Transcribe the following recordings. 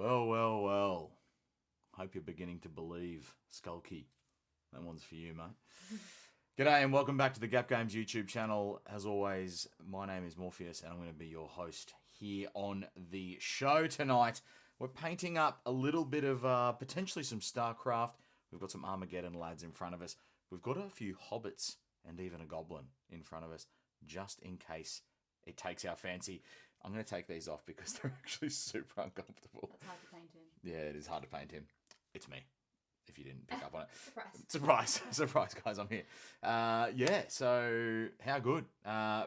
Well, well, well. Hope you're beginning to believe, Skulky. That one's for you, mate. G'day and welcome back to the Gap Games YouTube channel. As always, my name is Morpheus and I'm going to be your host here on the show tonight. We're painting up a little bit of potentially some StarCraft. We've got some Armageddon lads in front of us. We've got a few hobbits and even a goblin in front of us, just in case it takes our fancy. I'm going to take these off because they're actually super uncomfortable. That's hard to paint him. Yeah, it is hard to paint him. It's me, if you didn't pick up on it. Surprise. Surprise, guys, I'm here. Yeah, so how good.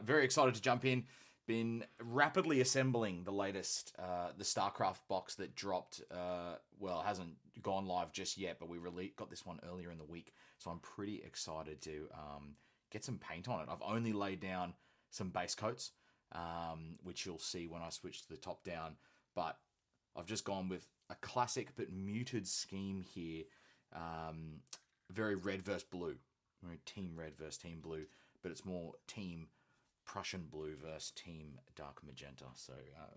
Very excited to jump in. Been rapidly assembling the latest, the StarCraft box that dropped. Well, it hasn't gone live just yet, but we got this one earlier in the week. So I'm pretty excited to get some paint on it. I've only laid down some base coats, which you'll see when I switch to the top down. But I've just gone with a classic but muted scheme here. Very red versus blue. Very team red versus team blue, but it's more team Prussian blue versus team dark magenta. So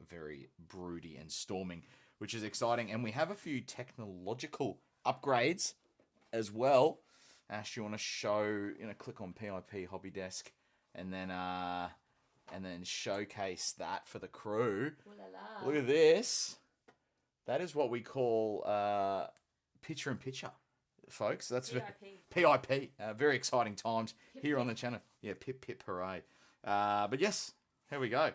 very broody and storming, which is exciting. And we have a few technological upgrades as well. Ash, you want to show, click on PIP Hobby Desk and then showcase that for the crew. Ooh la la. Look at this. That is what we call picture in picture, folks. That's PIP. Very exciting times here on the channel. Yeah, pip pip hooray. But yes, here we go.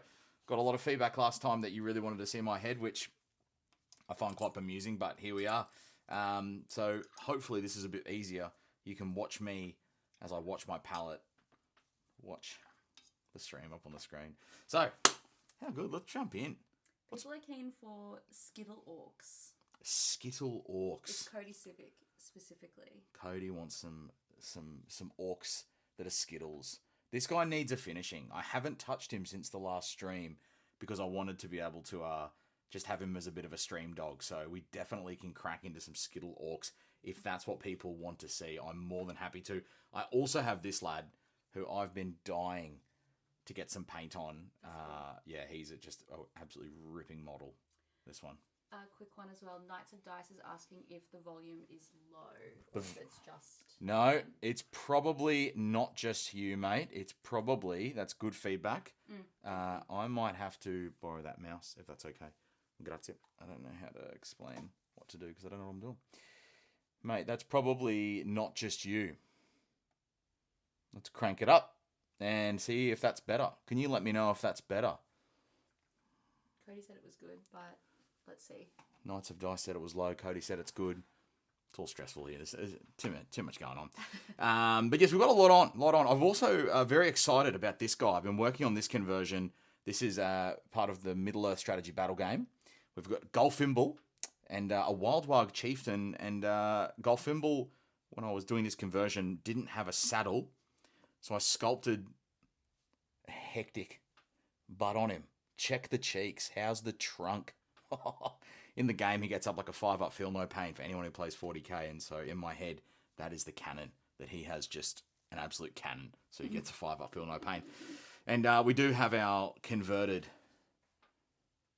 Got a lot of feedback last time that you really wanted to see my head, which I find quite bemusing, but here we are. So hopefully this is a bit easier. You can watch me as I watch my palette. Watch the stream up on the screen. So, how good. Let's jump in. People are keen for Skittle Orcs. Skittle Orcs. It's Cody Civic specifically. Cody wants some orcs that are Skittles. This guy needs a finishing. I haven't touched him since the last stream because I wanted to be able to just have him as a bit of a stream dog. So we definitely can crack into some Skittle Orcs if that's what people want to see. I'm more than happy to. I also have this lad who I've been dying to get some paint on. Yeah, he's just an absolutely ripping model, this one. A quick one as well. Knights of Dice is asking if the volume is low or if it's just... No, it's probably not just you, mate. It's probably, that's good feedback. I might have to borrow that mouse, if that's okay. Grazie. I don't know how to explain what to do because I don't know what I'm doing. Mate, that's probably not just you. Let's crank it up and see if that's better. Can you let me know if that's better? Cody said it was good, but let's see. Knights of Dice said it was low. Cody said it's good. It's all stressful here. There's too much going on. But yes, we've got a lot on. I've also very excited about this guy. I've been working on this conversion. This is part of the Middle Earth strategy battle game. We've got Golfimble and a Wildwag Chieftain. And Golfimble, when I was doing this conversion, didn't have a saddle. So I sculpted a hectic butt on him. Check the cheeks. How's the trunk? In the game, he gets up like a 5-up feel no pain for anyone who plays 40k. And so in my head, that is the cannon, that he has just an absolute cannon. So he gets a 5-up feel no pain. And we do have our converted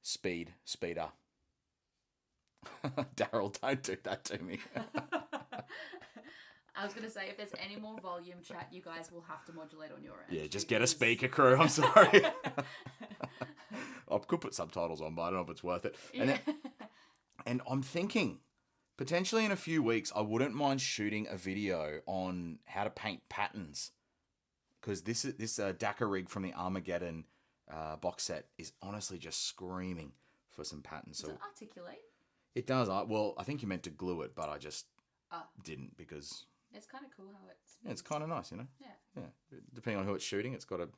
speeder. Daryl, don't do that to me. I was going to say, if there's any more volume chat, you guys will have to modulate on your end. Yeah, just get a speaker, crew. I'm sorry. I could put subtitles on, but I don't know if it's worth it. Yeah. And I'm thinking, potentially in a few weeks, I wouldn't mind shooting a video on how to paint patterns. Because this DACA rig from the Armageddon box set is honestly just screaming for some patterns. Does it articulate? It does. I think you meant to glue it, but I just didn't because... It's kind of cool how it's... Yeah, it's kind of nice, Yeah. Yeah. Depending on who it's shooting, it's got a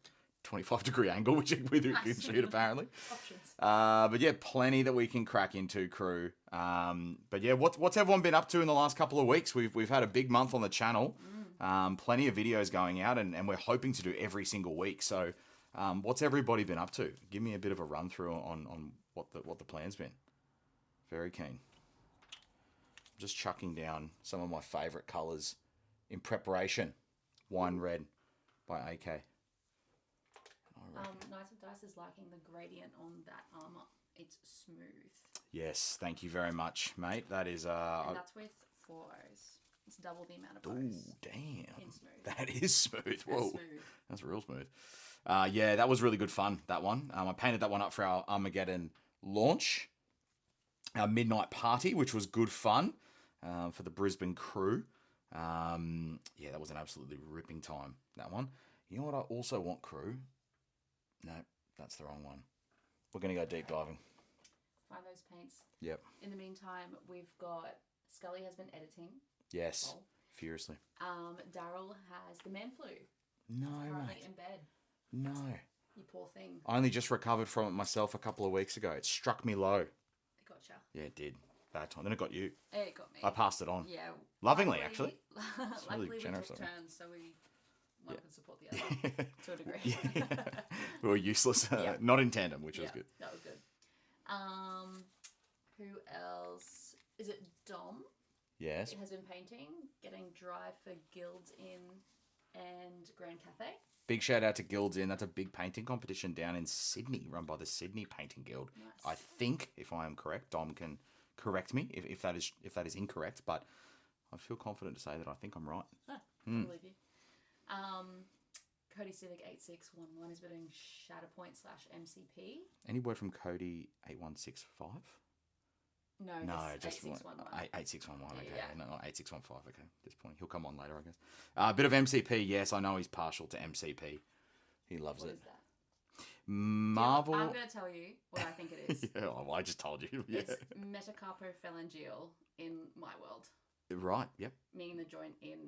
25-degree angle, which you can shoot apparently. Options. But yeah, plenty that we can crack into, crew. But yeah, what's everyone been up to in the last couple of weeks? We've had a big month on the channel. Plenty of videos going out, and we're hoping to do every single week. So, what's everybody been up to? Give me a bit of a run through on what the plan's been. Very keen. Just chucking down some of my favourite colours in preparation. Wine Red by AK. Knights of Dice is liking the gradient on that armour. It's smooth. Yes, thank you very much, mate. That is And that's with 4 O's. It's double the amount of ooh, O's. damn. In smooth. That is smooth. Whoa. That's smooth. That's real smooth. Yeah, that was really good fun, that one. I painted that one up for our Armageddon launch, our midnight party, which was good fun for the Brisbane crew. Yeah, that was an absolutely ripping time, that one. You know what I also want, crew? No, that's the wrong one. We're going to go deep diving. Find those paints. Yep. In the meantime, we've got Scully has been editing. Yes, Oh. furiously. Daryl has the man flu. No, Currently mate. in bed. No. You poor thing. I only just recovered from it myself a couple of weeks ago. It struck me low. It gotcha. Yeah, it did. Bad time. Then it got you. It got me. I passed it on. Yeah. Lovingly, actually. Luckily, really we generous took of me. turns, so one could support the other to a degree. Yeah. We were useless. Yeah. Not in tandem, which was good. That was good. Who else? Is it Dom? Yes. It has been painting, getting dry for Guilds Inn and Grand Cafe. Big shout out to Guilds Inn. That's a big painting competition down in Sydney, run by the Sydney Painting Guild. Nice. I think, if I am correct, Dom can correct me if that is incorrect, but I feel confident to say that I think I'm right. I believe you. Cody Civic 8611 has been doing Shatterpoint /MCP. Any word from Cody 8165? No, just 8611. 8611. Okay, Yeah. no, not 8615. Okay, at this point he'll come on later, I guess. A bit of MCP. Yes, I know he's partial to MCP. He loves What it. is that? Marvel. I'm going to tell you what I think it is. Yeah, well, I just told you. Yeah. It's metacarpophalangeal in my world, Right. Yep. meaning the joint in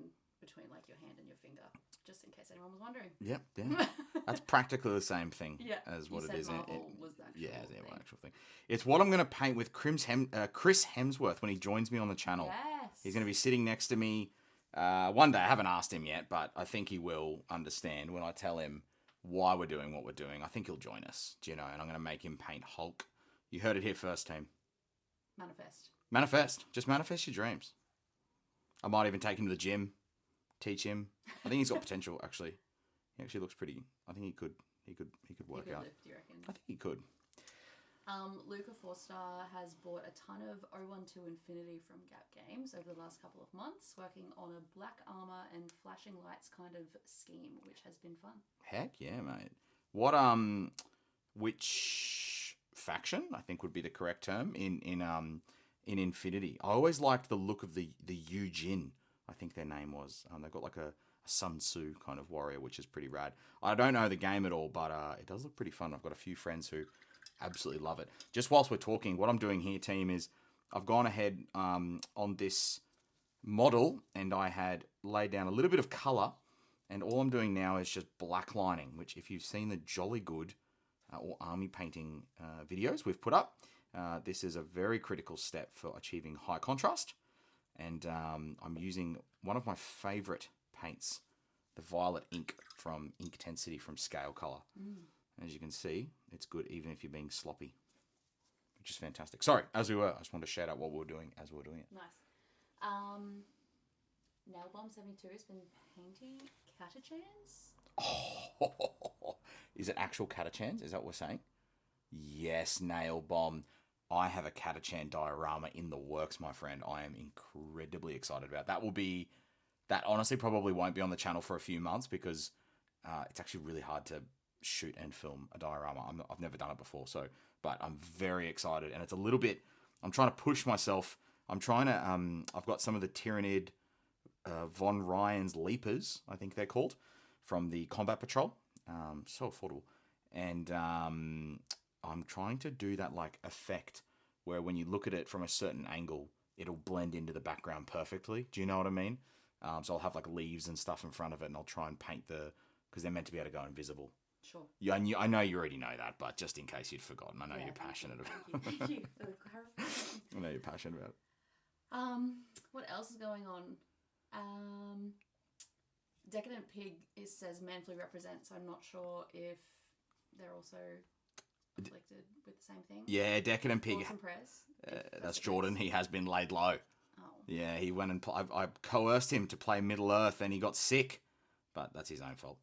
between like your hand and your finger, just in case anyone was wondering. Yep. Yeah. That's practically the same thing Yeah, as what you it said is. Marvel was the actual yeah, thing. actual thing. It's what I'm going to paint with Chris Hemsworth when he joins me on the channel. Yes. He's going to be sitting next to me one day. I haven't asked him yet, but I think he will understand when I tell him why we're doing what we're doing. I think he'll join us, and I'm going to make him paint Hulk. You heard it here first, team. Manifest. Manifest. Just manifest your dreams. I might even take him to the gym, teach him. I think he's got potential, actually. He actually looks pretty. I think he could work He could out. lift, do you reckon? I think he could. Luca Forster has bought a ton of 012 Infinity from Gap Games over the last couple of months, working on a black armor and flashing lights kind of scheme, which has been fun. Heck yeah, mate. What which faction I think would be the correct term in Infinity? I always liked the look of the Yujin. I think their name was. They've got like a Sun Tzu kind of warrior, which is pretty rad. I don't know the game at all, but it does look pretty fun. I've got a few friends who absolutely love it. Just whilst we're talking, what I'm doing here, team, is I've gone ahead on this model and I had laid down a little bit of color, and all I'm doing now is just black lining, which if you've seen the Jolly Good or army painting videos we've put up, this is a very critical step for achieving high contrast. And I'm using one of my favorite paints, the violet ink from Inkintensity from Scale Color. As you can see, it's good even if you're being sloppy, which is fantastic. Sorry, as we were, I just wanted to shout out what we were doing as we were doing it. Nice. Nailbomb72 has been painting catachans. Oh, is it actual catachans? Is that what we're saying? Yes, Nail Bomb. I have a catachan diorama in the works, my friend. I am incredibly excited about that. That honestly probably won't be on the channel for a few months because it's actually really hard to shoot and film a diorama. I've never done it before, but I'm very excited, and it's a little bit. I'm trying to push myself. I'm trying to. I've got some of the Tyranid von Ryan's Leapers, I think they're called, from the Combat Patrol. So affordable, and I'm trying to do that like effect where when you look at it from a certain angle, it'll blend into the background perfectly. Do you know what I mean? So I'll have like leaves and stuff in front of it, and I'll try and paint because they're meant to be able to go invisible. Sure. Yeah, I know you already know that, but just in case you'd forgotten, I know you're passionate about it. Thank you for the clarification. I know you're passionate about it. What else is going on? Decadent Pig says man flu represents. I'm not sure if they're also afflicted with the same thing. Yeah, Decadent Pig. Thoughts and prayers? That's Jordan. He has been laid low. Oh. Yeah, he went and I coerced him to play Middle Earth, and he got sick, but that's his own fault.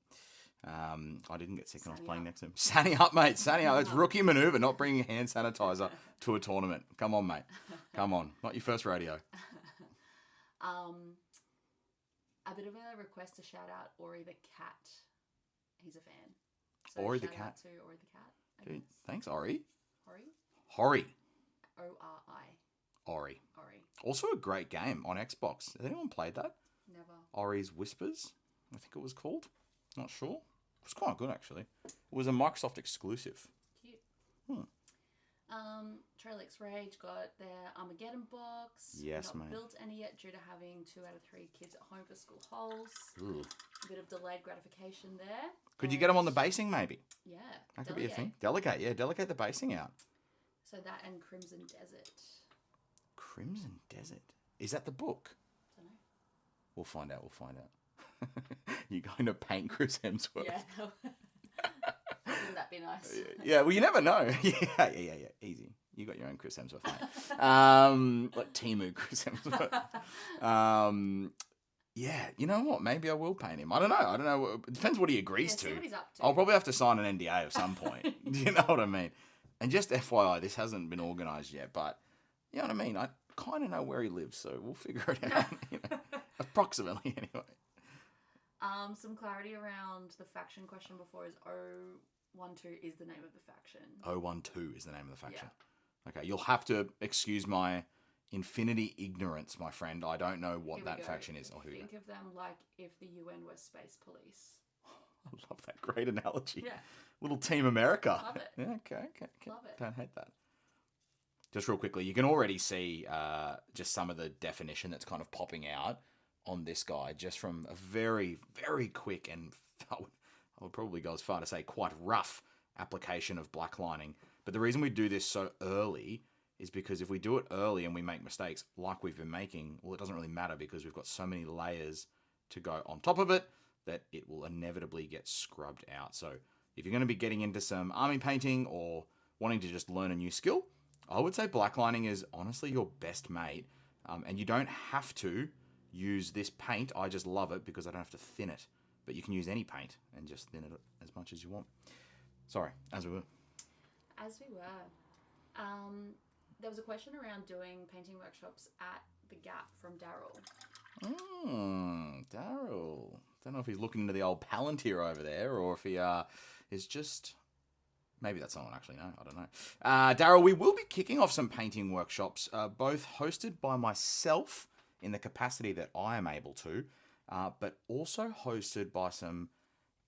I didn't get sick when I was Sanny playing up. next to him. Sanny up, mate. Sanny up. It's rookie maneuver, not bringing hand sanitizer to a tournament. Come on, mate. Come on. Not your first rodeo. A bit of a request to shout out Ori the cat. He's a fan. So Ori the shout cat. out to Ori the cat. I Dude, guess. thanks, Ori. Ori? Hori. O-R-I. Ori. Ori. Also a great game on Xbox. Has anyone played that? Never. Ori's Whispers, I think it was called. Not sure. It was quite good, actually. It was a Microsoft exclusive. Cute. Hmm. Trolix Rage got their Armageddon box. Yes, Not mate. built any yet due to having 2 out of 3 kids at home for school holes. Ooh. A bit of delayed gratification there. Could you get them on the basing, maybe? Yeah. That could be a Delegate. thing. Delegate, yeah. Delegate the basing out. So that and Crimson Desert. Crimson Desert. Is that the book? Don't know. We'll find out. You're going to paint Chris Hemsworth. Yeah. Wouldn't that be nice? Yeah, well, you never know. Yeah. Easy. You got your own Chris Hemsworth, mate. Like Timu Chris Hemsworth. Yeah, you know what? Maybe I will paint him. I don't know. It depends what he agrees Yeah, see to. what he's up to. I'll probably have to sign an NDA at some point. You know what I mean? And just FYI, this hasn't been organised yet, but you know what I mean? I kind of know where he lives, so we'll figure it out. Approximately, anyway. Some clarity around the faction question before is 012 is the name of the faction. 012 is the name of the faction. Yeah. Okay, you'll have to excuse my infinity ignorance, my friend. I don't know what that faction is. Think of them like if the UN were space police. I love that. Great analogy. Yeah. Little Team America. Love it. Yeah, okay. Love it. Don't hate that. Just real quickly, you can already see just some of the definition that's kind of popping out on this guy, just from a very, very quick and I would probably go as far to say quite rough application of black lining. But the reason we do this so early is because if we do it early and we make mistakes like we've been making, well, it doesn't really matter because we've got so many layers to go on top of it that it will inevitably get scrubbed out. So if you're going to be getting into some army painting or wanting to just learn a new skill, I would say black lining is honestly your best mate. And you don't have to use this paint. I just love it because I don't have to thin it. But you can use any paint and just thin it as much as you want. Sorry, as we were. There was a question around doing painting workshops at the Gap from Daryl. Daryl. Don't know if he's looking into the old Palantir over there or if he is just... Maybe that's someone actually, no, I don't know. Daryl, we will be kicking off some painting workshops, both hosted by myself in the capacity that I am able to, but also hosted by some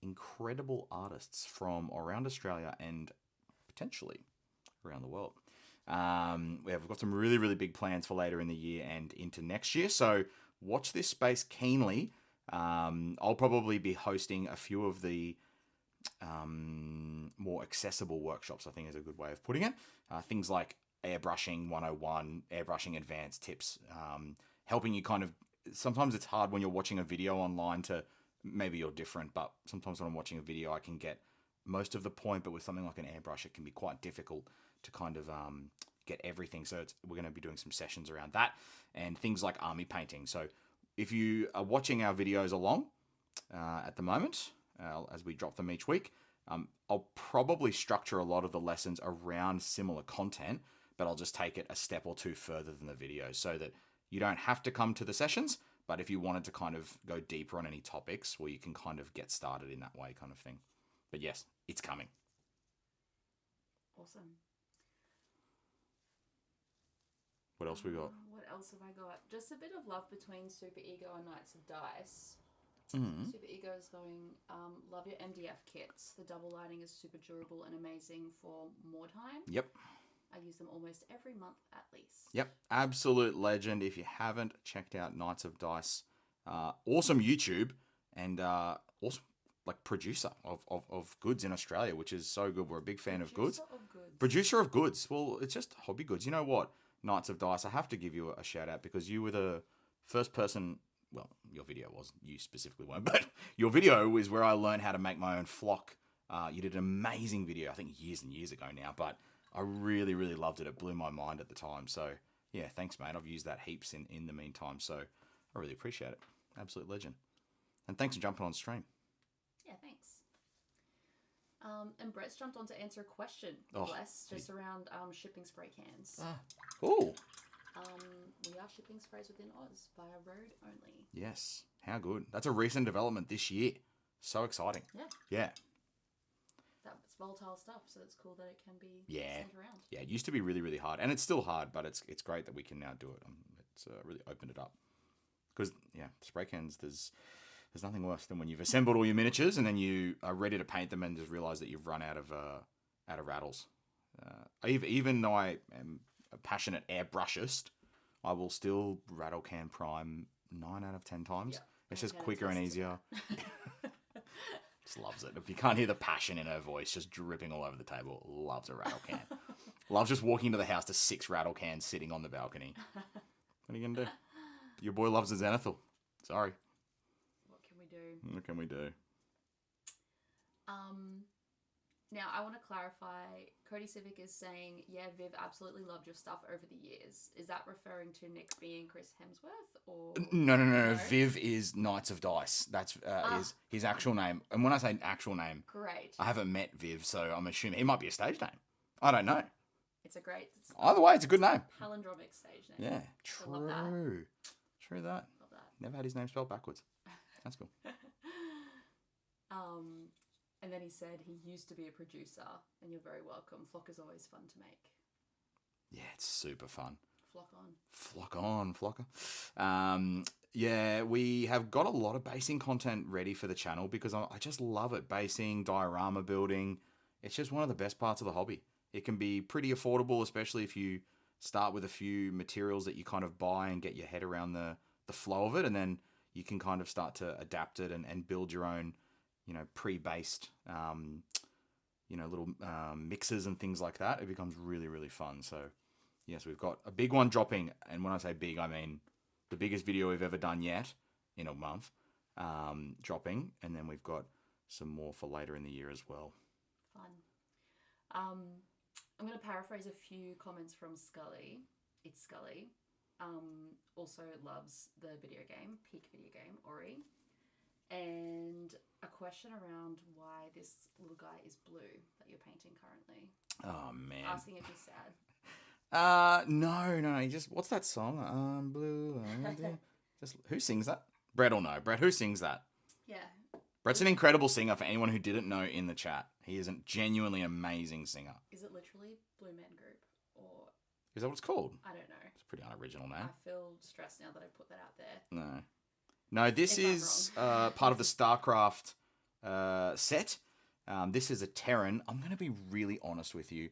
incredible artists from around Australia and potentially around the world. We've got some really, really big plans for later in the year and into next year, so watch this space keenly. I'll probably be hosting a few of the more accessible workshops, I think is a good way of putting it. Things like airbrushing 101, airbrushing advanced tips, helping you kind of... Sometimes it's hard when you're watching a video online to... Maybe you're different, but sometimes when I'm watching a video, I can get most of the point, but with something like an airbrush, it can be quite difficult to kind of get everything. So we're going to be doing some sessions around that and things like army painting. So if you are watching our videos along at the moment, as we drop them each week, I'll probably structure a lot of the lessons around similar content, but I'll just take it a step or two further than the videos so that you don't have to come to the sessions, but if you wanted to kind of go deeper on any topics, well, you can kind of get started in that way kind of thing. But yes, it's coming. Awesome. What else we got? What else have I got? Just a bit of love between Super Ego and Knights of Dice. Mm-hmm. Super Ego is going, love your MDF kits. The double lining is super durable and amazing for more time. Yep. I use them almost every month at least. Yep. Absolute legend. If you haven't checked out Knights of Dice, awesome YouTube and awesome like producer of goods in Australia, which is so good. We're a big fan of goods. Producer of goods. Well, it's just hobby goods. You know what? Knights of Dice, I have to give you a shout out because you were the first person... Well, your video was, you specifically weren't, but your video is where I learned how to make my own flock. You did an amazing video, I think years and years ago now, but I really, really loved it. It blew my mind at the time. So, yeah, thanks, mate. I've used that heaps in the meantime, so I really appreciate it. Absolute legend. And thanks for jumping on stream. Yeah, thanks. And Brett's jumped on to answer a question, Bless, just around shipping spray cans. Cool. We are shipping sprays within Oz via road only. Yes. How good. That's a recent development this year. So exciting. Yeah. Yeah. That's volatile stuff, so it's cool that it can be sent around. Yeah, it used to be really, really hard. And it's still hard, but it's great that we can now do it. It's really opened it up. Because, spray cans, there's nothing worse than when you've assembled all your miniatures and then you are ready to paint them and just realise that you've run out of rattles. Even though I am a passionate airbrushist, I will still rattle can prime 9 out of 10 times. Yeah, it's just quicker and easier. Just loves it. If you can't hear the passion in her voice just dripping all over the table, loves a rattle can. Loves just walking into the house to 6 rattle cans sitting on the balcony. What are you going to do? Your boy loves a Zenithal. Sorry. What can we do? Now, I want to clarify. Cody Civic is saying, Viv absolutely loved your stuff over the years. Is that referring to Nick being Chris Hemsworth? Or No. Viv is Knights of Dice. That's his actual name. And when I say actual name, great. I haven't met Viv, so I'm assuming it might be a stage name. I don't know. It's a great... Either way, it's a good name. Palindromic stage name. Yeah, true. Love that. True that. Love that. Never had his name spelled backwards. That's cool. And then he said he used to be a producer, and you're very welcome. Flock is always fun to make. Yeah, it's super fun. Flock on. Flocker. Yeah, we have got a lot of basing content ready for the channel because I just love it. Basing, diorama building. It's just one of the best parts of the hobby. It can be pretty affordable, especially if you start with a few materials that you kind of buy and get your head around the flow of it, and then you can kind of start to adapt it and build your own, pre-based, little mixes and things like that. It becomes really, really fun. So, yes, we've got a big one dropping. And when I say big, I mean the biggest video we've ever done yet in a month dropping. And then we've got some more for later in the year as well. Fun. I'm going to paraphrase a few comments from Scully. It's Scully. Also loves the video game, peak video game, Ori. And a question around why this little guy is blue that you're painting currently. Oh, man. Asking if he's sad. No. What's that song? Blue. Who sings that? Brett will know. Brett, who sings that? Yeah. Brett's an incredible singer for anyone who didn't know in the chat. He is a genuinely amazing singer. Is it literally Blue Man Group? Or is that what it's called? I don't know. It's a pretty unoriginal name. I feel stressed now that I put that out there. No, this is part of the StarCraft set. This is a Terran. I'm going to be really honest with you.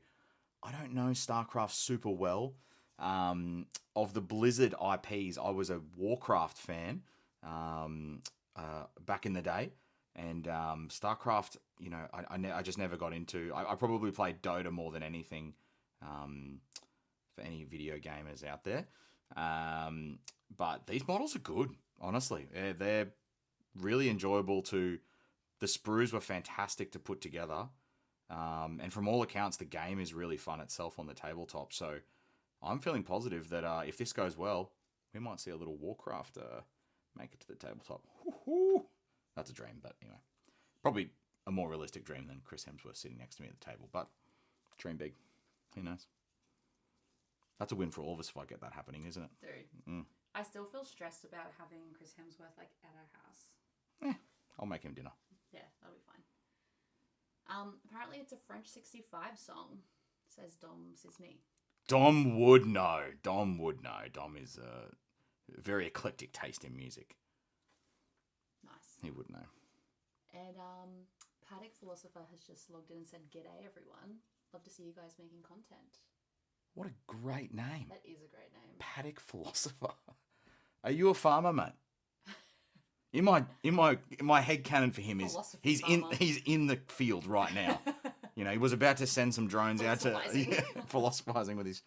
I don't know StarCraft super well. Of the Blizzard IPs, I was a Warcraft fan back in the day. And StarCraft, I just never got into. I probably played Dota more than anything for any video gamers out there. But these models are good, honestly. They're really enjoyable to... The sprues were fantastic to put together. And from all accounts, the game is really fun itself on the tabletop. So I'm feeling positive that if this goes well, we might see a little Warcraft make it to the tabletop. Woo-hoo! That's a dream, but anyway. Probably a more realistic dream than Chris Hemsworth sitting next to me at the table, but dream big. Who knows? That's a win for all of us if I get that happening, isn't it? Dude. I still feel stressed about having Chris Hemsworth at our house. I'll make him dinner. Yeah, that'll be fine. Apparently it's a French 65 song, says Dom Sisney. Dom would know. Dom is a very eclectic taste in music. Nice. He would know. And Paddock Philosopher has just logged in and said, "G'day everyone. Love to see you guys making content." What a great name. That is a great name. Paddock Philosopher. Are you a farmer, mate? In my head canon for him is he's in the field right now. He was about to send some drones out to philosophizing with his.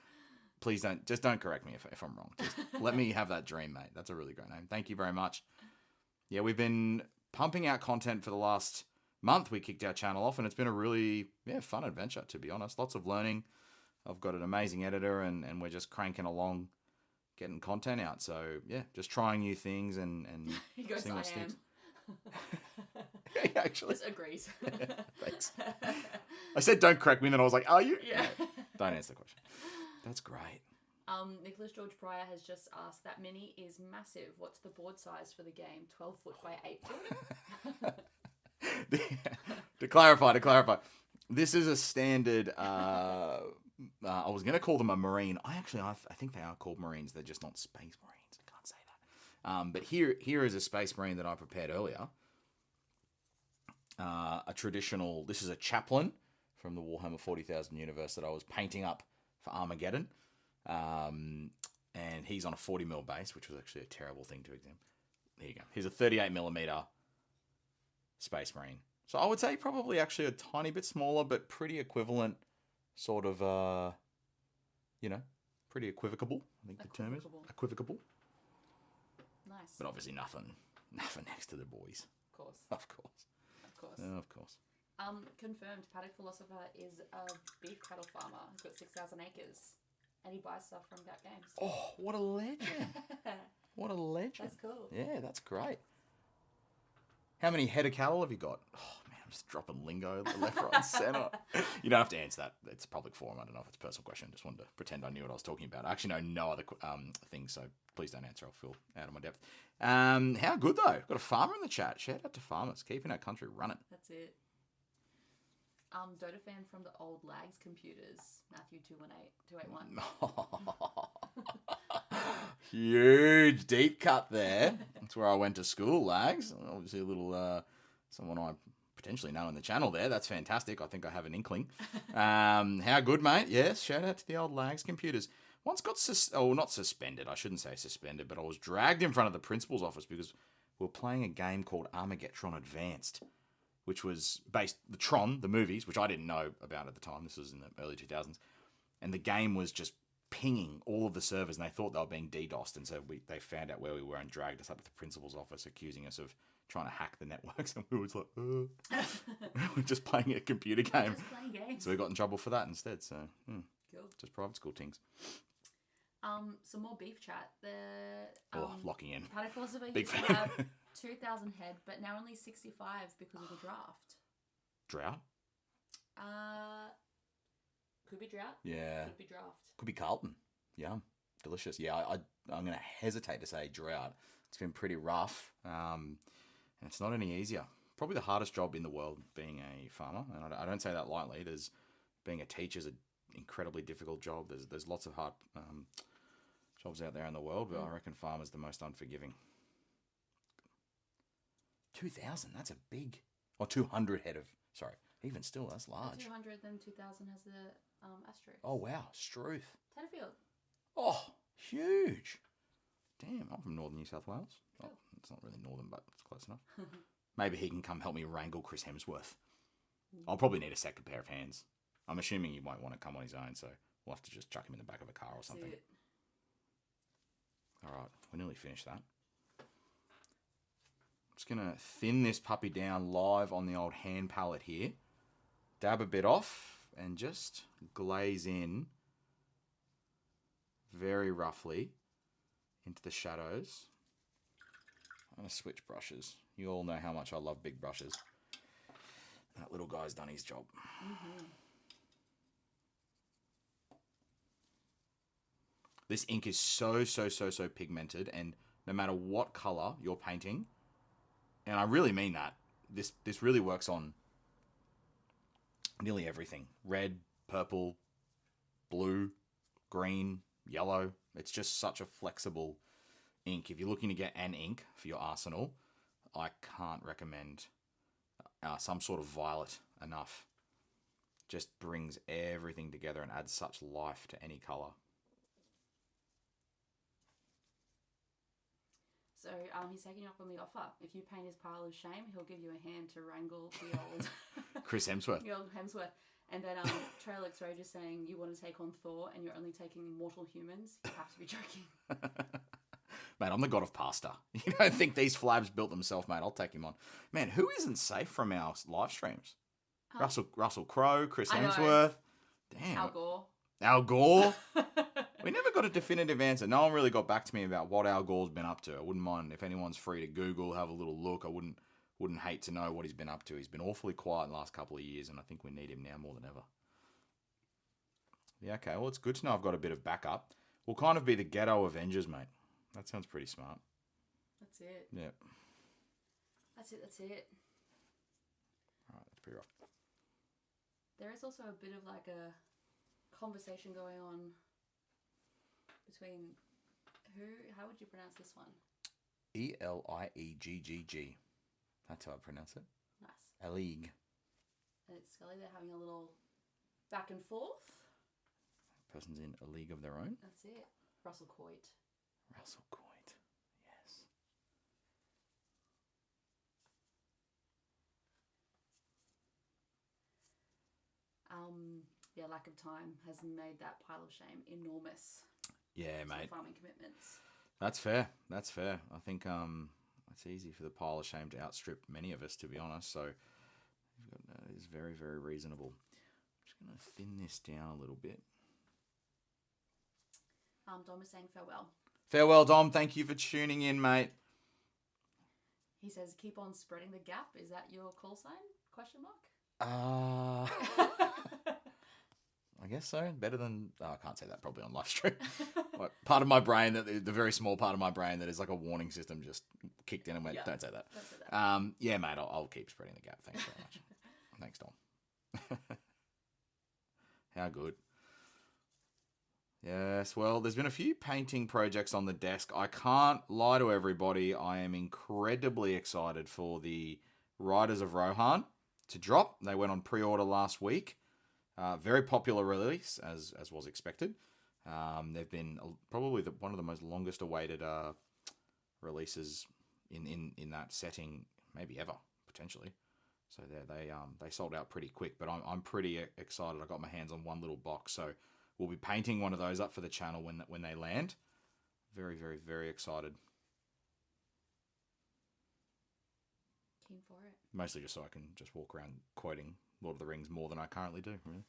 Please don't correct me if I'm wrong. Just let me have that dream, mate. That's a really great name. Thank you very much. Yeah, we've been pumping out content for the last month. We kicked our channel off, and it's been a really fun adventure, to be honest. Lots of learning. I've got an amazing editor, and we're just cranking along, getting content out. So, just trying new things and he goes, seeing what sticks. He actually Just agrees. Thanks. I said don't correct me, and then I was like, are you? Yeah. No, don't answer the question. That's great. Nicholas George Pryor has just asked, that mini is massive. What's the board size for the game? 12 foot by 8 foot? To clarify, this is a standard. I was going to call them a marine. I think they are called marines. They're just not space marines. I can't say that. But here is a space marine that I prepared earlier. A traditional. This is a chaplain from the Warhammer 40,000 universe that I was painting up for Armageddon. And he's on a 40mm base, which was actually a terrible thing to examine. There you go. He's a 38mm Space Marine. So I would say probably actually a tiny bit smaller, but pretty equivalent, sort of, pretty equivocable. I think the term is equivocable. Nice. But obviously nothing next to the boys. Of course. Of course. Of course. Of course. Confirmed, Paddock Philosopher is a beef cattle farmer. He's got 6,000 acres. And he buys stuff from Gap Games. Oh, what a legend. What a legend. That's cool. Yeah, that's great. How many head of cattle have you got? Oh, man, I'm just dropping lingo left, right, and centre. You don't have to answer that. It's a public forum. I don't know if it's a personal question. I just wanted to pretend I knew what I was talking about. I actually know no other things, so please don't answer. I'll feel out of my depth. How good, though? Got a farmer in the chat. Shout out to farmers. Keeping our country running. That's it. Dota fan from the old Lags computers, Matthew 218281. Huge deep cut there. That's where I went to school, Lags. Obviously a little someone I potentially know in the channel there. That's fantastic. I think I have an inkling. How good, mate? Yes, shout out to the old Lags computers. Once got not suspended. I shouldn't say suspended, but I was dragged in front of the principal's office because we were playing a game called Armageddon Advanced, which was based the Tron, the movies, which I didn't know about at the time. This was in the early 2000s. And the game was just pinging all of the servers, and they thought they were being DDoSed. And so they found out where we were and dragged us up to the principal's office, accusing us of trying to hack the networks. And we were like, we're just playing a computer game. Just playing games. So we got in trouble for that instead. So, Cool. just private school things. Some more beef chat. Locking in. Paddock Philosopher Big used to fan. have 2,000 head, but now only 65 because of the draft. Drought? Could be drought. Yeah. Could be draft. Could be Carlton. Yum. Delicious. Yeah, I'm going to hesitate to say drought. It's been pretty rough. And it's not any easier. Probably the hardest job in the world being a farmer. And I don't say that lightly. Being a teacher is an incredibly difficult job. There's lots of hard jobs out there in the world, but I reckon farmer's the most unforgiving. 2,000, that's a big... Or 200 head of... Sorry, even still, that's large. 200, then 2,000 has the asterisk. Oh, wow. Struth. Tenterfield. Oh, huge. Damn, I'm from northern New South Wales. Cool. Oh, it's not really northern, but it's close enough. Maybe he can come help me wrangle Chris Hemsworth. I'll probably need a second pair of hands. I'm assuming he won't want to come on his own, so we'll have to just chuck him in the back of a car or something. It. All right, we're nearly finished that. Just going to thin this puppy down live on the old hand palette here. Dab a bit off and just glaze in very roughly into the shadows. I'm going to switch brushes. You all know how much I love big brushes. That little guy's done his job. Mm-hmm. This ink is so pigmented, and no matter what color you're painting, and I really mean that, this really works on nearly everything. Red, purple, blue, green, yellow. It's just such a flexible ink. If you're looking to get an ink for your arsenal, I can't recommend some sort of violet enough. Just brings everything together and adds such life to any color. So he's taking you up on the offer. If you paint his pile of shame, he'll give you a hand to wrangle the old Chris Hemsworth. the old Hemsworth. And then Trail X Rage is saying you want to take on Thor and you're only taking mortal humans. You have to be joking. Mate, I'm the god of pasta. You don't think these flabs built themselves, mate? I'll take him on. Man, who isn't safe from our live streams? Russell Crowe, Chris Hemsworth. Damn. Al Gore. We never got a definitive answer. No one really got back to me about what Al Gore's been up to. I wouldn't mind if anyone's free to Google, have a little look. I wouldn't wouldn't hate to know what he's been up to. He's been awfully quiet in the last couple of years, and I think we need him now more than ever. Yeah, okay. Well, it's good to know I've got a bit of backup. We'll kind of be the ghetto Avengers, mate. That sounds pretty smart. That's it. Yeah. That's it. All right, that's pretty rough. There is also a bit of like a conversation going on between how would you pronounce this one? Eliegg. That's how I pronounce it. Nice. Elieg. And it's Scully. They're having a little back and forth. Person's in a league of their own. That's it. Russell Coit. Russell Coit. Yes. Yeah, lack of time has made that pile of shame enormous. Yeah, mate. Farming commitments. That's fair. That's fair. I think it's easy for the pile of shame to outstrip many of us, to be honest. So that is very, very reasonable. I'm just going to thin this down a little bit. Dom is saying farewell. Farewell, Dom. Thank you for tuning in, mate. He says, keep on spreading the gap. Is that your call sign? Question mark? I guess so. Better than... Oh, I can't say that probably on live stream. Like, part of my brain, the very small part of my brain that is like a warning system just kicked in and went, don't say that. Don't say that. Yeah, mate, I'll keep spreading the gap. Thanks very much. Thanks, Dom. How good. Yes, well, there's been a few painting projects on the desk. I can't lie to everybody. I am incredibly excited for the Riders of Rohan to drop. They went on pre-order last week. Very popular release, as was expected. They've been probably one of the most longest awaited releases in that setting, maybe ever, potentially. So they sold out pretty quick, but I'm pretty excited. I got my hands on one little box, so we'll be painting one of those up for the channel when they land. Very, very, very excited. Keen for it. Mostly just so I can just walk around quoting Lord of the Rings more than I currently do, really.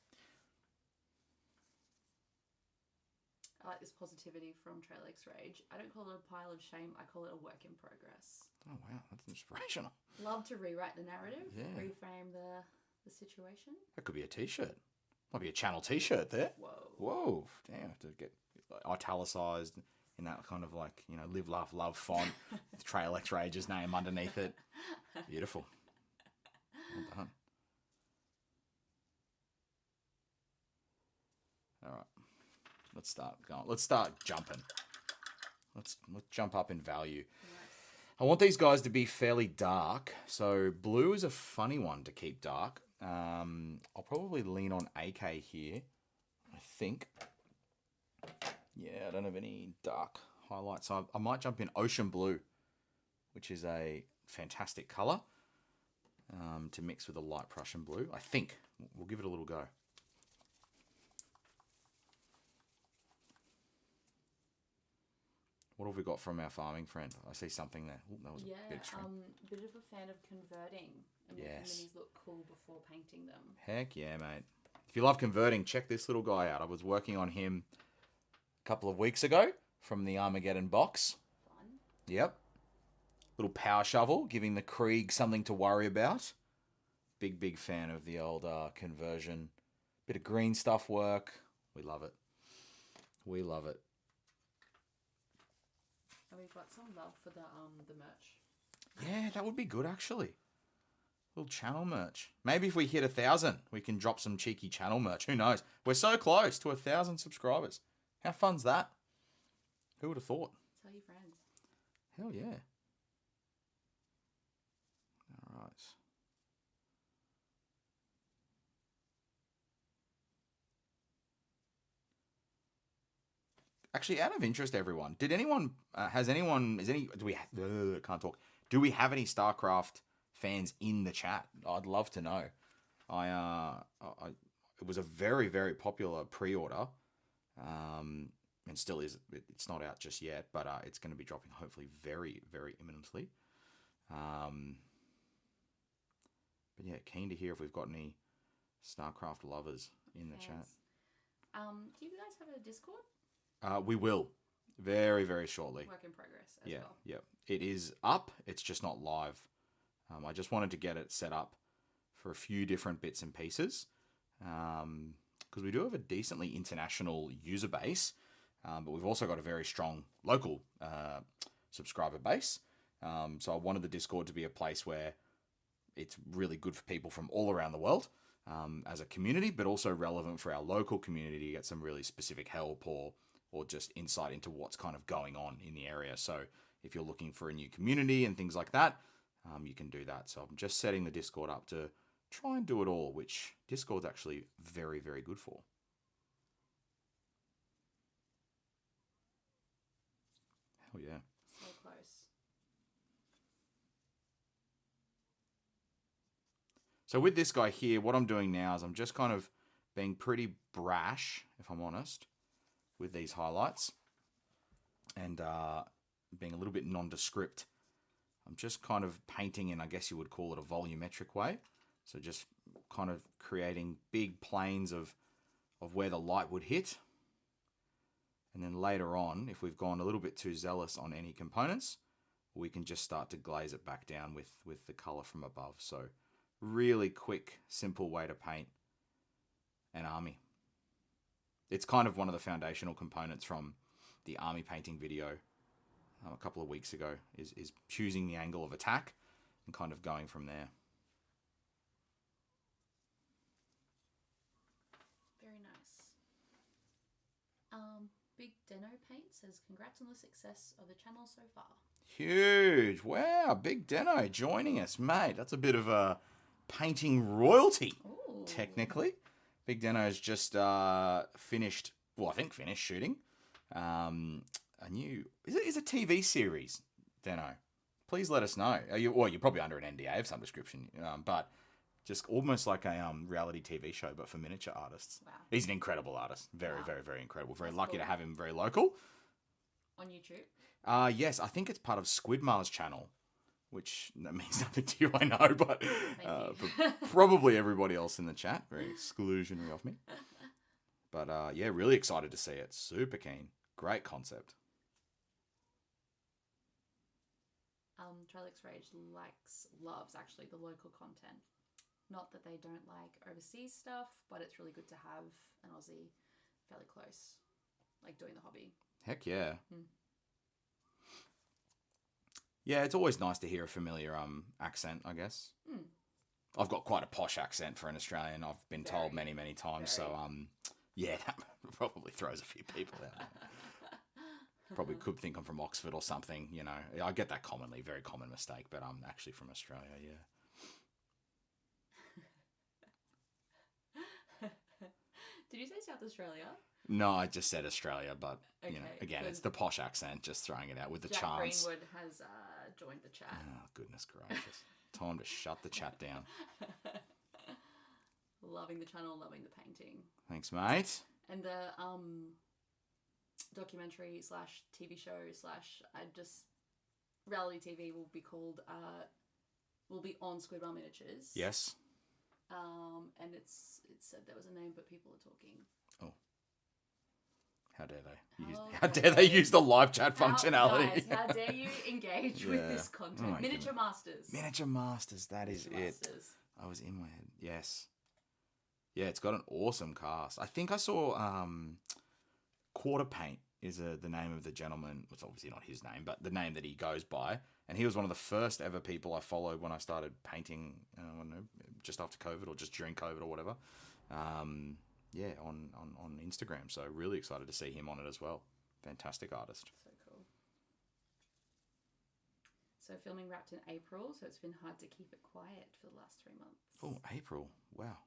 I like this positivity from Trail X Rage. I don't call it a pile of shame. I call it a work in progress. Oh, wow. That's inspirational. Love to rewrite the narrative, Yeah. reframe the situation. That could be a t-shirt. Might be a channel t-shirt there. Whoa. Damn, I have to get italicized in that kind of like, live, laugh, love font with Trail X Rage's name underneath it. Beautiful. Well done. All right. Let's start going. Let's start jumping. Let's jump up in value. Nice. I want these guys to be fairly dark. So blue is a funny one to keep dark. I'll probably lean on AK here, I think. Yeah, I don't have any dark highlights. So I might jump in ocean blue, which is a fantastic color to mix with a light Prussian blue. I think. We'll give it a little go. What have we got from our farming friend? I see something there. Ooh, that was a bit extreme. Bit of a fan of converting and making minis look cool before painting them. Heck yeah, mate. If you love converting, check this little guy out. I was working on him a couple of weeks ago from the Armageddon box. Fun. Yep. Little power shovel, giving the Krieg something to worry about. Big fan of the old conversion. Bit of green stuff work. We love it. We love it. And we've got some love for the merch. Yeah, that would be good, actually. Little channel merch. Maybe if we hit 1,000, we can drop some cheeky channel merch. Who knows? We're so close to 1,000 subscribers. How fun's that? Who would have thought? Tell your friends. Hell yeah. All right. Actually, out of interest, everyone, do we have any StarCraft fans in the chat? I'd love to know. It was a very, very popular pre-order, and still is. It's not out just yet, but it's going to be dropping hopefully very, very imminently. But yeah, keen to hear if we've got any StarCraft lovers in the chat. Do you guys have a Discord? We will very, very shortly. Work in progress as well. Yeah. It is up. It's just not live. I just wanted to get it set up for a few different bits and pieces, because we do have a decently international user base, but we've also got a very strong local subscriber base. So I wanted the Discord to be a place where it's really good for people from all around the world as a community, but also relevant for our local community to get some really specific help or just insight into what's kind of going on in the area. So if you're looking for a new community and things like that, you can do that. So I'm just setting the Discord up to try and do it all, which Discord's actually very, very good for. Hell yeah. So close. So with this guy here, what I'm doing now is I'm just kind of being pretty brash, if I'm honest, with these highlights, and being a little bit nondescript. I'm just kind of painting in, I guess you would call it, a volumetric way. So just kind of creating big planes of where the light would hit. And then later on, if we've gone a little bit too zealous on any components, we can just start to glaze it back down with the color from above. So really quick, simple way to paint an army. It's kind of one of the foundational components from the army painting video a couple of weeks ago, is choosing the angle of attack and kind of going from there. Very nice. Big Deno Paint says, congrats on the success of the channel so far. Huge. Wow, Big Deno joining us, mate. That's a bit of a painting royalty. Ooh. Technically. Big Deno has just finished shooting a new, is a TV series, Deno. Please let us know. You're probably under an NDA of some description, but just almost like a reality TV show, but for miniature artists. Wow. He's an incredible artist. Very, Wow. very, very incredible. Very That's lucky cool. to have him very local. On YouTube? Yes, I think it's part of Squidmar's channel, which that means nothing to you, I know, but Thank you. probably everybody else in the chat. Very exclusionary of me. But yeah, really excited to see it. Super keen. Great concept. Trellix Rage loves actually the local content. Not that they don't like overseas stuff, but it's really good to have an Aussie fairly close, like doing the hobby. Heck yeah. Hmm. Yeah, it's always nice to hear a familiar accent, I guess. Hmm. I've got quite a posh accent for an Australian, I've been told many, many times. Very. So, yeah, that probably throws a few people out. Probably could think I'm from Oxford or something, you know. I get that commonly, very common mistake, but I'm actually from Australia, yeah. Did you say South Australia? No, I just said Australia, but, you know, Okay, again, good. it's the posh accent, just throwing it out with the Jack chance. Greenwood has joined the chat. Oh, goodness gracious. Time to shut the chat down. Loving the channel, loving the painting. Thanks, mate. And the documentary / TV show / reality TV will be called will be on Squidward Miniatures. Yes. And it said there was a name, but people are talking. Oh. How dare they? How dare they use the live chat functionality? Guys, how dare you engage with this content? Oh my Miniature goodness. Masters. Miniature Masters, that is Miniature it. Masters. I was in my head. Yes. Yeah, it's got an awesome cast. I think I saw Quarter Paint is the name of the gentleman. It's obviously not his name, but the name that he goes by. And he was one of the first ever people I followed when I started painting, I don't know, just after COVID or just during COVID or whatever. Yeah, on Instagram. So really excited to see him on it as well. Fantastic artist. So cool. So filming wrapped in April, so it's been hard to keep it quiet for the last 3 months. Oh, April. Wow.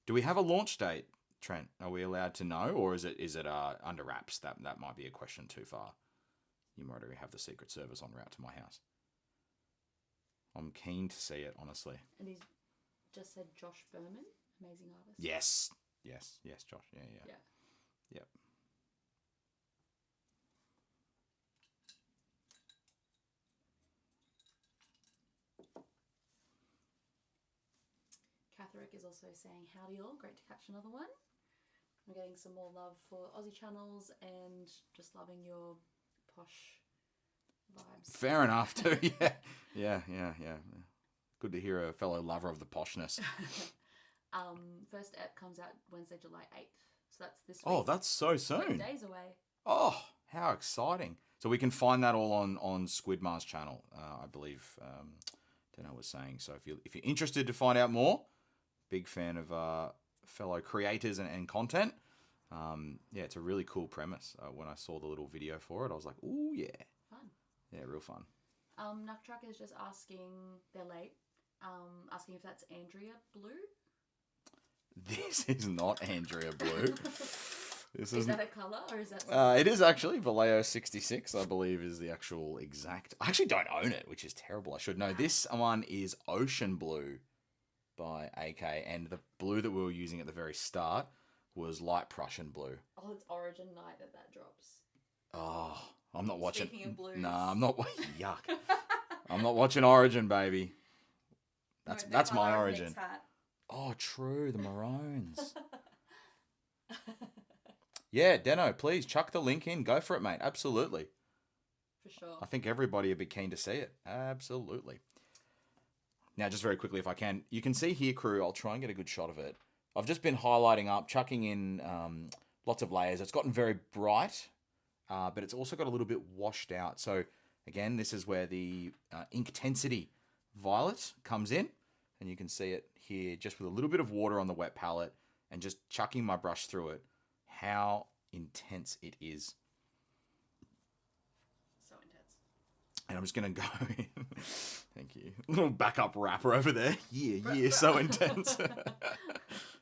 Do we have a launch date, Trent? Are we allowed to know, or is it under wraps? That might be a question too far. You might already have the Secret Service en route to my house. I'm keen to see it, honestly. And he's just said Josh Berman, amazing artist. Yes, Josh. Yeah. Yep. Catherick is also saying, howdy all, great to catch another one. I'm getting some more love for Aussie channels and just loving your posh vibes. Fair enough, too. Yeah. Yeah. Good to hear a fellow lover of the poshness. First ep comes out Wednesday, July 8th. So that's this week. Oh, that's so soon. Days away. Oh, how exciting. So we can find that all on Squidmar's channel, I believe Dano was saying. So if you're interested to find out more, big fan of fellow creators and content. Yeah, it's a really cool premise. When I saw the little video for it, I was like, ooh, yeah. Fun. Yeah, real fun. Nuckchuck is just asking, they're late, asking if that's Andrea Blue. This is not Andrea Blue. Is that a colour or is that... It is actually. Vallejo 66, I believe, is the actual exact... I actually don't own it, which is terrible. I should know. This one is Ocean Blue by AK, and the blue that we were using at the very start was light Prussian blue. Oh, it's Origin night that drops. Oh, I'm not watching... Speaking of blues. Nah, I'm not... Yuck. I'm not watching Origin, baby. That's my Origin. Oh, true. The maroons. Yeah, Deno, please chuck the link in. Go for it, mate. Absolutely. For sure. I think everybody would be keen to see it. Absolutely. Now, just very quickly, if I can, you can see here, crew, I'll try and get a good shot of it. I've just been highlighting up, chucking in lots of layers. It's gotten very bright, but it's also got a little bit washed out. So, again, this is where the Inkintensity Violet comes in. And you can see it here just with a little bit of water on the wet palette and just chucking my brush through it. How intense it is. So intense. And I'm just going to go in. Thank you. Little backup rapper over there. Yeah, so intense.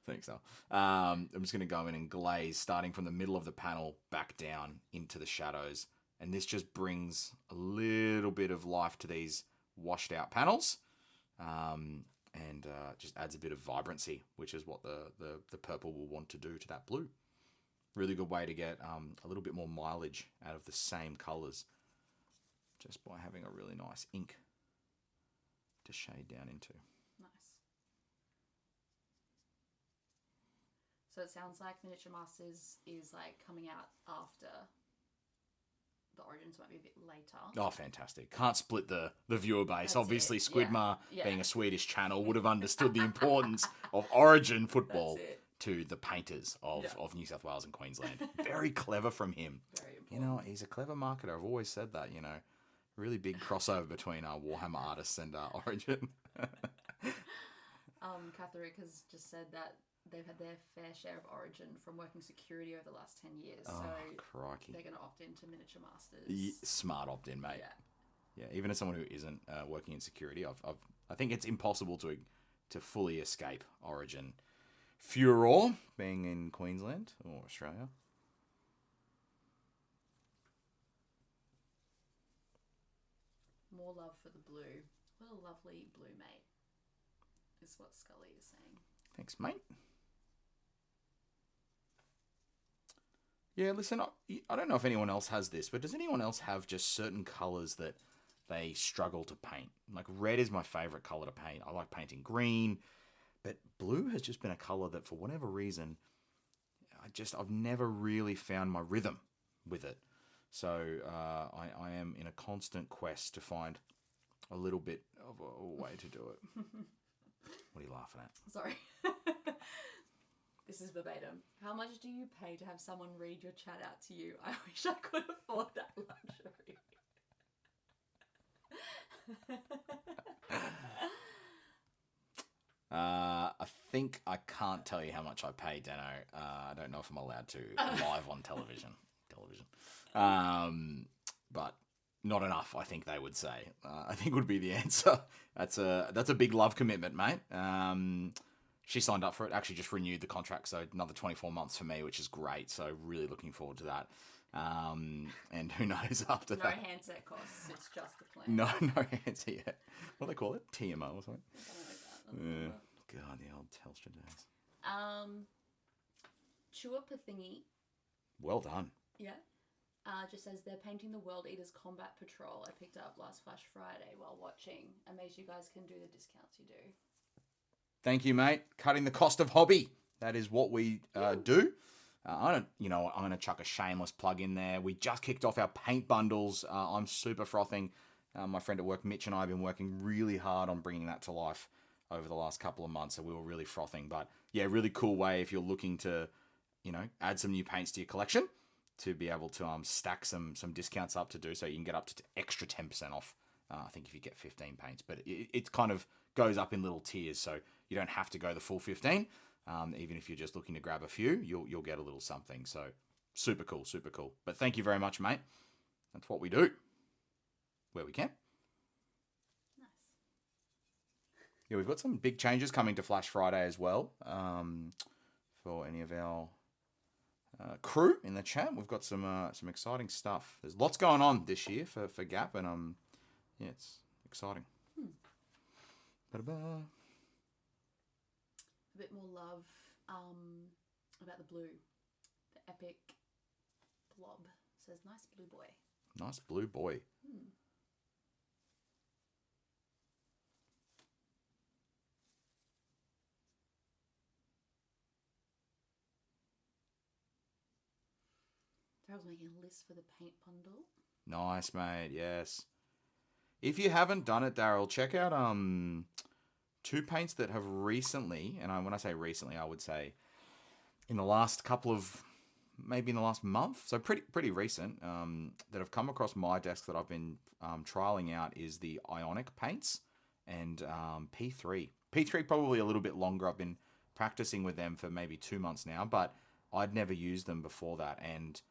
Thanks, Al. I'm just going to go in and glaze, starting from the middle of the panel back down into the shadows. And this just brings a little bit of life to these washed out panels. And just adds a bit of vibrancy, which is what the purple will want to do to that blue. Really good way to get a little bit more mileage out of the same colours, just by having a really nice ink to shade down into. Nice. So it sounds like Miniature Masters is like coming out after the Origins, might be a bit later. Oh, fantastic. Can't split the viewer base. That's Obviously, it. Squidmar, Yeah. being a Swedish channel, would have understood the importance of Origin football That's it. to the painters of New South Wales and Queensland. Very clever from him. Very important. You know, he's a clever marketer. I've always said that, you know. Really big crossover between Warhammer artists and Origin. Catherick has just said that they've had their fair share of Origin from working security over the last 10 years. Oh, so crikey. they're going to opt into Miniature Masters. Smart opt-in, mate. Yeah. Yeah, even as someone who isn't working in security, I think it's impossible to fully escape Origin furor, being in Queensland or Australia. More love for the blue. What a lovely blue mate, is what Scully is saying. Thanks, mate. Yeah, listen, I don't know if anyone else has this, but does anyone else have just certain colours that they struggle to paint? Like, red is my favourite colour to paint. I like painting green, but blue has just been a colour that, for whatever reason, I've never really found my rhythm with it. So I am in a constant quest to find a little bit of a way to do it. What are you laughing at? Sorry. This is verbatim. How much do you pay to have someone read your chat out to you? I wish I could afford that luxury. I think I can't tell you how much I pay, Dano. I don't know if I'm allowed to live on television. But not enough, I think they would say. I think would be the answer. That's a big love commitment, mate. She signed up for it, actually just renewed the contract, so another 24 months for me, which is great. So really looking forward to that. And who knows after that. No handset costs, it's just the plan. No handset yet. What do they call it? TMO or something? Something like that. God, the old Telstra days. Chua Pathingi. Well done. Yeah. Just says they're painting the World Eaters Combat Patrol. I picked up last Flash Friday while watching. Amazed you guys can do the discounts you do. Thank you, mate. Cutting the cost of hobby. That is what we do. I'm going to chuck a shameless plug in there. We just kicked off our paint bundles. I'm super frothing My friend at work, Mitch, and I have been working really hard on bringing that to life over the last couple of months, so we were really frothing. But yeah, really cool way if you're looking to, add some new paints to your collection, to be able to stack some discounts up to do so you can get up to extra 10% off. I think if you get 15 paints, but it kind of goes up in little tiers, so you don't have to go the full 15. Even if you're just looking to grab a few, you'll get a little something. So super cool, super cool. But thank you very much, mate. That's what we do where we can. Nice. Yeah, we've got some big changes coming to Flash Friday as well. For any of our crew in the chat, we've got some exciting stuff. There's lots going on this year for Gap, and yeah, it's exciting. Ba-da-ba. A bit more love about the blue. The epic blob says, "Nice blue boy." Nice blue boy. Daryl's making a list for the paint bundle. Nice, mate. Yes. If you haven't done it, Daryl, check out two paints that have recently, and when I say recently, I would say in the last maybe in the last month, so pretty recent, that have come across my desk that I've been trialing out is the Ionic paints and P3. P3 probably a little bit longer. I've been practicing with them for maybe 2 months now, but I'd never used them before that, and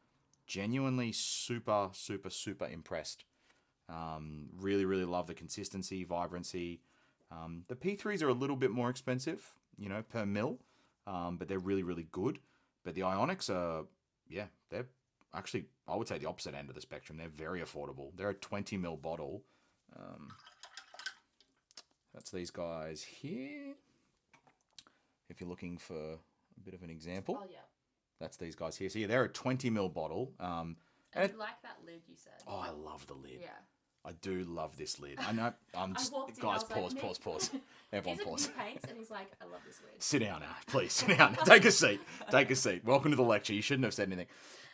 genuinely super, super, super impressed. Really, really love the consistency, vibrancy. The P3s are a little bit more expensive, per mil, but they're really, really good. But the Ionics are, they're actually, I would say, the opposite end of the spectrum. They're very affordable. They're a 20 mil bottle. That's these guys here. If you're looking for a bit of an example. Oh, yeah. That's these guys here. So yeah, they're a 20 mil bottle. And you like that lid, you said. Oh, I love the lid. Yeah. I do love this lid. I know. I'm just, guys, pause. Everyone These are pause. new paints, and he's like, "I love this lid." Sit down now, please. Sit down. Take a seat. Take a seat. Welcome to the lecture. You shouldn't have said anything.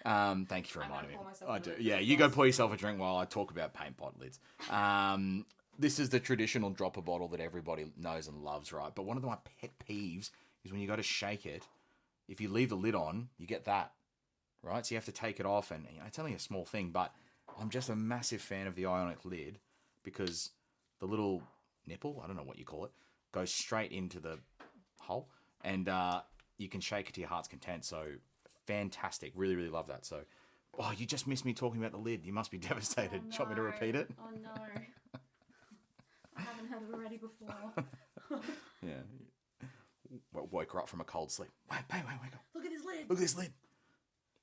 Thank you for reminding me. I do. Yeah, you go pour yourself a drink while I talk about paint pot lids. This is the traditional dropper bottle that everybody knows and loves, right? But one of my pet peeves is when you go to shake it, if you leave the lid on, you get that, right? So you have to take it off, and it's only a small thing, but I'm just a massive fan of the Ionic lid because the little nipple, I don't know what you call it, goes straight into the hole, and you can shake it to your heart's content. So fantastic. Really, really love that. So, you just missed me talking about the lid. You must be devastated. Oh, no. Do you want me to repeat it? Oh, no. I haven't had it already before. Yeah. Woke her up from a cold sleep. Wake up. Look at this lid. Look at this lid.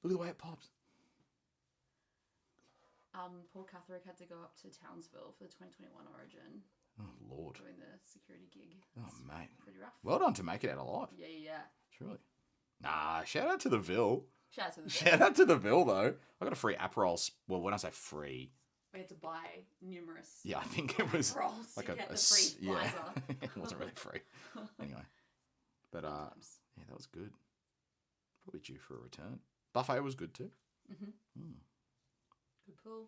Look at the way it pops. Poor Catherick had to go up to Townsville for the 2021 Origin. Oh, Lord. Doing the security gig. Oh, It's mate. pretty rough. Well done to make it out alive. Yeah. Truly. Nah, shout out to the Ville. Shout out to the Shout out to the Ville, though. I got a free Aperol. Well, when I say free, We had to buy numerous. yeah, I think it was rolls like to get the free yeah. Pfizer. It wasn't really free. Anyway. But, Sometimes. yeah, that was good. Probably due for a return. Buffet was good, too. Good pool.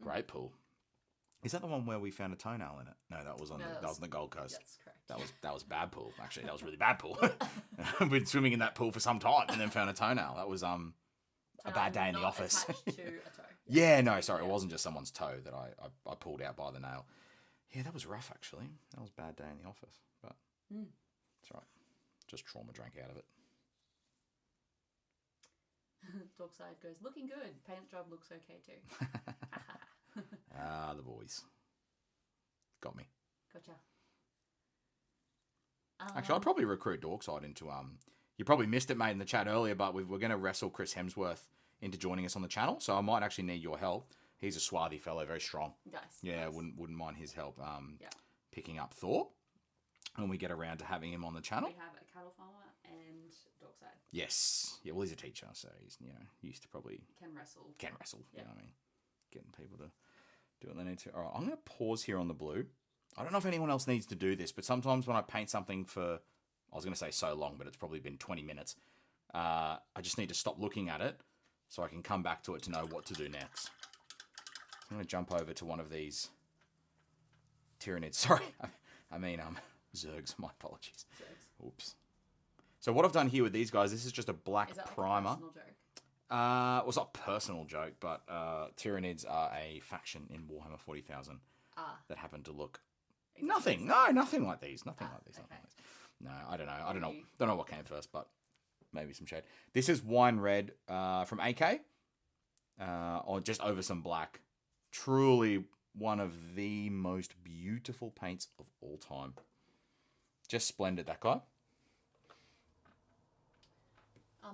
Great pool. Is that the one where we found a toenail in it? No, that was on that was on the Gold Coast. That's correct. That was bad pool. Actually, that was really bad pool. We've been swimming in that pool for some time and then found a toenail. That was a bad day in the office. Attached to a toe. Yeah, no, sorry, it wasn't just someone's toe that I pulled out by the nail. Yeah, that was rough actually. That was a bad day in the office, but it's right. Just trauma drank out of it. Dockside goes, looking good. Paint job looks okay too. The boys. Got me. Gotcha. Actually, I'd probably recruit Dorkside into you probably missed it, mate, in the chat earlier, but we're going to wrestle Chris Hemsworth into joining us on the channel, so I might actually need your help. He's a swarthy fellow, very strong. Nice. Yeah, nice. wouldn't mind his help picking up Thor when we get around to having him on the channel. We have a cattle farmer and Dockside. Yes. Yeah, well, he's a teacher, so he's, used to probably... Can wrestle. You know what I mean? Getting people to do what they need to. All right, I'm going to pause here on the blue. I don't know if anyone else needs to do this, but sometimes when I paint something for, I was going to say so long, but it's probably been 20 minutes, I just need to stop looking at it so I can come back to it to know what to do next. I'm going to jump over to one of these Tyranids. Sorry. I mean, Zergs. My apologies. Zergs. Oops. So what I've done here with these guys, this is just a black Is that like primer. a personal joke? Well, it's not a personal joke, but Tyranids are a faction in Warhammer 40,000 that happen to look nothing like these. Nothing like these. No, I don't know. Don't know what came first, but maybe some shade. This is wine red from AK, or just over some black. Truly one of the most beautiful paints of all time. Just splendid, that guy.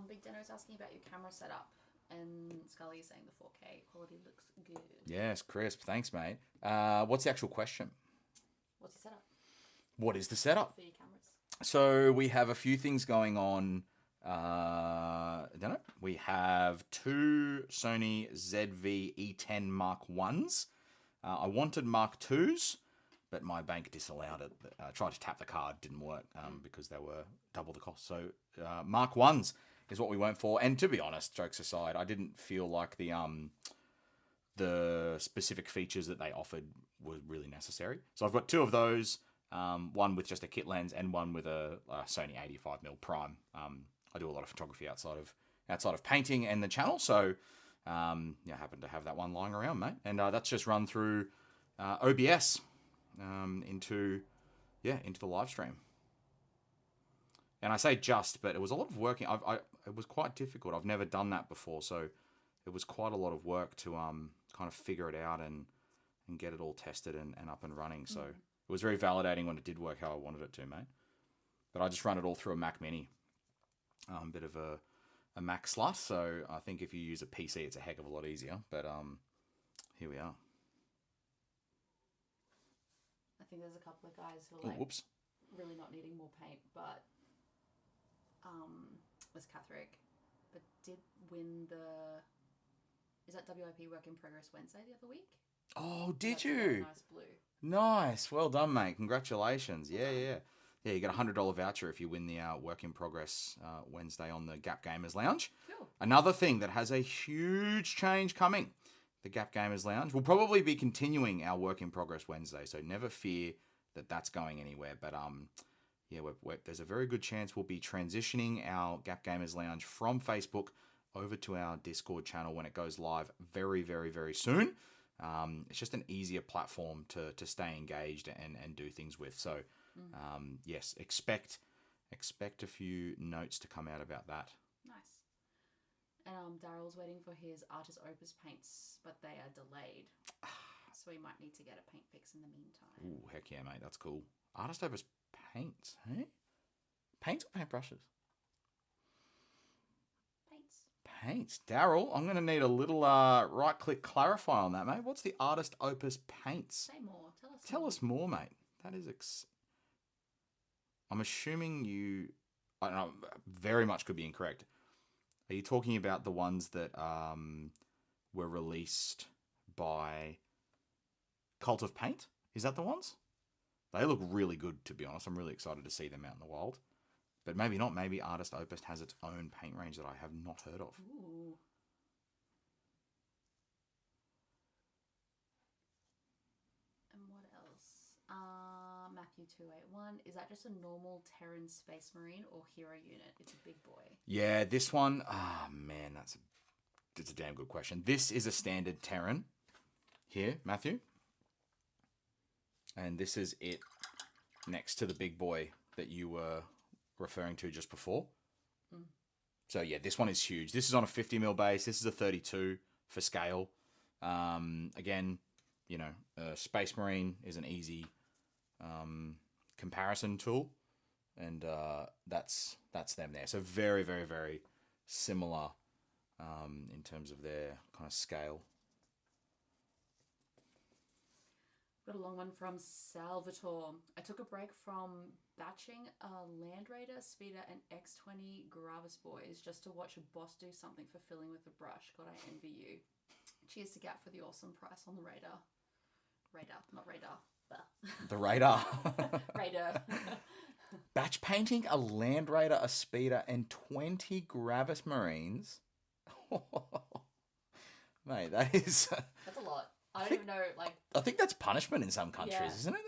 Big Deno's asking about your camera setup, and Scully is saying the 4K quality looks good. Yes, crisp. Thanks, mate. What's the actual question? What's your setup? What is the setup? For your cameras. So we have a few things going on. I don't know. We have two Sony ZV E10 Mark 1s. I wanted Mark 2s, but my bank disallowed it. I tried to tap the card, didn't work because they were double the cost. So Mark 1s is what we went for. And to be honest, jokes aside, I didn't feel like the specific features that they offered were really necessary. So I've got two of those, one with just a kit lens and one with a Sony 85mm prime. I do a lot of photography outside of painting and the channel, so I happen to have that one lying around, mate. And that's just run through OBS into the live stream. And I say just, but it was a lot of working. It was quite difficult. I've never done that before, so it was quite a lot of work to kind of figure it out and get it all tested and up and running. So it was very validating when it did work how I wanted it to, mate. But I just run it all through a Mac Mini. Bit of a Mac slut, so I think if you use a PC, it's a heck of a lot easier. But here we are. I think there's a couple of guys who are like really not needing more paint, but was Catherick, but did win is that WIP Work in Progress Wednesday the other week? Oh, did That's you? a nice blue. Nice, well done, mate. Congratulations. Yeah. You get a $100 voucher if you win the Work in Progress Wednesday on the Gap Gamers Lounge. Cool. Another thing that has a huge change coming. The Gap Gamers Lounge will probably be continuing our Work in Progress Wednesday, so never fear that that's going anywhere. But there's a very good chance we'll be transitioning our Gap Gamers Lounge from Facebook over to our Discord channel when it goes live very, very, very soon. It's just an easier platform to stay engaged and do things with. So, yes, expect a few notes to come out about that. Nice. And Daryl's waiting for his Artist Opus paints, but they are delayed. So we might need to get a paint fix in the meantime. Ooh, heck yeah, mate. That's cool. Artist Opus paints, hey? Paints or paintbrushes? Paints. Daryl, I'm going to need a little right-click clarify on that, mate. What's the Artist Opus paints? Say more. Tell us more, mate. That is... I'm assuming you... I don't know, very much could be incorrect. Are you talking about the ones that were released by Cult of Paint? Is that the ones? They look really good, to be honest. I'm really excited to see them out in the wild. But maybe not. Maybe Artist Opus has its own paint range that I have not heard of. Ooh. And what else? Matthew 281. Is that just a normal Terran Space Marine or hero unit? It's a big boy. Yeah, this one... Oh, man, that's a damn good question. This is a standard Terran. Here, Matthew. And this is it next to the big boy that you were referring to just before. So yeah, this one is huge. This is on a 50mm base. This is a 32 for scale. Again, Space Marine is an easy comparison tool, and that's them there. So very, very, very similar in terms of their kind of scale. Got a long one from Salvatore. I took a break from batching a Land Raider, Speeder, and X20 Gravis boys just to watch a boss do something fulfilling with a brush. God, I envy you. Cheers to Gap for the awesome price on the Raider. Raider, not Raider. The Raider. Raider. Batch painting a Land Raider, a Speeder, and 20 Gravis Marines. Mate, that is... That's a lot. I don't even know, like... I think that's punishment in some countries, Yeah. isn't it?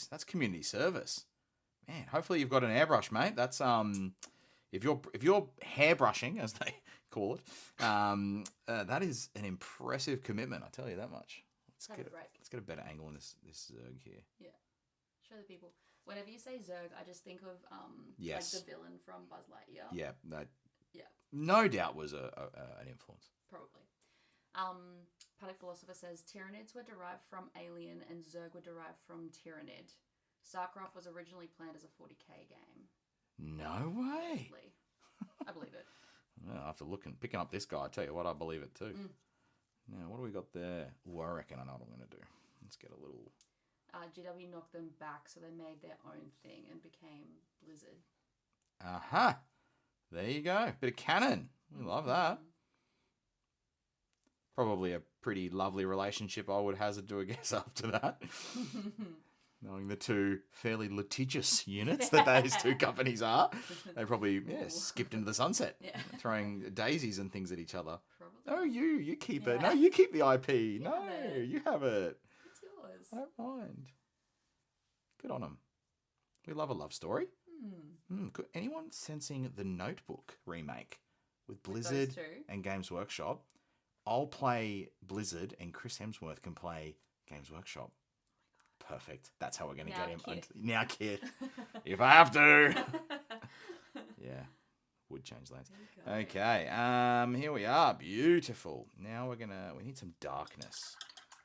That's community service. Man, hopefully you've got an airbrush, mate. That's if you're hairbrushing, as they call it, that is an impressive commitment. I tell you that much. Let's get a better angle in this Zerg here. Yeah, show the people. Whenever you say Zerg, I just think of yes. like the villain from Buzz Lightyear. Yeah, that. Yeah. No doubt was an influence. Probably. Paddock Philosopher says Tyranids were derived from Alien and Zerg were derived from Tyranid. StarCraft was originally planned as a 40k game. No way. I believe it. Well, after picking up this guy, I tell you what, I believe it too. Now, what do we got there? Ooh, I reckon I know what I'm going to do. Let's get a little... GW knocked them back, so they made their own thing and became Blizzard. Aha! There you go. Bit of canon. We love that. Probably a pretty lovely relationship, I would hazard to a guess after that. Knowing the two fairly litigious units that those two companies are. They probably skipped into the sunset, throwing daisies and things at each other. Probably. No, you keep it. No, you keep the IP. You no, have it. you have it. It's yours. I don't mind. Good on them. We love a love story. Good. Anyone sensing the Notebook remake with Blizzard and Games Workshop? I'll play Blizzard and Chris Hemsworth can play Games Workshop. Perfect. That's how we're going to get him. Now, Kit. If I have to. Yeah. Would change lanes. Okay. Here we are. Beautiful. Now we need some darkness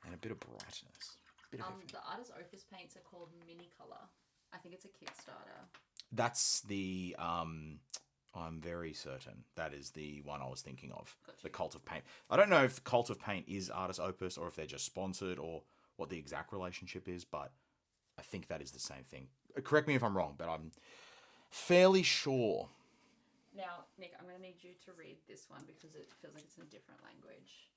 and a bit of brightness. The artist Opus paints are called Mini Color. I think it's a Kickstarter. That's the I'm very certain that is the one I was thinking of. Gotcha. The Cult of Paint. I don't know if Cult of Paint is Artist Opus or if they're just sponsored or what the exact relationship is, but I think that is the same thing. Correct me if I'm wrong, but I'm fairly sure. Now, Nick, I'm going to need you to read this one because it feels like it's in a different language.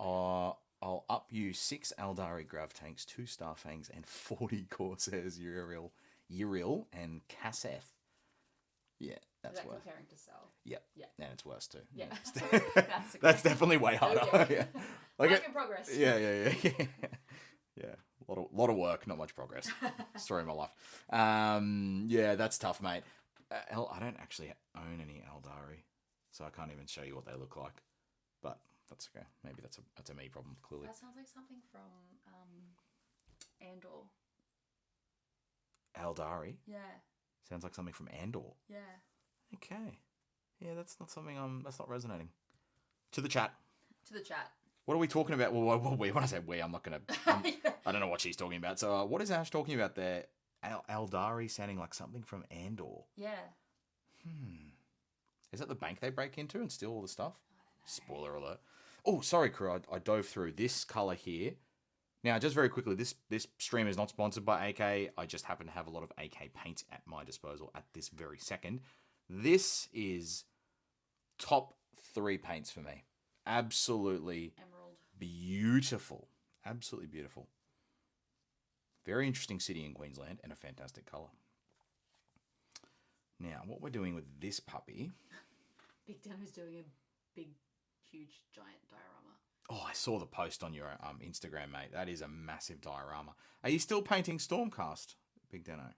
I'll up you 6 Eldari Grav Tanks, 2 Starfangs, and 40 Corsairs Uriel and Kasseth. Yeah, that's worse. Comparing to Cell. Yeah, and it's worse too. Yeah, that's definitely way harder. Yeah. Work in progress. Yeah. Yeah, a lot of work, not much progress. Story of my life. Yeah, that's tough, mate. I don't actually own any Eldari, so I can't even show you what they look like. But that's okay. Maybe that's a me problem. Clearly, that sounds like something from Andor. Eldari. Yeah. Sounds like something from Andor. Yeah. Okay. Yeah, that's not something that's not resonating. To the chat. What are we talking about? Well, when I say we, I'm not going to... I don't know what she's talking about. So what is Ash talking about there? Eldari sounding like something from Andor. Yeah. Is that the bank they break into and steal all the stuff? Spoiler alert. Oh, sorry, crew. I dove through this colour here. Now, just very quickly, this stream is not sponsored by AK. I just happen to have a lot of AK paints at my disposal at this very second. This is top 3 paints for me. Absolutely Emerald. Beautiful. Absolutely beautiful. Very interesting city in Queensland and a fantastic colour. Now, what we're doing with this puppy... Big Dano's doing a big, huge, giant diorama. Oh, I saw the post on your Instagram, mate. That is a massive diorama. Are you still painting Stormcast, Big Dano?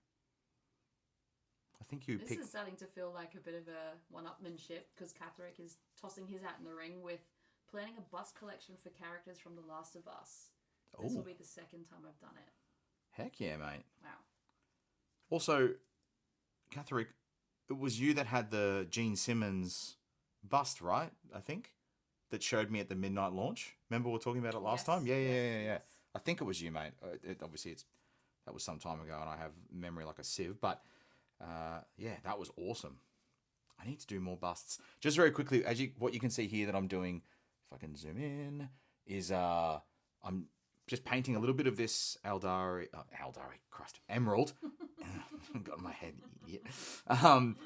I think you This is starting to feel like a bit of a one-upmanship because Catherick is tossing his hat in the ring with planning a bust collection for characters from The Last of Us. This will be the second time I've done it. Heck yeah, mate. Wow. Also, Catherick, it was you that had the Gene Simmons bust, right? I think. That showed me at the midnight launch. Remember we were talking about it last time? Yeah. Yes. I think it was you, mate. Obviously, that was some time ago, and I have memory like a sieve. But yeah, that was awesome. I need to do more busts. Just very quickly, what you can see here that I'm doing, if I can zoom in, is I'm just painting a little bit of this Emerald. Got in my head, idiot. And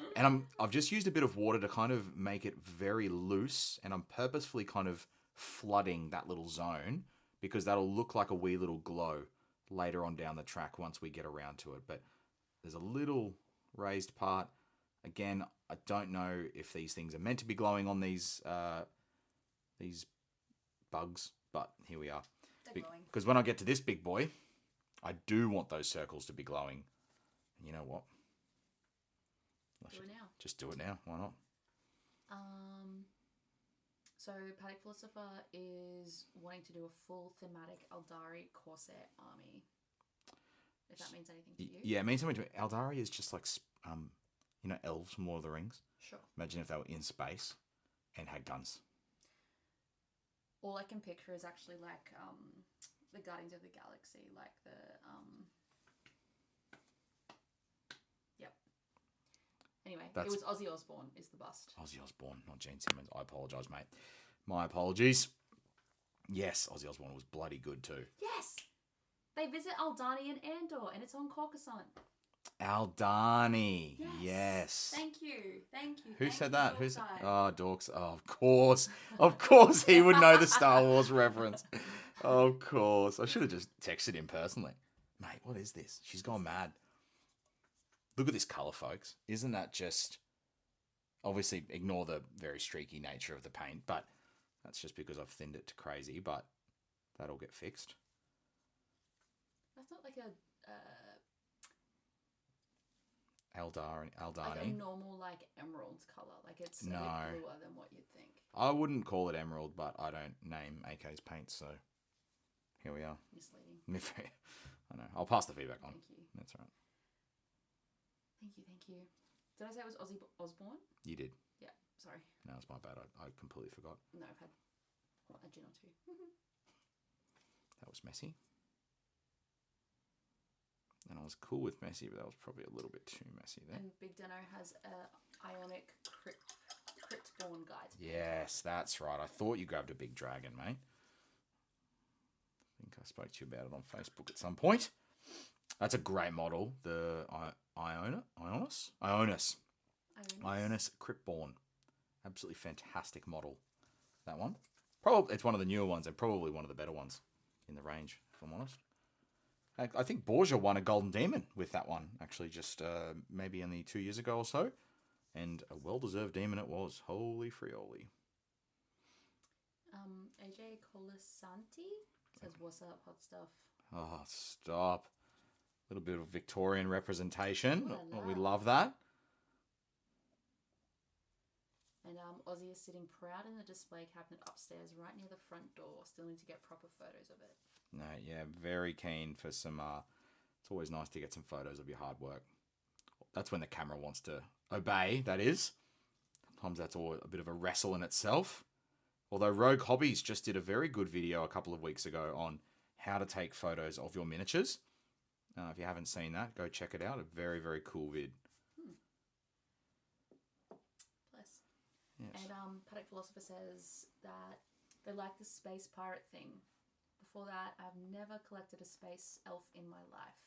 I've just used a bit of water to kind of make it very loose, and I'm purposefully kind of flooding that little zone because that'll look like a wee little glow later on down the track once we get around to it. But there's a little raised part. Again, I don't know if these things are meant to be glowing on these these bugs. But here we are. They're glowing. Because when I get to this big boy, I do want those circles to be glowing. And you know what? Do it now. Just do it now. Why not? So Paddock Philosopher is wanting to do a full thematic Eldari Corsair army. If that means anything to you. Yeah, it means something to me. Eldari is just like, elves from Lord of the Rings. Sure. Imagine if they were in space and had guns. All I can picture is actually like the Guardians of the Galaxy, like the Yep. Anyway, it was Ozzy Osbourne is the bust. Ozzy Osbourne, not Gene Simmons. I apologise, mate. My apologies. Yes, Ozzy Osbourne was bloody good too. Yes! They visit Aldani and Andor, and it's on Coruscant. Aldani. Yes. Thank you. Who said that? Who's Dorks? Oh, of course. Of course he would know the Star Wars reference. Of course. I should have just texted him personally. Mate, what is this? She's gone mad. Look at this colour, folks. Isn't that just... Obviously, ignore the very streaky nature of the paint, but that's just because I've thinned it to crazy, but that'll get fixed. That's not like a... Aldani. Like a normal, like, emerald colour. Like, it's a bit bluer than what you'd think. I wouldn't call it emerald, but I don't name AK's paints, so here we are. Misleading. I know. I'll pass the feedback on. Thank you. That's right. Thank you. Did I say it was Ozzy Osbourne? You did. Yeah, sorry. No, it's my bad. I completely forgot. No, I've had a gin or two. That was messy. And I was cool with messy, but that was probably a little bit too messy there. And Big Deno has a Ionic Cryptborn guide. Yes, that's right. I thought you grabbed a big dragon, mate. I think I spoke to you about it on Facebook at some point. That's a great model. The Ionis Cryptborn. Absolutely fantastic model. That one. Probably it's one of the newer ones and probably one of the better ones in the range, if I'm honest. I think Borgia won a Golden Demon with that one, actually, just maybe only 2 years ago or so. And a well-deserved demon it was. Holy frioli. AJ Colasanti says, "What's up, hot stuff?" Oh, stop. A little bit of Victorian representation. Oh, we love that. And Ozzy is sitting proud in the display cabinet upstairs right near the front door. Still need to get proper photos of it. No, yeah, very keen for some... it's always nice to get some photos of your hard work. That's when the camera wants to obey, that is. Sometimes that's all a bit of a wrestle in itself. Although Rogue Hobbies just did a very good video a couple of weeks ago on how to take photos of your miniatures. If you haven't seen that, go check it out. A very, very cool vid. Bless. Yes. And Paddock Philosopher says that they like the space pirate thing. Before that, I've never collected a space elf in my life.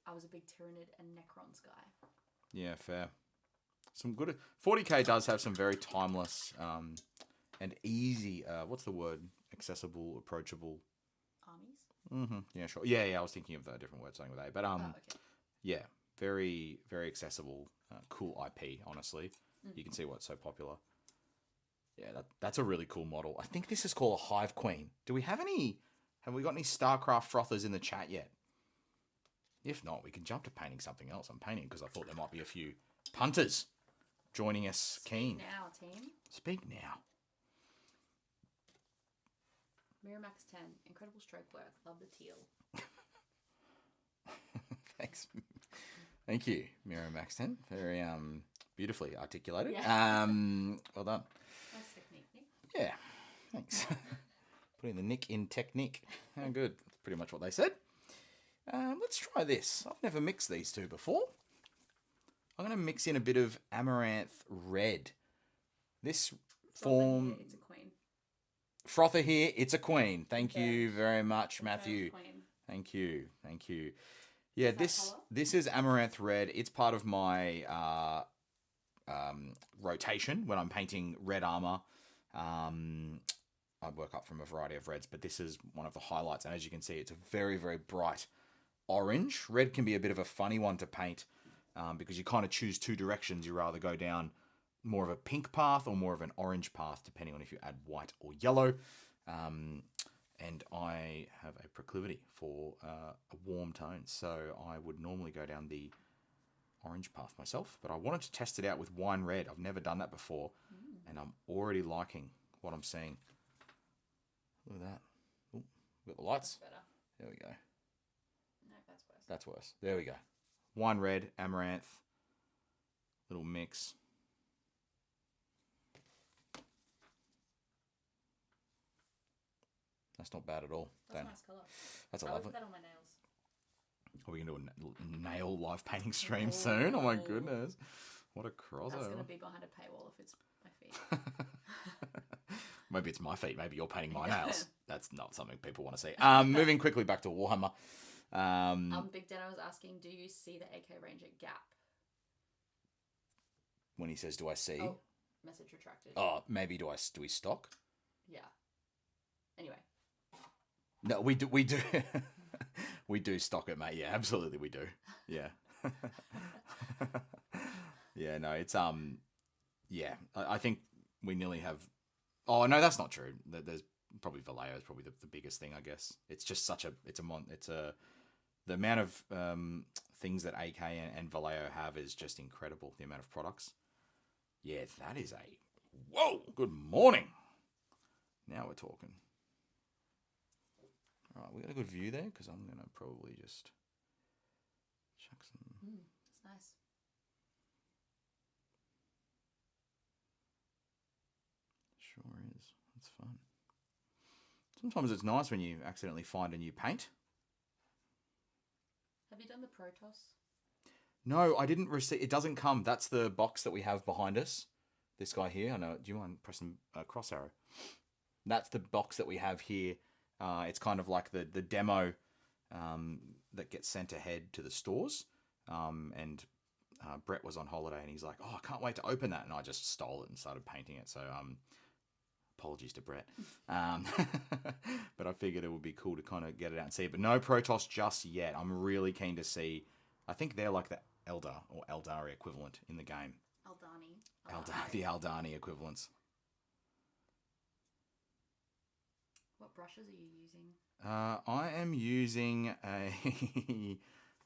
I was a big Tyranid and Necrons guy. Yeah, fair. Some good... 40k does have some very timeless and easy... what's the word? Accessible, approachable... Armies? Mm-hmm. Yeah, sure. Yeah, I was thinking of a different word starting with A. But, okay. Yeah, very, very accessible, cool IP, honestly. You can see why it's so popular. Yeah, that's a really cool model. I think this is called a Hive Queen. Do we have any... Have we got any StarCraft frothers in the chat yet? If not, we can jump to painting something else. I'm painting because I thought there might be a few punters joining us keen. Speak now, team. Speak now. Miramax 10. Incredible stroke work. Love the teal. Thanks. Thank you, Miramax 10. Very beautifully articulated. Yeah. Well done. Nice technique, Nick. Yeah, thanks. Putting the nick in technique. How good. That's pretty much what they said. Let's try this. I've never mixed these two before. I'm going to mix in a bit of Amaranth Red. This form... It's a queen. Frother here, it's a queen. Thank you very much, Matthew. Thank you. Yeah, this is Amaranth Red. It's part of my rotation when I'm painting red armor. I work up from a variety of reds, but this is one of the highlights. And as you can see, it's a very, very bright orange. Red can be a bit of a funny one to paint because you kind of choose two directions. You rather go down more of a pink path or more of an orange path, depending on if you add white or yellow. And I have a proclivity for a warm tone, so I would normally go down the orange path myself, but I wanted to test it out with wine red. I've never done that before, and I'm already liking what I'm seeing. Look at that. Ooh, we've got the lights. That's better. There we go. No, that's worse. That's worse. There we go. Wine red, amaranth, little mix. That's not bad at all. That's a nice colour. That's a I lovely. put that on my nails. Are we going to do a nail live painting stream soon? Oh my goodness. What a crossover. That's going to be behind a paywall if it's my feet. Maybe it's my feet. Maybe you're painting my nails. That's not something people want to see. Moving quickly back to Warhammer. Big Dano was asking, do you see the AK range at Gap? When he says, do I see? Oh, message retracted. Oh, maybe do we stock? Yeah. Anyway. No, we do. We do stock it, mate. Yeah, absolutely, we do. Yeah. Yeah, no, it's yeah. I think we nearly have. Oh no, that's not true. There's probably Vallejo is probably the biggest thing, I guess. It's just such a. The amount of things that AK and Vallejo have is just incredible. The amount of products. Yeah, that is a. Whoa! Good morning. Now we're talking. All right, we got a good view there because I'm going to probably just chuck some. That's nice. Sure is. It's fun. Sometimes it's nice when you accidentally find a new paint. Have you done the Protoss? No, I didn't receive. It doesn't come. That's the box that we have behind us. This guy here. I know. Do you mind pressing cross arrow? That's the box that we have here. It's kind of like the demo that gets sent ahead to the stores. And Brett was on holiday and he's like, oh, I can't wait to open that. And I just stole it and started painting it. So apologies to Brett. But I figured it would be cool to kind of get it out and see it. But no Protoss just yet. I'm really keen to see. I think they're like the Eldar or Eldari equivalent in the game. Aldani. The Aldani equivalents. What brushes are you using? I am using a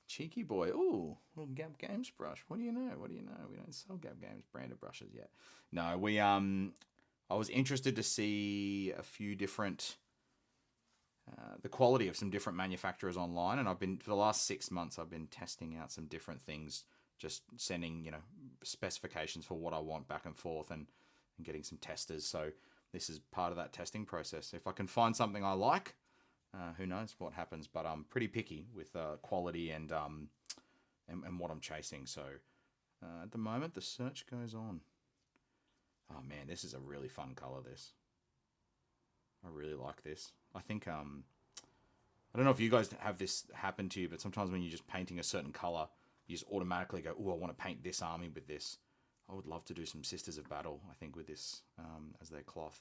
cheeky boy. Ooh, little Gap Games brush. What do you know? We don't sell Gap Games branded brushes yet. No, I was interested to see a few different, the quality of some different manufacturers online, and for the last 6 months, I've been testing out some different things, just sending, specifications for what I want back and forth and getting some testers. So this is part of that testing process. If I can find something I like, who knows what happens, but I'm pretty picky with quality and what I'm chasing. So at the moment, the search goes on. Oh man, this is a really fun color, this. I really like this. I think, I don't know if you guys have this happen to you, but sometimes when you're just painting a certain color, you just automatically go, oh, I want to paint this army with this. I would love to do some Sisters of Battle, I think, with this as their cloth.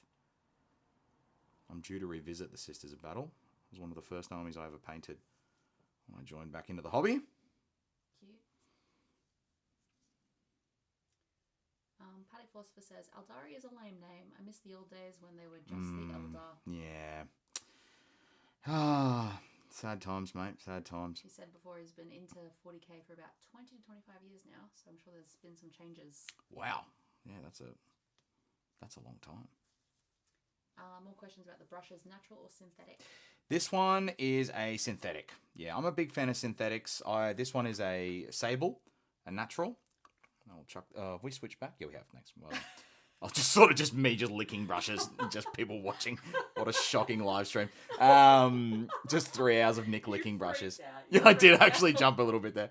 I'm due to revisit the Sisters of Battle. It was one of the first armies I ever painted when I joined back into the hobby. Cute. Paddock Philosopher says, Eldari is a lame name. I miss the old days when they were just the Eldar. Yeah. Ah, sad times, mate. Sad times. He said before he's been into 40k for about 20 to 25 years now, so I'm sure there's been some changes. Wow. Yeah, that's a long time. More questions about the brushes, natural or synthetic? This one is a synthetic. Yeah, I'm a big fan of synthetics. This one is a Sable, a natural. I'll chuck. Have we switched back? Yeah, we have. Next. Well, I'll just me licking brushes, and just people watching. What a shocking live stream. Just 3 hours of Nick licking brushes. Yeah, I did actually jump a little bit there.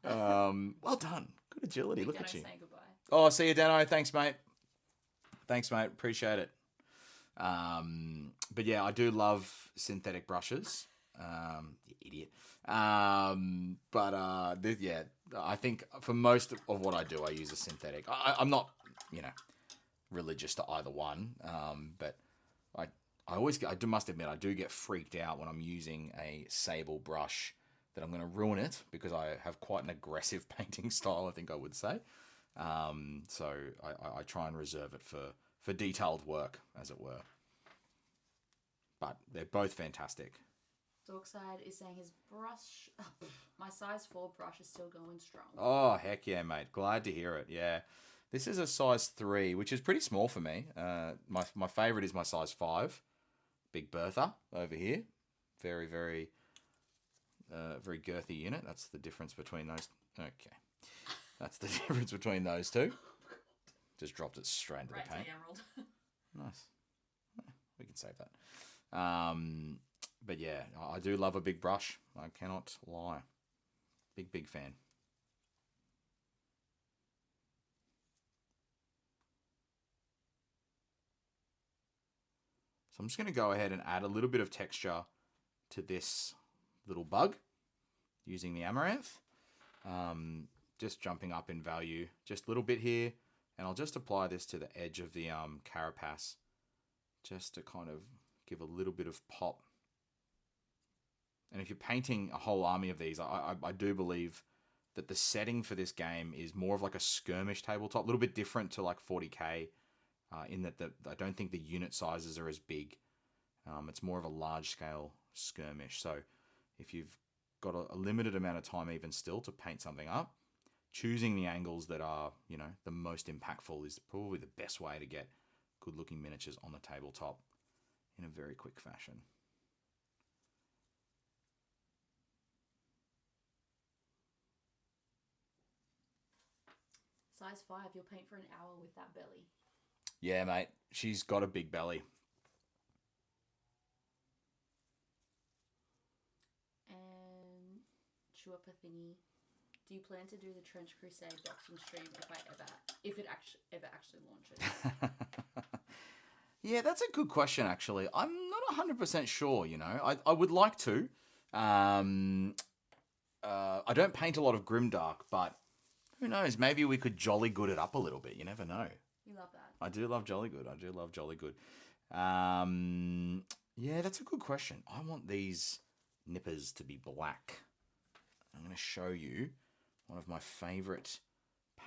Well done. Good agility. Look at you. Saying goodbye. Oh, see you, Dano. Thanks, mate. Appreciate it. But yeah, I do love synthetic brushes. You idiot. Yeah, I think for most of what I do, I use a synthetic. I'm not, religious to either one. But I must admit, I do get freaked out when I'm using a Sable brush that I'm going to ruin it because I have quite an aggressive painting style, I think I would say. So I try and reserve it for detailed work, as it were. But they're both fantastic. Dorkside is saying his brush, my size 4 brush is still going strong. Oh, heck yeah, mate. Glad to hear it. Yeah. This is a size 3, which is pretty small for me. My favourite is my size 5. Big Bertha over here. Very, very, very girthy unit. That's the difference between those. Okay. That's the difference between those two. Just dropped it straight into the paint. To the emerald. Nice. We can save that. But yeah, I do love a big brush. I cannot lie. Big fan. So I'm just going to go ahead and add a little bit of texture to this little bug using the amaranth. Just jumping up in value just a little bit here. And I'll just apply this to the edge of the carapace just to kind of give a little bit of pop. And if you're painting a whole army of these, I do believe that the setting for this game is more of like a skirmish tabletop, a little bit different to like 40k in that I don't think the unit sizes are as big. It's more of a large scale skirmish. So if you've got a limited amount of time even still to paint something up, choosing the angles that are, the most impactful is probably the best way to get good looking miniatures on the tabletop in a very quick fashion. Size 5, you'll paint for an hour with that belly. Yeah, mate. She's got a big belly. And Chuapa thingy. Do you plan to do the Trench Crusade boxing stream if it actually launches? Yeah, that's a good question, actually. I'm not 100% sure, I would like to. I don't paint a lot of Grimdark, but who knows? Maybe we could jolly good it up a little bit. You never know. You love that. I do love jolly good. Yeah, that's a good question. I want these nippers to be black. I'm going to show you one of my favourite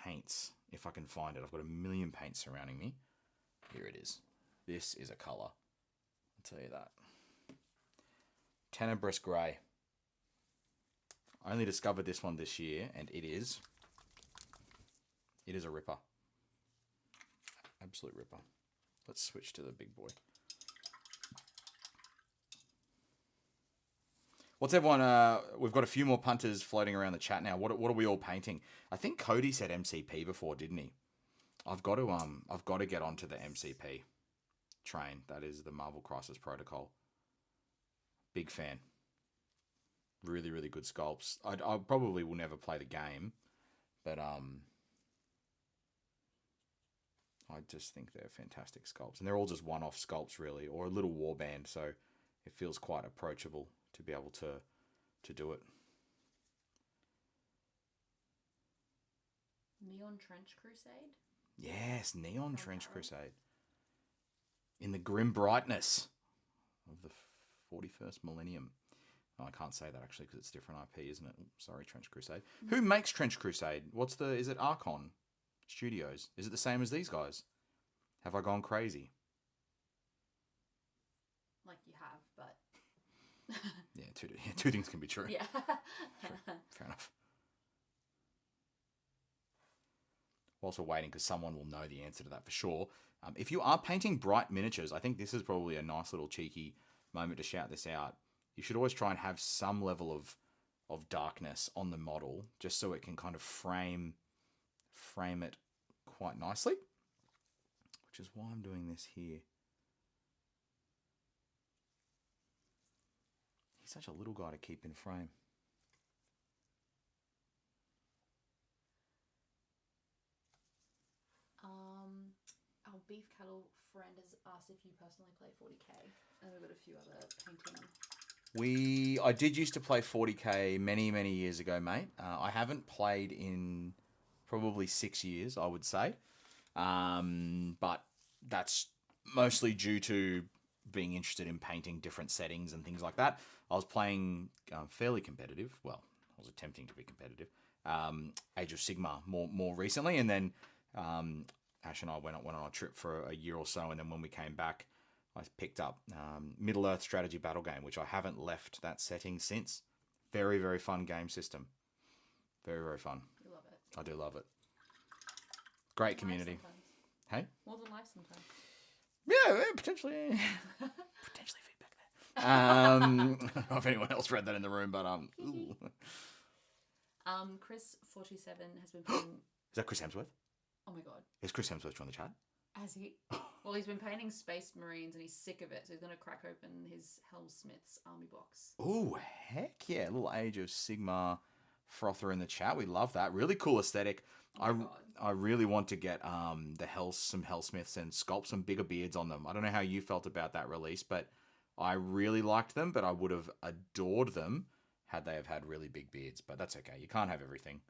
paints, if I can find it. I've got a million paints surrounding me. Here it is. This is a colour. I'll tell you that. Tenebrous Grey. I only discovered this one this year, and it is a ripper. Absolute ripper. Let's switch to the big boy. What's everyone? We've got a few more punters floating around the chat now. What are we all painting? I think Cody said MCP before, didn't he? I've got to get onto the MCP train. That is the Marvel Crisis Protocol. Big fan. Really, really good sculpts. I probably will never play the game, but I just think they're fantastic sculpts, and they're all just one-off sculpts, really, or a little warband. So it feels quite approachable to be able to do it. Neon Trench Crusade? Yes, Neon Trench Crusade. In the grim brightness of the 41st Millennium. Oh, I can't say that actually because it's different IP, isn't it? Sorry, Trench Crusade. Mm-hmm. Who makes Trench Crusade? Is it Archon Studios? Is it the same as these guys? Have I gone crazy? Like you have, but... Yeah, two things can be true. Yeah. True. Fair enough. Whilst we're waiting, because someone will know the answer to that for sure. If you are painting bright miniatures, I think this is probably a nice little cheeky moment to shout this out. You should always try and have some level of darkness on the model, just so it can kind of frame it quite nicely. Which is why I'm doing this here. He's such a little guy to keep in frame. Our beef cattle friend has asked if you personally play 40k, and we've got a few other painting. I did used to play 40k many, many years ago, mate. I haven't played in probably 6 years, I would say. But that's mostly due to being interested in painting different settings and things like that. I was playing fairly competitive. Well, I was attempting to be competitive Age of Sigmar more recently, and then Ash and I went on a trip for a year or so, and then when we came back, I picked up Middle Earth strategy battle game, which I haven't left that setting since. Very, very fun game system. Very, very fun. You love it. I do love it. Great community. Hey? More than life sometimes. Yeah, potentially. Potentially feedback there. I don't know if anyone else read that in the room, but ooh. Chris47 has been playing... Is that Chris Hemsworth? Oh my god. Is Chris Hemsworth joined the chat? Has he? Well, he's been painting Space Marines and he's sick of it, so he's going to crack open his Hellsmith's army box. Ooh, heck yeah. A little Age of Sigmar frother in the chat. We love that. Really cool aesthetic. I really want to get some Hellsmiths and sculpt some bigger beards on them. I don't know how you felt about that release, but I really liked them, but I would have adored them had they have had really big beards. But that's okay. You can't have everything.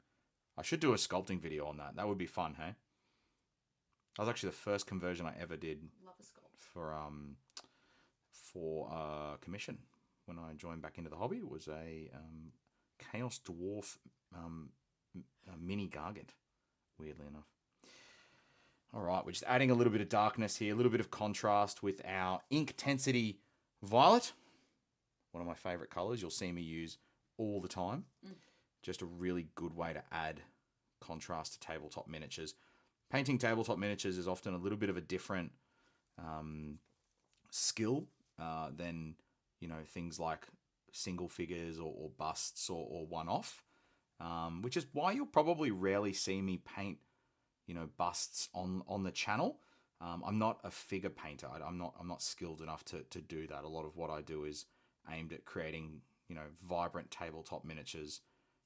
I should do a sculpting video on that. That would be fun, hey? That was actually the first conversion I ever did. Love a sculpt. For commission when I joined back into the hobby. It was a Chaos Dwarf mini Gargant, weirdly enough. All right, we're just adding a little bit of darkness here, a little bit of contrast with our Inktensity Violet. One of my favorite colors. You'll see me use all the time. Just a really good way to add contrast to tabletop miniatures. Painting tabletop miniatures is often a little bit of a different skill than, things like single figures or busts or one-off, which is why you'll probably rarely see me paint, busts on the channel. I'm not a figure painter. I'm not skilled enough to do that. A lot of what I do is aimed at creating, vibrant tabletop miniatures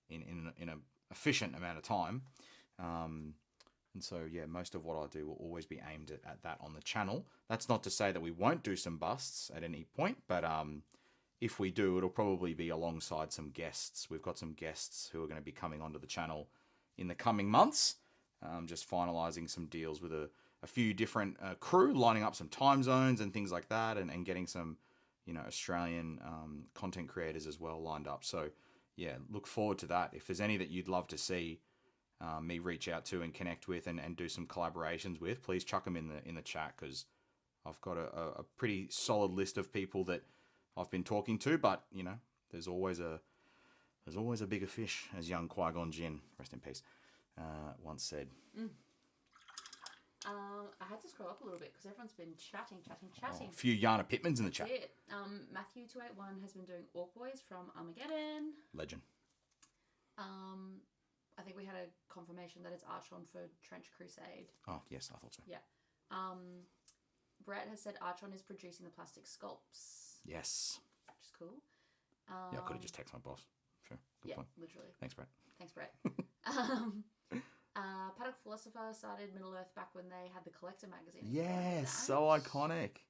in an efficient amount of time. And so, yeah, most of what I do will always be aimed at that on the channel. That's not to say that we won't do some busts at any point, but if we do, it'll probably be alongside some guests. We've got some guests who are going to be coming onto the channel in the coming months. Just finalising some deals with a few different crew, lining up some time zones and things like that, and getting some, Australian content creators as well lined up. So, yeah, look forward to that. If there's any that you'd love to see me reach out to and connect with and do some collaborations with, please chuck them in the chat, because I've got a pretty solid list of people that I've been talking to, but there's always a bigger fish, as young Qui-Gon Jinn, rest in peace, once said. I had to scroll up a little bit because everyone's been chatting. A few Yana Pittmans in the chat. That's it. Matthew281 has been doing Orc Boys from Armageddon. Legend. I think we had a confirmation that it's Archon for Trench Crusade. Oh, yes, I thought so. Yeah. Brett has said Archon is producing the plastic sculpts. Yes. Which is cool. Yeah, I could have just texted my boss. Sure. Good point. Literally. Thanks, Brett. Paddock Philosopher started Middle Earth back when they had the Collector magazine. Yes, so iconic.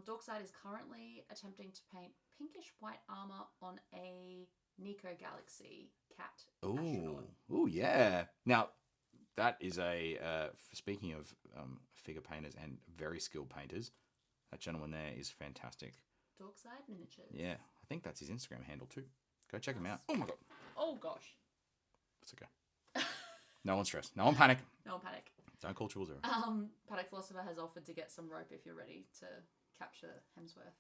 Dorkside is currently attempting to paint pinkish white armor on a Nico Galaxy cat. Ooh, yeah. Now, that is speaking of figure painters and very skilled painters, that gentleman there is fantastic. Dorkside Miniatures. Yeah, I think that's his Instagram handle too. Go check him out. Oh my god. Oh gosh. It's okay. No one stress. No one panic. No panic. Don't call 000. Paddock Philosopher has offered to get some rope if you're ready to capture Hemsworth.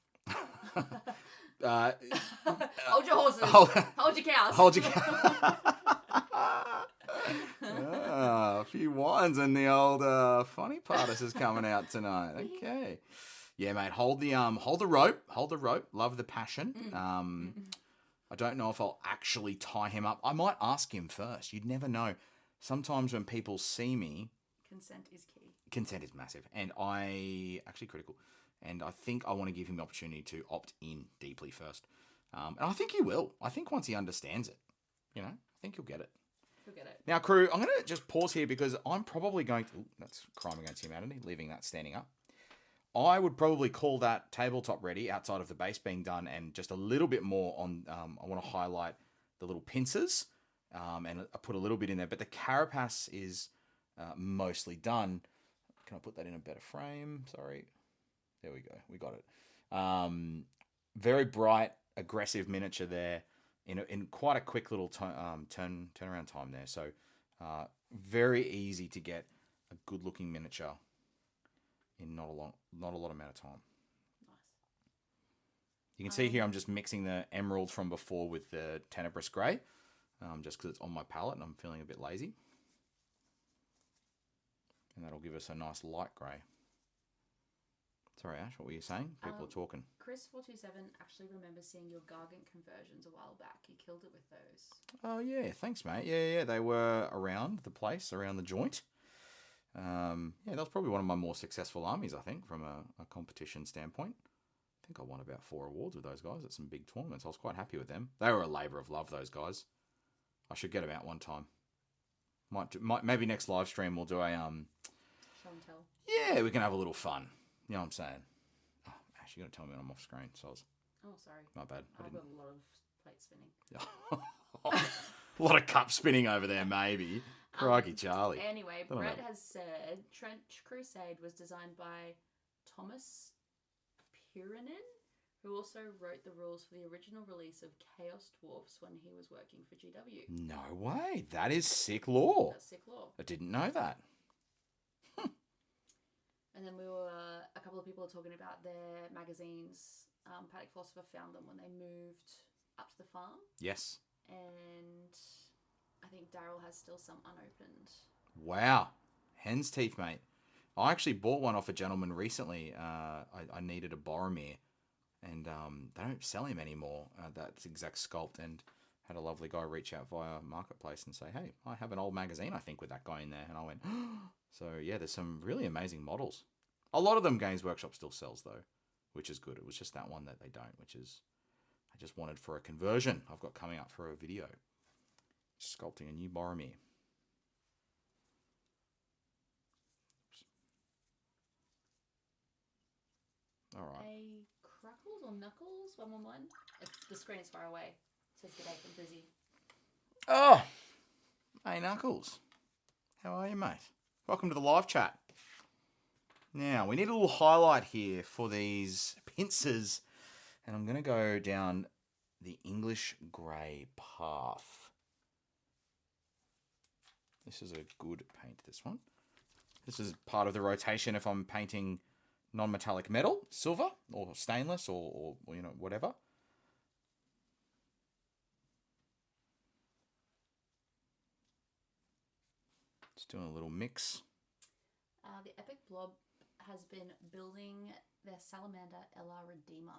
Hold your horses. Hold your cows. Hold your cows. A few wines and the old funny parters is coming out tonight. Okay. Yeah, mate. Hold the rope. Hold the rope. Love the passion. I don't know if I'll actually tie him up. I might ask him first. You'd never know. Sometimes when people see me, consent is key. Consent is massive, and actually critical. And I think I want to give him the opportunity to opt in deeply first. And I think he will. I think once he understands it, I think he'll get it. He'll get it. Now, crew, I'm going to just pause here because I'm probably going to... that's crime against humanity, leaving that standing up. I would probably call that tabletop ready outside of the base being done, and just a little bit more on... I want to highlight the little pincers, and I put a little bit in there. But the carapace is mostly done. Can I put that in a better frame? Sorry. There we go. We got it. Very bright, aggressive miniature there. in quite a quick little turnaround time there. So very easy to get a good looking miniature in not a lot amount of time. Nice. You can see here I'm just mixing the emerald from before with the tenebrous grey, just because it's on my palette and I'm feeling a bit lazy. And that'll give us a nice light grey. Sorry, Ash, what were you saying? People are talking. Chris427 actually remembers seeing your Gargant conversions a while back. You killed it with those. Oh, yeah. Thanks, mate. Yeah. They were around the place, around the joint. Yeah, that was probably one of my more successful armies, I think, from a competition standpoint. I think I won about 4 awards with those guys at some big tournaments. I was quite happy with them. They were a labour of love, those guys. I should get them out one time. Maybe next live stream we'll do a... Show and tell. Yeah, we can have a little fun. You know what I'm saying? Oh, Ash, you got to tell me when I'm off screen. So Oh, sorry. My bad. I've got a lot of plate spinning. A lot of cup spinning over there, maybe. Crikey, Charlie. Anyway, Brett has said Trench Crusade was designed by Thomas Pyranen, who also wrote the rules for the original release of Chaos Dwarfs when he was working for GW. No way. That is sick lore. That's sick lore. I didn't know that. And then a couple of people are talking about their magazines. Paddock Philosopher found them when they moved up to the farm. Yes. And I think Daryl has still some unopened. Wow. Hen's teeth, mate. I actually bought one off a gentleman recently. I needed a Boromir, and they don't sell him anymore, that exact sculpt, and had a lovely guy reach out via Marketplace and say, hey, I have an old magazine, I think, with that guy in there. And I went, so yeah, there's some really amazing models. A lot of them Games Workshop still sells, though, which is good. It was just that one that they don't, which is I just wanted for a conversion I've got coming up for a video. Sculpting a new Boromir. All right. A Crackles or Knuckles 111? The screen is far away. It says g'day from Brizzy. Oh, hey Knuckles. How are you, mate? Welcome to the live chat. Now, we need a little highlight here for these pincers. And I'm going to go down the English grey path. This is a good paint, this one. This is part of the rotation if I'm painting non-metallic metal, silver, or stainless, or you know, whatever. Just doing a little mix. The Epic Blob has been building their Salamander LR Redeemer.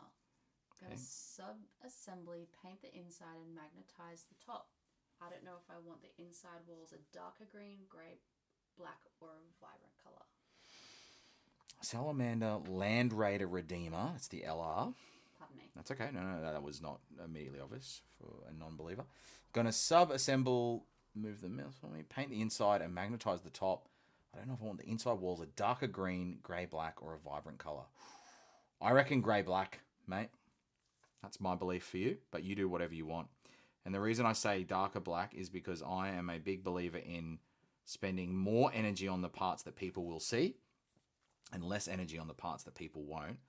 Go to sub-assembly, paint the inside, and magnetize the top. I don't know if I want the inside walls a darker green, grey, black, or a vibrant colour. Salamander Land Raider Redeemer. It's the LR. Pardon me. That's okay. No, that was not immediately obvious for a non-believer. Going to sub-assemble, move the mouse for me, paint the inside, and magnetize the top. I don't know if I want the inside walls a darker green, grey, black, or a vibrant colour. I reckon grey, black, mate. That's my belief for you, but you do whatever you want. And the reason I say darker black is because I am a big believer in spending more energy on the parts that people will see and less energy on the parts that people won't.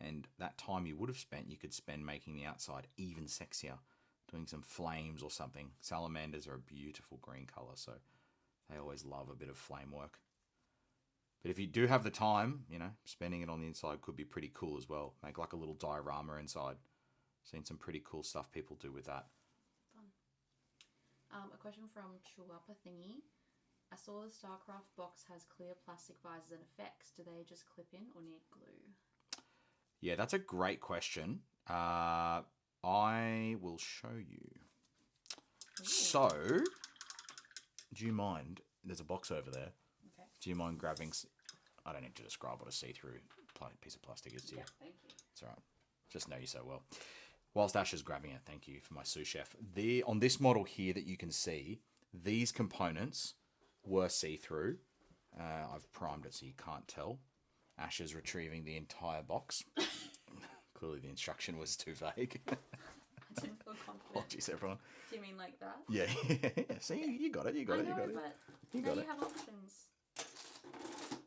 And that time you would have spent, you could spend making the outside even sexier, doing some flames or something. Salamanders are a beautiful green colour, so they always love a bit of flame work. But if you do have the time, you know, spending it on the inside could be pretty cool as well. Make like a little diorama inside. Seen some pretty cool stuff people do with that. Fun. A question from Chuapa Thingy. I saw the StarCraft box has clear plastic visors and effects. Do they just clip in or need glue? Yeah, that's a great question. I will show you. Ooh. So, do you mind? There's a box over there. Okay. Do you mind grabbing? I don't need to describe what a see-through piece of plastic is to you. Yeah, thank you. It's all right. Just know you so well. Whilst Ash is grabbing it, thank you for my sous chef. On this model here that you can see, these components were see-through. I've primed it so you can't tell. Ash is retrieving the entire box. Clearly the instruction was too vague. I didn't feel confident. Apologies, everyone. Do you mean like that? Yeah. See, you got it. You got it. I know, You got it. but You now got you it. have options.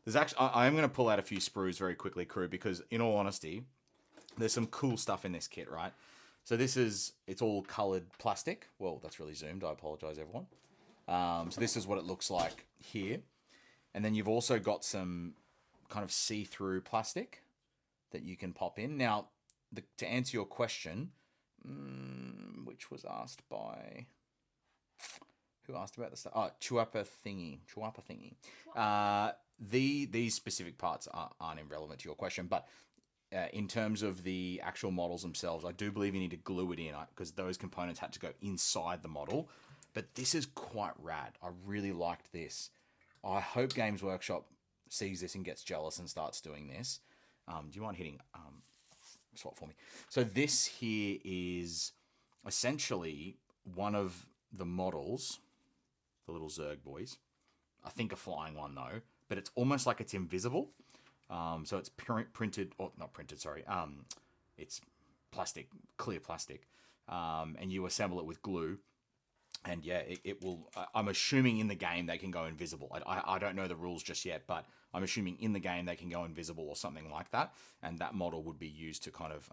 There's actually, I am going to pull out a few sprues very quickly, crew, because in all honesty, there's some cool stuff in this kit, right? So it's all coloured plastic. Well, that's really zoomed. I apologise, everyone. So this is what it looks like here. And then you've also got some kind of see-through plastic that you can pop in. Now, to answer your question, which was asked by... Who asked about this? Oh, Chuapa thingy. These specific parts aren't irrelevant to your question, but in terms of the actual models themselves, I do believe you need to glue it in because those components had to go inside the model. But this is quite rad. I really liked this. I hope Games Workshop sees this and gets jealous and starts doing this. Do you mind hitting swap for me? So this here is essentially one of the models, the little Zerg boys. I think a flying one though, but it's almost like it's invisible. So it's printed, or not printed, sorry. It's plastic, clear plastic. And you assemble it with glue. And yeah, it will, I'm assuming in the game they can go invisible. I don't know the rules just yet, but I'm assuming in the game they can go invisible or something like that. And that model would be used to kind of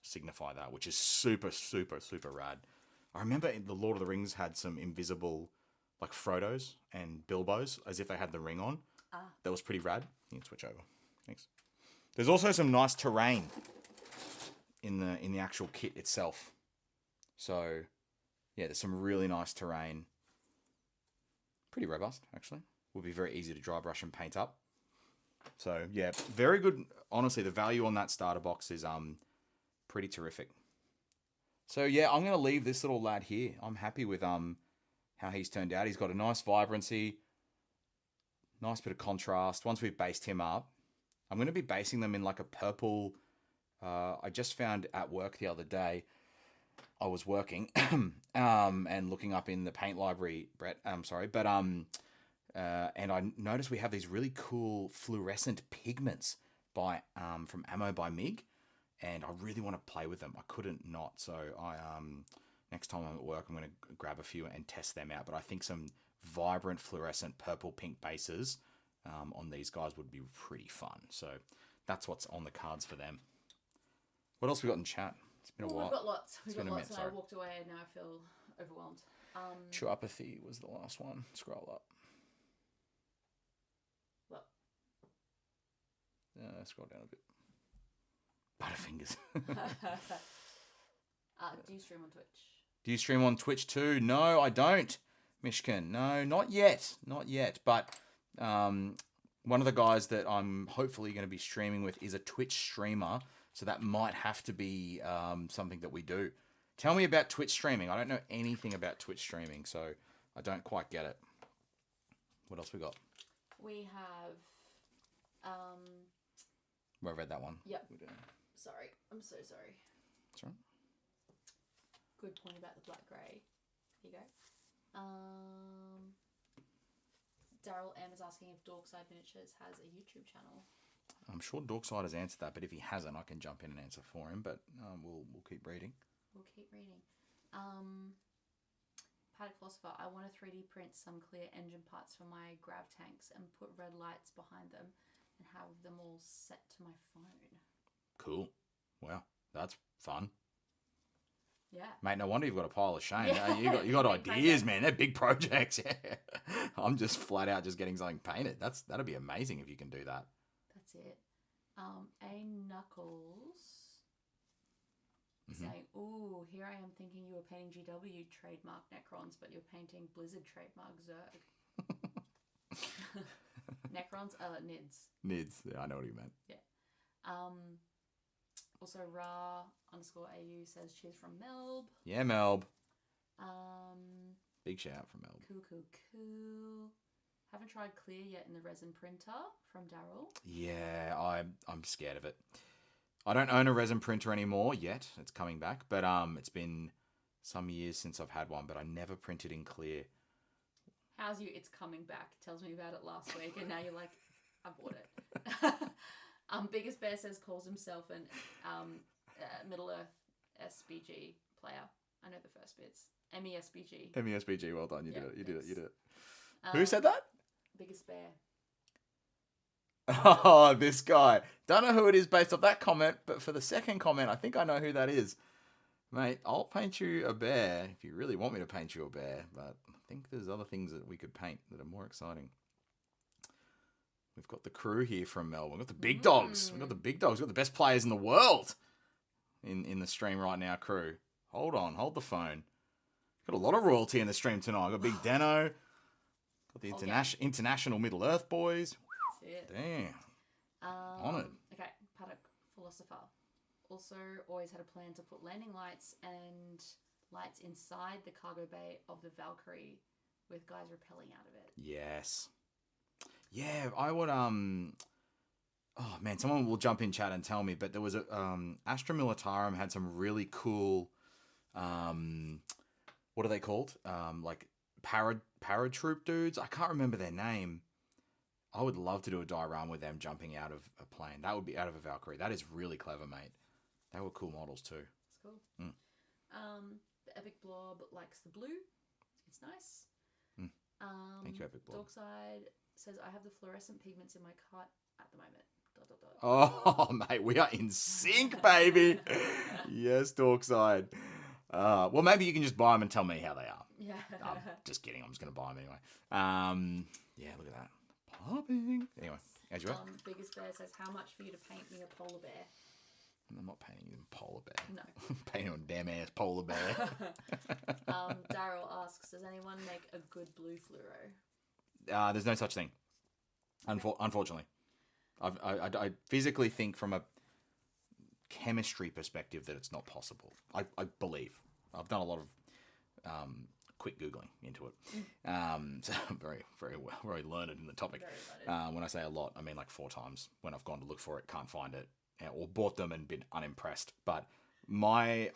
signify that, which is super, super, super rad. I remember the Lord of the Rings had some invisible, like Frodos and Bilbos, as if they had the ring on. That was pretty rad. You can switch over. Thanks. There's also some nice terrain in the actual kit itself. So yeah, there's some really nice terrain. Pretty robust, actually. Will be very easy to dry brush and paint up. So yeah, very good. Honestly, the value on that starter box is pretty terrific. So yeah, I'm gonna leave this little lad here. I'm happy with how he's turned out. He's got a nice vibrancy, nice bit of contrast. Once we've based him up, I'm gonna be basing them in like a purple. I just found at work the other day, I was working and looking up in the paint library, Brett. And I noticed we have these really cool fluorescent pigments from Ammo by MIG, and I really want to play with them. I couldn't not, so next time I'm at work, I'm going to grab a few and test them out. But I think some vibrant fluorescent purple pink bases on these guys would be pretty fun. So that's what's on the cards for them. What else we got in chat? It's been a while. We've got lots. We've got been a lots, minute, and I sorry. walked away, and now I feel overwhelmed. True Apathy was the last one. Scroll up. What? Scroll down a bit. Butterfingers. Do you stream on Twitch? Do you stream on Twitch too? No, I don't, Mishkin. No, not yet. Not yet. But one of the guys that I'm hopefully going to be streaming with is a Twitch streamer. So that might have to be something that we do. Tell me about Twitch streaming. I don't know anything about Twitch streaming, so I don't quite get it. What else we got? We have... I read that one. Yep. Sorry. I'm so sorry. That's right. Good point about the black grey. Here you go. Daryl M is asking if Dorkside Miniatures has a YouTube channel. I'm sure Dorkside has answered that, but if he hasn't, I can jump in and answer for him. But we'll keep reading. We'll keep reading. Paddock Philosopher, I want to 3D print some clear engine parts for my grav tanks and put red lights behind them and have them all set to my phone. Cool. Wow, that's fun. Yeah. Mate, no wonder you've got a pile of shame. Yeah. You got Big ideas, projects. man. They're big projects. Yeah. I'm just flat out just getting something painted. That'd be amazing if you can do that. That's it. A Knuckles saying, ooh, here I am thinking you were painting GW trademark Necrons, but you're painting Blizzard trademark Zerg. Necrons are Nids. Nids. Yeah, I know what you meant. Yeah. Also, Ra_AU says cheers from Melb. Yeah, Melb. Um, Big shout out from Melb. Cool. Haven't tried clear yet in the resin printer from Daryl. Yeah, I'm scared of it. I don't own a resin printer anymore yet. It's coming back, but it's been some years since I've had one, but I never printed in clear. How's you? It's coming back. Tells me about it last week, and now you're like, I bought it. Biggest Bear says calls himself an Middle Earth SBG player. I know the first bits. MESBG. MESBG, well done. You did it. You thanks. did it. Who said that? Biggest Bear. Oh, this guy. Don't know who it is based off that comment, but for the second comment, I think I know who that is. Mate, I'll paint you a bear if you really want me to paint you a bear, but I think there's other things that we could paint that are more exciting. We've got the crew here from Melbourne. We've got the big dogs. We've got the big dogs. We've got the best players in the world in the stream right now, crew. Hold on. Hold the phone. Got a lot of royalty in the stream tonight. Got Big Dano. Got the international Middle Earth boys. That's it. Damn. Honoured. Okay, Paddock Philosopher. Also always had a plan to put landing lights and lights inside the cargo bay of the Valkyrie with guys rappelling out of it. Yes. Yeah, I would oh man, someone will jump in chat and tell me, but there was a Astra Militarum had some really cool what are they called? Like paratroop dudes. I can't remember their name. I would love to do a diorama with them jumping out of a plane. That would be out of a Valkyrie. That is really clever, mate. They were cool models too. That's cool. The Epic Blob likes the blue. It's nice. Thank you, Epic Blob. Dorkside says, I have the fluorescent pigments in my cart at the moment. ... Oh, mate, we are in sync, baby. Yes, Dorkside. Well, maybe you can just buy them and tell me how they are. Yeah. I'm just kidding. I'm just going to buy them anyway. Yeah, look at that. Popping. Anyway, as you are. Biggest Bear says, how much for you to paint me a polar bear? I'm not painting you a polar bear. No. I'm painting a damn ass polar bear. Daryl asks, does anyone make a good blue fluoro? There's no such thing. Unfortunately. I physically think from a chemistry perspective that it's not possible. I believe. I've done a lot of quick Googling into it. So I'm very learned in the topic. When I say a lot, I mean like 4 times. When I've gone to look for it, can't find it, or bought them and been unimpressed. But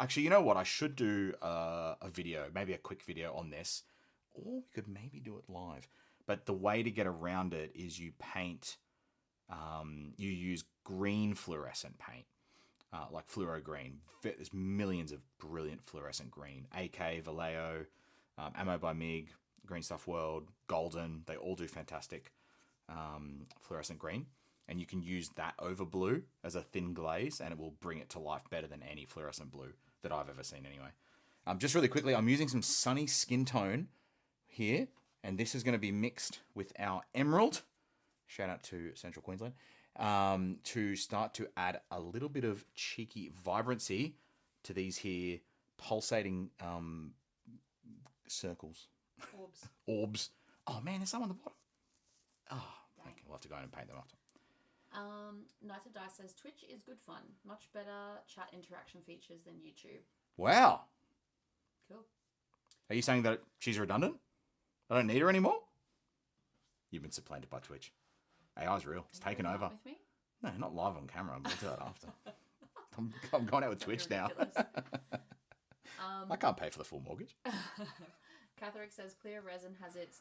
actually, you know what? I should do a video, maybe a quick video on this, or we could maybe do it live. But the way to get around it is you paint, you use green fluorescent paint, like fluoro green. There's millions of brilliant fluorescent green. AK, Vallejo, Ammo by MiG, Green Stuff World, Golden. They all do fantastic fluorescent green. And you can use that over blue as a thin glaze, and it will bring it to life better than any fluorescent blue that I've ever seen anyway. Just really quickly, I'm using some Sunny Skin Tone here, and this is going to be mixed with our Emerald. Shout out to Central Queensland. To start to add a little bit of cheeky vibrancy to these here pulsating circles. Orbs. Oh man, there's some on the bottom. Oh, okay. We'll have to go in and paint them after. Knight of Dice says, Twitch is good fun. Much better chat interaction features than YouTube. Wow. Cool. Are you saying that she's redundant? I don't need her anymore? You've been supplanted by Twitch. AI's real. It's taken over. With me? No, not live on camera. I'll do that after. I'm going out with Twitch now. I can't pay for the full mortgage. Catherick says, clear resin has its ...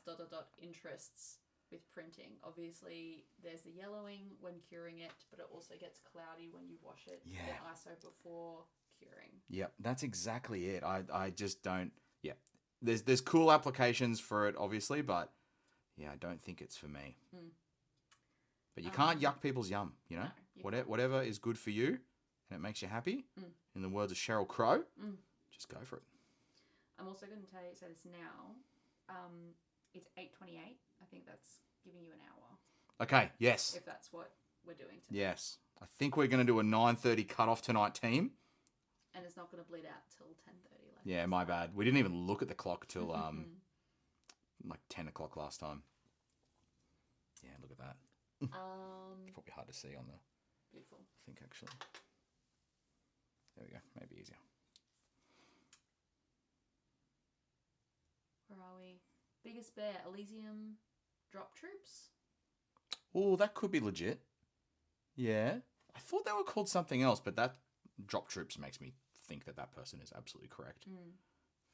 interests with printing. Obviously, there's the yellowing when curing it, but it also gets cloudy when you wash it in ISO before curing. Yep, that's exactly it. I just don't... Yeah, there's cool applications for it, obviously, but yeah, I don't think it's for me. But you can't yuck people's yum, you know? No, whatever is good for you and it makes you happy, in the words of Sheryl Crow, just go for it. I'm also going to say this now. It's 8:28. I think that's giving you an hour. Okay, yes. If that's what we're doing today. Yes. I think we're going to do a 9:30 cutoff tonight, team. And it's not going to bleed out till 10:30. Like yeah, my bad. We didn't even look at the clock till like 10 o'clock last time. Yeah, look at that. It's probably hard to see on the... Beautiful. I think, actually. There we go. Maybe easier. Where are we? Biggest Bear, Elysium drop troops. Oh, that could be legit. Yeah. I thought they were called something else, but that drop troops makes me think that that person is absolutely correct.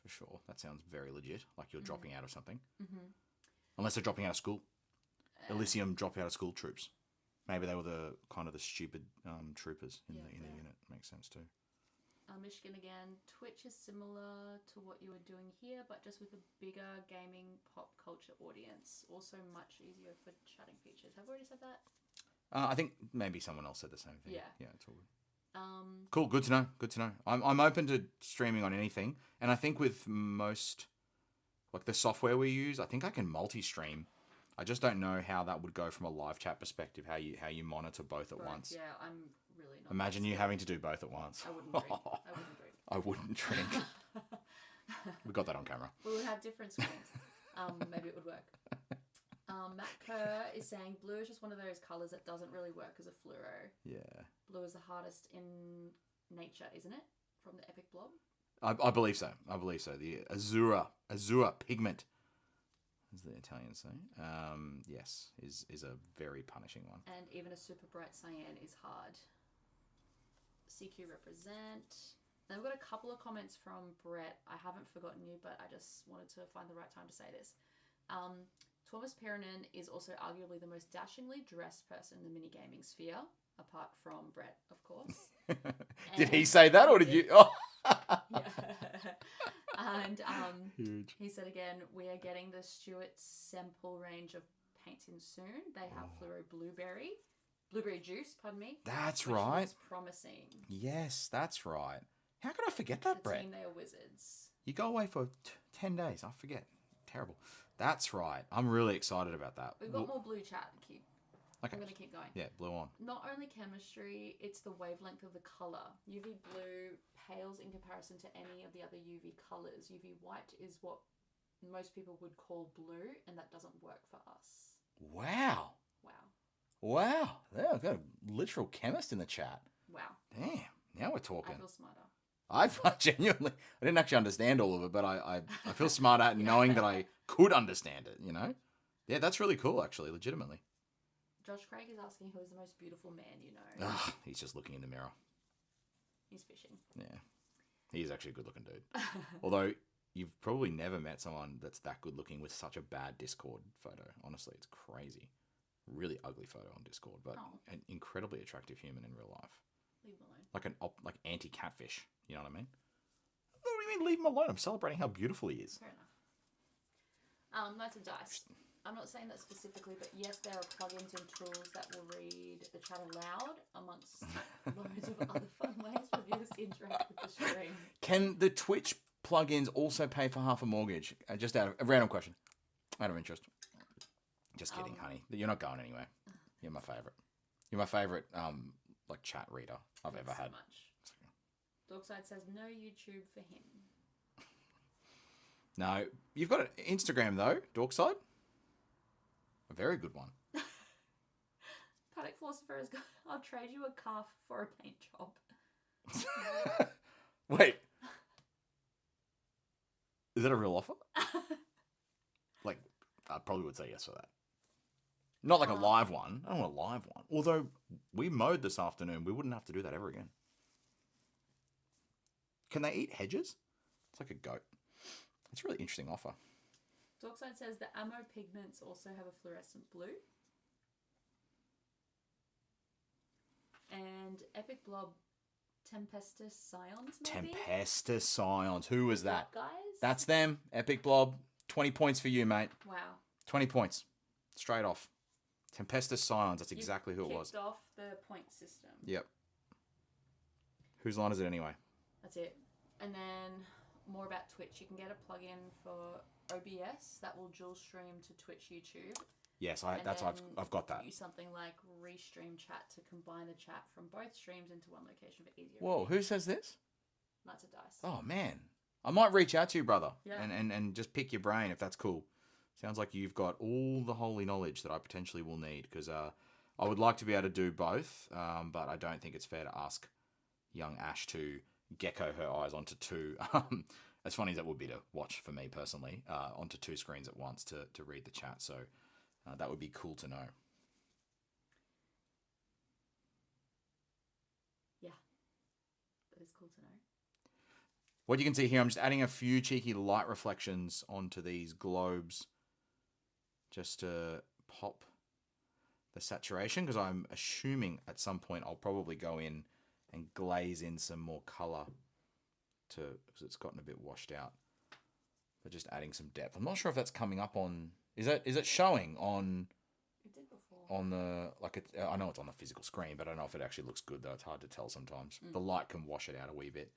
For sure. That sounds very legit, like you're dropping out of something. Unless they're dropping out of school. Elysium drop out of school troops. Maybe they were the kind of the stupid troopers in the unit. Makes sense too. Michigan again. Twitch is similar to what you were doing here, but just with a bigger gaming pop culture audience. Also much easier for chatting features. Have I already said that? I think maybe someone else said the same thing. Yeah. Yeah, it's all good. Cool. Good to know. Good to know. I'm open to streaming on anything, and I think with most like the software we use, I think I can multi-stream. I just don't know how that would go from a live chat perspective. How you monitor both at once. Yeah, I'm really not. Imagine you having to do both at once. I wouldn't drink. I wouldn't drink. We got that on camera. We would have different screens. Maybe it would work. Matt Kerr is saying blue is just one of those colours that doesn't really work as a fluoro. Yeah. Blue is the hardest in nature, isn't it? From the Epic Blob. I believe so. I believe so. The Azura pigment, as the Italians say. Yes, is a very punishing one. And even a super bright cyan is hard. CQ represent. Then we've got a couple of comments from Brett. I haven't forgotten you, but I just wanted to find the right time to say this. Thomas Perrinen is also arguably the most dashingly dressed person in the minigaming sphere, apart from Brett, of course. Did he say that, or did you? Oh. Yeah. And Huge. he said again, we are getting the Stuart sample range of paints in soon. They have fluoro blueberry juice, pardon me. That's which right. looks promising. Yes, that's right. How could I forget that, The Brett? team, they are wizards. You go away for 10 days. I forget. Terrible. That's right. I'm really excited about that. We've got more blue chat. Okay. I'm going to keep going. Yeah, blue on. Not only chemistry, it's the wavelength of the colour. UV blue pales in comparison to any of the other UV colours. UV white is what most people would call blue, and that doesn't work for us. Wow. Wow. Yeah, I've got a literal chemist in the chat. Wow. Damn. Now we're talking. I feel smarter. I genuinely, I didn't actually understand all of it, but I feel smarter knowing that I could understand it, you know? Yeah, that's really cool, actually, legitimately. Josh Craig is asking who is the most beautiful man you know. Ugh, he's just looking in the mirror. He's fishing. Yeah. He's actually a good looking dude. Although, you've probably never met someone that's that good looking with such a bad Discord photo. Honestly, it's crazy. Really ugly photo on Discord, but an incredibly attractive human in real life. Leave him alone. Like anti-catfish. You know what I mean? What do you mean leave him alone? I'm celebrating how beautiful he is. Fair enough. Knights of Dice. I'm not saying that specifically, but yes, there are plugins and tools that will read the chat aloud, amongst loads of other fun ways for viewers to interact with the stream. Can the Twitch plugins also pay for half a mortgage? Just out of a random question. Out of interest. Just kidding, honey. You're not going anywhere. You're my favourite. You're my favourite like chat reader I've ever had. So much. Dorkside says no YouTube for him. No, you've got an Instagram though, Dorkside. A very good one. Paddock Philosopher has got, I'll trade you a calf for a paint job. Wait. Is that a real offer? Like, I probably would say yes for that. Not like a live one. I don't want a live one. Although, we mowed this afternoon. We wouldn't have to do that ever again. Can they eat hedges? It's like a goat. It's a really interesting offer. Dorkside says the ammo pigments also have a fluorescent blue. And Epic Blob Tempestus Scions, maybe? Tempestus Scions. Who was that? Guys? That's them. Epic Blob. 20 points for you, mate. Wow. 20 points. Straight off. Tempestus Scions. That's exactly who it was. Kicked off the point system. Yep. Whose line is it anyway? That's it. And then more about Twitch. You can get a plugin for OBS that will dual stream to Twitch, YouTube. Yes, I've got that. Use something like Restream Chat to combine the chat from both streams into one location for easier. Whoa, who says this? Knights of Dice. Oh man, I might reach out to you, brother, yeah. and just pick your brain if that's cool. Sounds like you've got all the holy knowledge that I potentially will need, because I would like to be able to do both, but I don't think it's fair to ask young Ash to gecko her eyes onto two. As funny as that would be to watch for me personally, onto two screens at once to read the chat. So that would be cool to know. Yeah, that is cool to know. What you can see here, I'm just adding a few cheeky light reflections onto these globes just to pop the saturation, because I'm assuming at some point I'll probably go in and glaze in some more color because it's gotten a bit washed out. But just adding some depth. I'm not sure if that's coming up on... Is it showing on... It did before. on the I know it's on the physical screen, but I don't know if it actually looks good though. It's hard to tell sometimes. The light can wash it out a wee bit.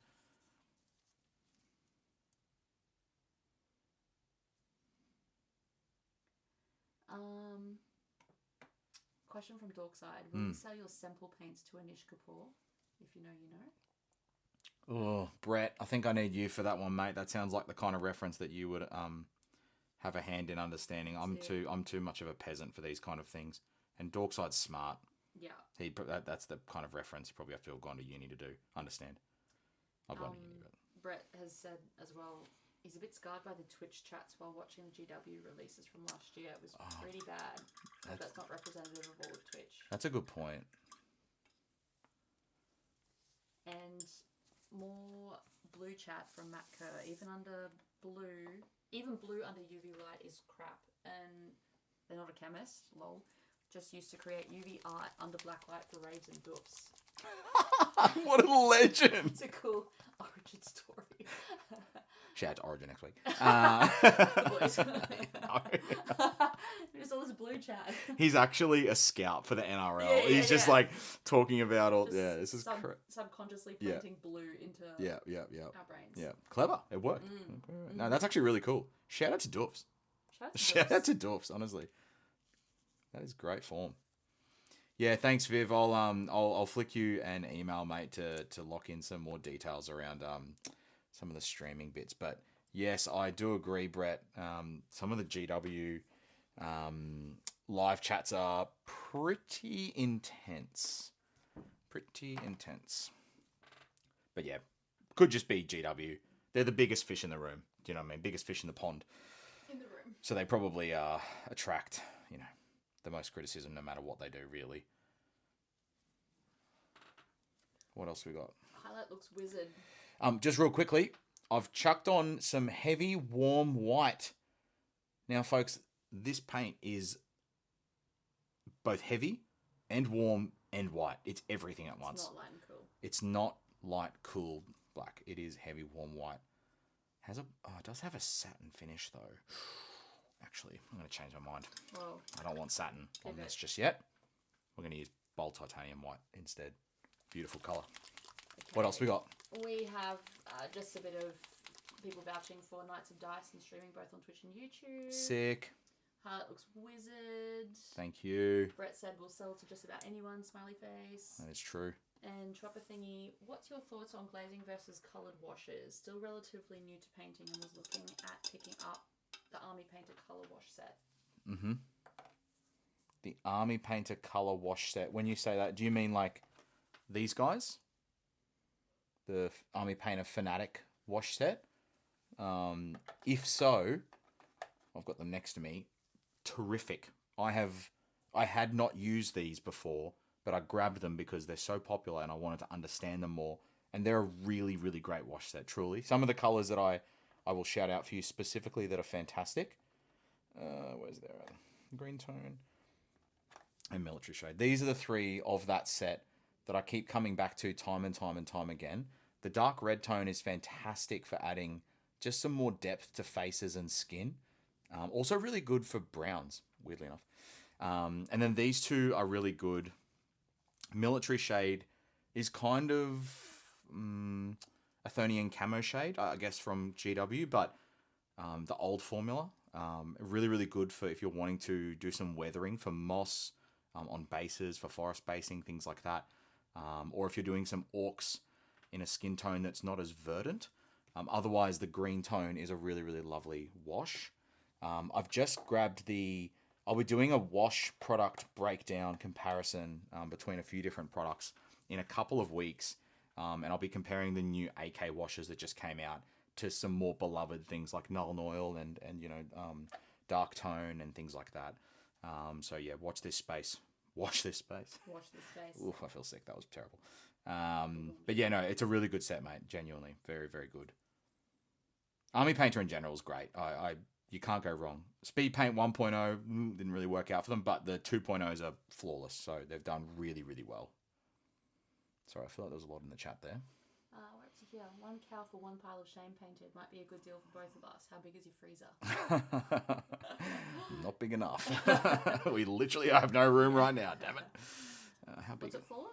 Question from Dorkside. Will you sell your sample paints to Anish Kapoor? If you know, you know. Oh, Brett, I think I need you for that one, mate. That sounds like the kind of reference that you would have a hand in understanding. I'm too much of a peasant for these kind of things. And Dorkside's smart. Yeah. That's the kind of reference you probably have to have gone to uni to understand. I've gone to uni, but Brett has said as well, he's a bit scarred by the Twitch chats while watching the GW releases from last year. It was pretty bad. That's not representative of all of Twitch. That's a good point. And more blue chat from Matt Kerr. Even blue under UV light is crap. And they're not a chemist, lol. Just used to create UV art under black light for raves and doofs. What a legend! It's a cool origin story. Shout out to Origin next week. The boys. There's all this blue chat. He's actually a scout for the NRL. He's just like talking about all. This is subconsciously planting blue into our brains. Yeah, clever. It worked. No, that's actually really cool. Shout out to Doofs. Shout out to Doofs. Honestly, that is great form. Yeah, thanks, Viv. I'll flick you an email, mate, to lock in some more details around some of the streaming bits. But yes, I do agree, Brett. Some of the GW live chats are pretty intense. But yeah, could just be GW. They're the biggest fish in the room. Do you know what I mean? Biggest fish in the pond. In the room. So they probably attract, the most criticism no matter what they do, really. What else we got? Highlight looks wizard. Just real quickly, I've chucked on some heavy warm white. Now, folks, this paint is both heavy and warm and white. It's everything at once. It's not light and cool. It's not light, cool black. It is heavy warm white. It does have a satin finish though. Actually, I'm going to change my mind. Whoa. I don't want satin on this just yet. We're going to use bold titanium white instead. Beautiful colour. Okay. What else we got? We have just a bit of people vouching for Knights of Dice and streaming both on Twitch and YouTube. Sick. It looks wizard. Thank you. Brett said we'll sell to just about anyone, smiley face. That is true. And Chopper Thingy, what's your thoughts on glazing versus coloured washes? Still relatively new to painting and was looking at picking up the Army Painter colour wash set. Mm-hmm. The Army Painter colour wash set. When you say that, do you mean like these guys? The Army Painter Fanatic wash set? If so, I've got them next to me. Terrific. I had not used these before, but I grabbed them because they're so popular and I wanted to understand them more. And they're a really, really great wash set, truly. Some of the colours that I will shout out for you specifically that are fantastic. Where's there? Green tone and military shade. These are the three of that set that I keep coming back to time and time and time again. The dark red tone is fantastic for adding just some more depth to faces and skin. Also really good for browns, weirdly enough. And then these two are really good. Military shade is kind of Athonian camo shade, I guess, from GW, but the old formula. Really, really good for if you're wanting to do some weathering for moss on bases, for forest basing, things like that. Or if you're doing some orcs in a skin tone that's not as verdant. Otherwise, the green tone is a really, really lovely wash. I've just grabbed I'll be doing a wash product breakdown comparison between a few different products in a couple of weeks. And I'll be comparing the new AK washes that just came out to some more beloved things like Null Oil and Dark Tone and things like that. So yeah, watch this space. Watch this space. Watch this space. Oof, I feel sick. That was terrible. But yeah, no, it's a really good set, mate. Genuinely. Very, very good. Army Painter in general is great. You can't go wrong. Speed Paint 1.0 didn't really work out for them, but the 2.0s are flawless. So they've done really, really well. Sorry, I feel like there was a lot in the chat there. We're up to here. 1 cow for 1 pile of shame painted. Might be a good deal for both of us. How big is your freezer? not big enough. We literally have no room right now, damn it. How big? What's it full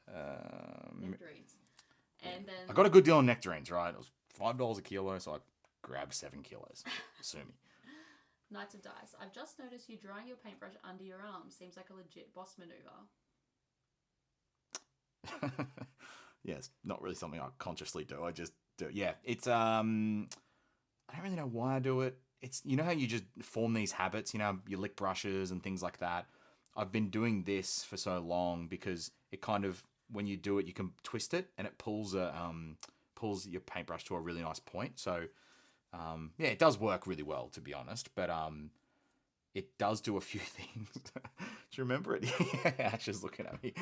of? Nectarines. And then I got a good deal on nectarines, right? It was $5 a kilo, so I grabbed 7 kilos. Sue me. Knights of Dice. I've just noticed you drying your paintbrush under your arm. Seems like a legit boss maneuver. Yeah, it's not really something I consciously do. I just do it. Yeah, it's I don't really know why I do it. It's, you know how you just form these habits, you know, you lick brushes and things like that. I've been doing this for so long because it kind of, when you do it, you can twist it and it pulls your paintbrush to a really nice point. So yeah, it does work really well, to be honest, but it does do a few things. Do you remember it? Ash is looking at me.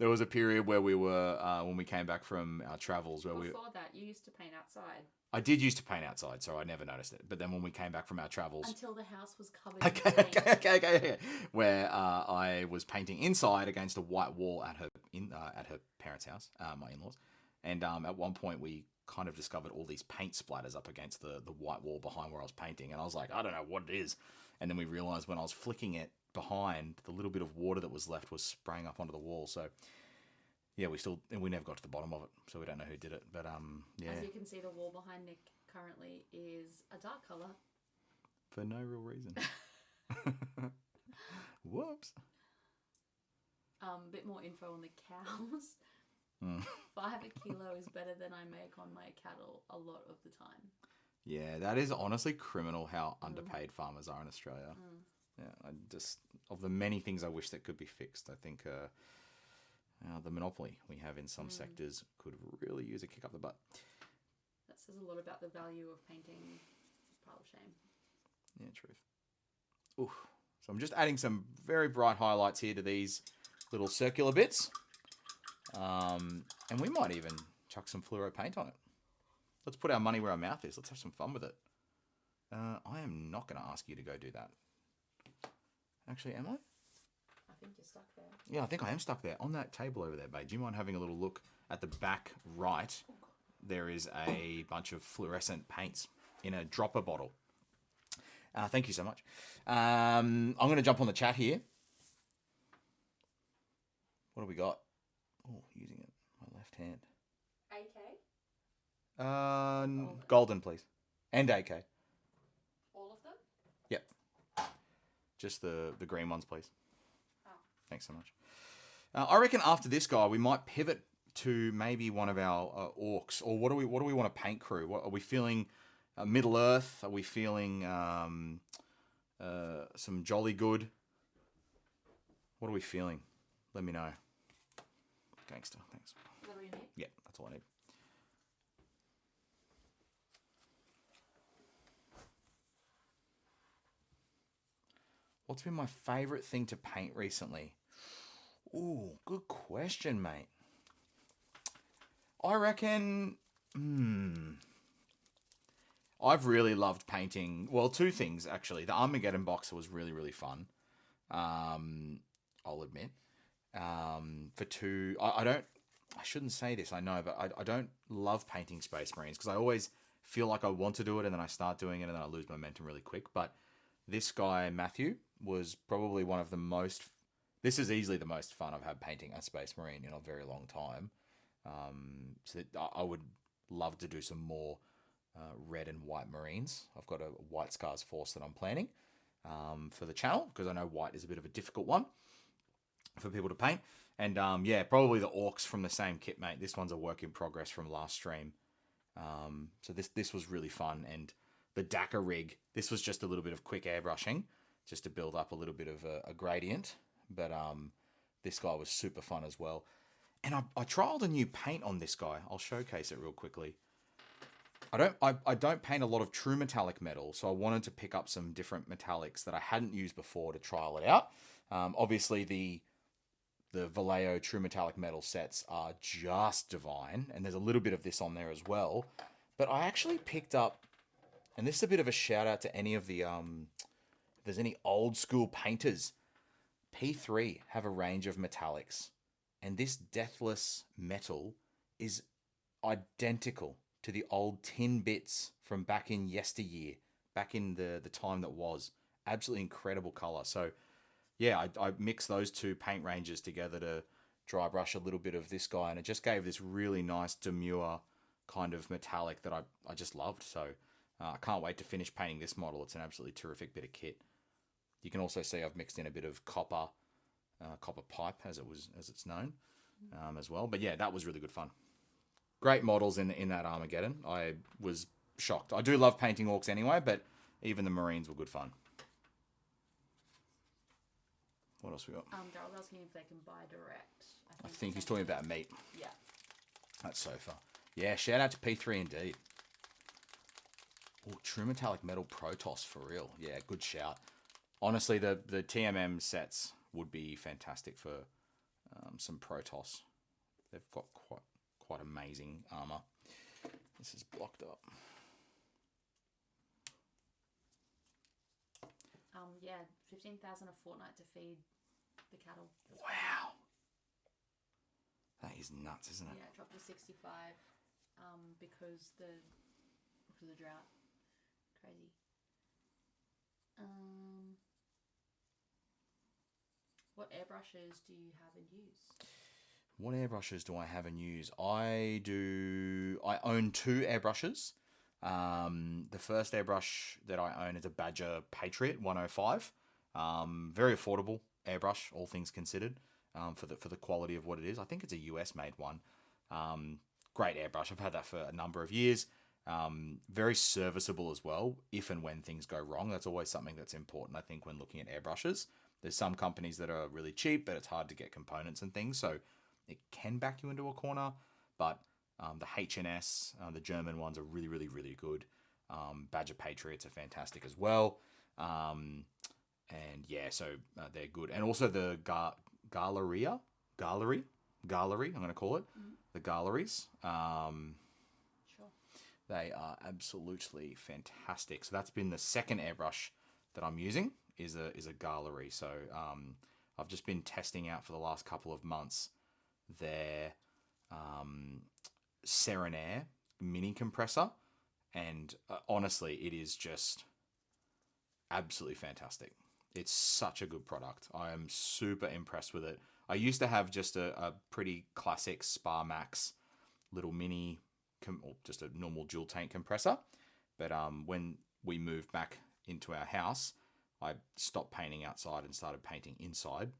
There was a period where we were, when we came back from our travels, where Before that, you used to paint outside. I did used to paint outside, so I never noticed it. But then when we came back from our travels... Until the house was covered in paint. Okay. Where I was painting inside against a white wall at her parents' house, my in-laws. And at one point, we kind of discovered all these paint splatters up against the white wall behind where I was painting. And I was like, I don't know what it is. And then we realized when I was flicking it behind, the little bit of water that was left was spraying up onto the wall. So... yeah, we never got to the bottom of it, so we don't know who did it. But yeah. As you can see, the wall behind Nick currently is a dark colour. For no real reason. Whoops. A bit more info on the cows. 5 a kilo is better than I make on my cattle a lot of the time. Yeah, that is honestly criminal how underpaid farmers are in Australia. Yeah, of the many things I wish that could be fixed, I think... the monopoly we have in some sectors could really use a kick up the butt. That says a lot about the value of painting. Pile of shame. Yeah, truth. Ooh. So I'm just adding some very bright highlights here to these little circular bits. And we might even chuck some fluoro paint on it. Let's put our money where our mouth is. Let's have some fun with it. I am not going to ask you to go do that. Actually, am I? I think you're stuck there. Yeah, I think I am stuck there. On that table over there, babe, do you mind having a little look at the back right? There is a bunch of fluorescent paints in a dropper bottle. Thank you so much. I'm going to jump on the chat here. What do we got? Oh, using it. My left hand. AK? Golden, please. And AK. All of them? Yep. Just the green ones, please. Thanks so much. I reckon after this guy, we might pivot to maybe one of our orcs. Or what do we want to paint crew? What, are we feeling Middle Earth? Are we feeling some Jolly Good? What are we feeling? Let me know. Gangster, thanks. Is that all you need? Yeah, that's all I need. What's been my favourite thing to paint recently? Ooh, good question, mate. I reckon... I've really loved painting... Well, 2 things, actually. The Armageddon box was really, really fun. I'll admit. For 2... I shouldn't say this, I know, but I don't love painting Space Marines because I always feel like I want to do it and then I start doing it and then I lose momentum really quick. But this guy, Matthew, was probably one of the most... This is easily the most fun I've had painting a Space Marine in a very long time. So I would love to do some more red and white Marines. I've got a White Scars Force that I'm planning for the channel because I know white is a bit of a difficult one for people to paint. And yeah, probably the Orcs from the same kit, mate. This one's a work in progress from last stream. So this was really fun. And the Dakar rig, this was just a little bit of quick airbrushing just to build up a little bit of a gradient. But this guy was super fun as well. And I trialed a new paint on this guy. I'll showcase it real quickly. I don't paint a lot of true metallic metal, so I wanted to pick up some different metallics that I hadn't used before to trial it out. Obviously, the Vallejo true metallic metal sets are just divine, and there's a little bit of this on there as well. But I actually picked up, and this is a bit of a shout out to any of the, if there's any old school painters. P3 have a range of metallics, and this deathless metal is identical to the old tin bits from back in yesteryear, back in the time that was. absolutely incredible color. So yeah, I mixed those two paint ranges together to dry brush a little bit of this guy, and it just gave this really nice demure kind of metallic that I just loved. So I can't wait to finish painting this model. It's an absolutely terrific bit of kit. You can also see I've mixed in a bit of copper pipe as it's known as well. But yeah, that was really good fun. Great models in that Armageddon. I was shocked. I do love painting orcs anyway, but even the Marines were good fun. What else we got? Daryl's asking if they can buy direct. I think he's talking about meat. Yeah. That sofa. Yeah, shout out to P3 indeed. Oh, True Metallic Metal Protoss for real. Yeah, good shout. Honestly, the TMM sets would be fantastic for some Protoss. They've got quite amazing armor. This is blocked up. Yeah, 15,000 a fortnight to feed the cattle. Wow. That is nuts, isn't it? Yeah, it dropped to 65 because the drought. Crazy. What airbrushes do you have and use? What airbrushes do I have and use? I own two airbrushes. The first airbrush that I own is a Badger Patriot 105. Very affordable airbrush, all things considered, for the quality of what it is. I think it's a US made one. Great airbrush. I've had that for a number of years. Very serviceable as well, if and when things go wrong. That's always something that's important, I think, when looking at airbrushes. There's some companies that are really cheap, but it's hard to get components and things, so it can back you into a corner. But the H&S, the German ones, are really, really, really good. Badger Patriots are fantastic as well. And yeah, so they're good. And also the Gallery, I'm going to call it. The Galleries. Sure. They are absolutely fantastic. So that's been the second airbrush that I'm using, is a Gallery. So I've just been testing out for the last couple of months their Serenair mini compressor, and honestly, it is just absolutely fantastic. It's such a good product. I am super impressed with it. I used to have just a pretty classic Spa Max little mini, or just a normal dual tank compressor, but when we moved back into our house, I stopped painting outside and started painting inside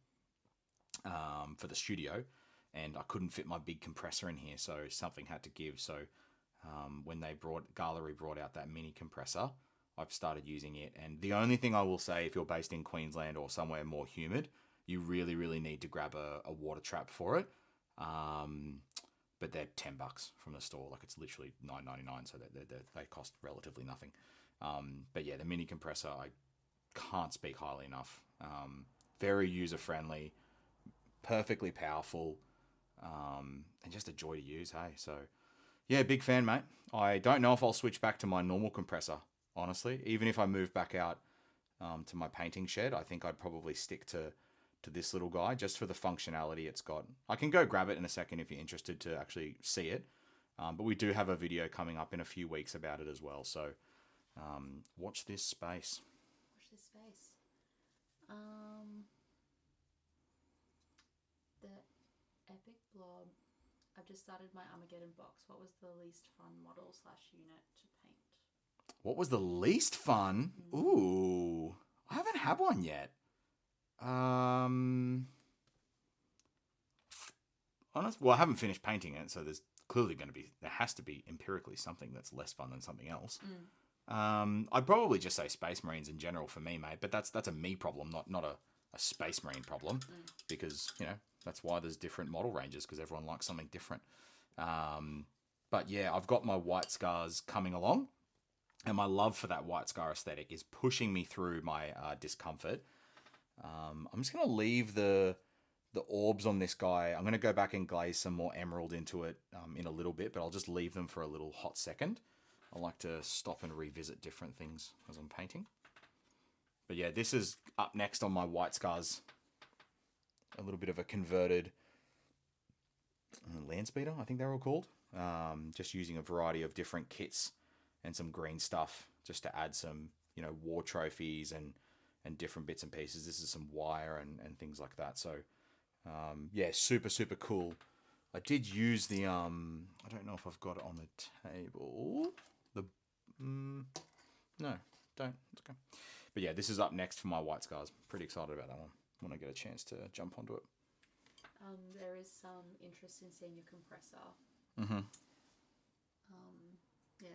for the studio, and I couldn't fit my big compressor in here, so something had to give. So when Gallery brought out that mini compressor, I've started using it. And the only thing I will say, if you're based in Queensland or somewhere more humid, you really, really need to grab a water trap for it. But they're $10 from the store. Like, it's literally $9.99, so they cost relatively nothing. But yeah, the mini compressor, I can't speak highly enough. Very user-friendly, perfectly powerful, and just a joy to use, hey? So yeah, big fan, mate. I don't know if I'll switch back to my normal compressor, honestly. Even if I move back out to my painting shed, I think I'd probably stick to this little guy, just for the functionality it's got. I can go grab it in a second if you're interested to actually see it. But we do have a video coming up in a few weeks about it as well. So watch this space. Watch this space. The Epic Blob. I've just started my Armageddon box. What was the least fun model / unit to paint? What was the least fun? Ooh, I haven't had one yet. Well, I haven't finished painting it, so there's clearly there has to be empirically something that's less fun than something else. I'd probably just say Space Marines in general for me, mate, but that's a me problem, not a Space Marine problem, because, that's why there's different model ranges, because everyone likes something different. But yeah, I've got my White Scars coming along, and my love for that White Scar aesthetic is pushing me through my discomfort. I'm just going to leave the orbs on this guy. I'm going to go back and glaze some more emerald into it in a little bit, but I'll just leave them for a little hot second. I like to stop and revisit different things as I'm painting. But yeah, this is up next on my White Scars. A little bit of a converted land speeder, I think they're all called. Just using a variety of different kits and some green stuff just to add some, war trophies and and different bits and pieces. This is some wire and things like that. So yeah, super, super cool. I did use the, I don't know if I've got it on the table. The, no, don't. It's okay. But yeah, this is up next for my white scars. Pretty excited about that one when I get a chance to jump onto it. There is some interest in seeing your compressor. Mm-hmm. Yeah.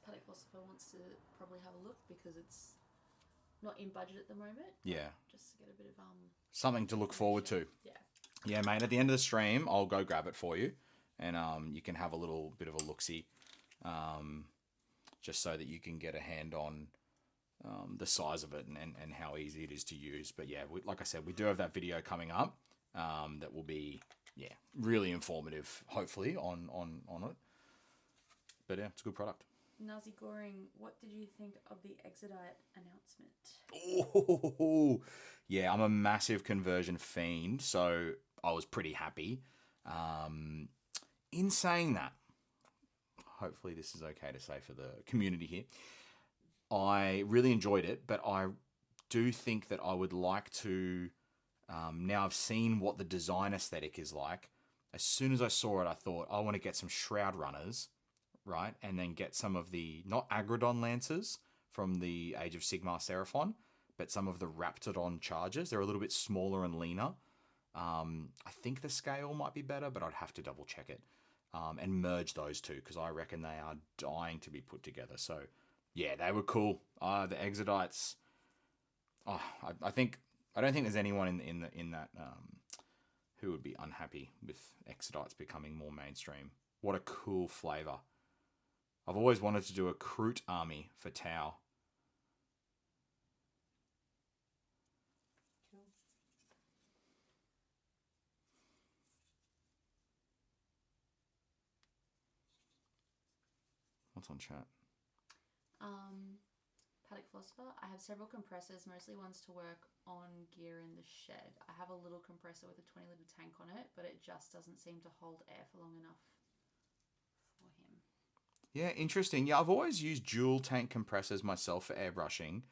Paddock Philosopher wants to probably have a look because it's not in budget at the moment. Yeah. Just to get a bit of something to look forward to. Yeah. Yeah, mate. At the end of the stream, I'll go grab it for you, and you can have a little bit of a look-see, just so that you can get a hand on the size of it and how easy it is to use. But yeah, like I said, we do have that video coming up that will be really informative, hopefully on it. But yeah, it's a good product. Nazi Goring, what did you think of the Exodite announcement? Oh, yeah, I'm a massive conversion fiend, so I was pretty happy. In saying that, hopefully this is okay to say for the community here, I really enjoyed it, but I do think that I would like to, now I've seen what the design aesthetic is like. As soon as I saw it, I thought, I want to get some Shroud Runners, right? And then get some of the, not Agrodon Lancers from the Age of Sigmar Seraphon, but some of the Raptidon Chargers. They're a little bit smaller and leaner. I think the scale might be better, but I'd have to double check it. And merge those two, because I reckon they are dying to be put together. So, yeah, they were cool. The Exodites. I don't think there's anyone in that who would be unhappy with Exodites becoming more mainstream. What a cool flavor. I've always wanted to do a Kroot army for Tau. Cool. What's on chat? Paddock Philosopher, I have several compressors, mostly ones to work on gear in the shed. I have a little compressor with a 20-litre tank on it, but it just doesn't seem to hold air for long enough for him. Yeah, interesting. Yeah, I've always used dual tank compressors myself for airbrushing.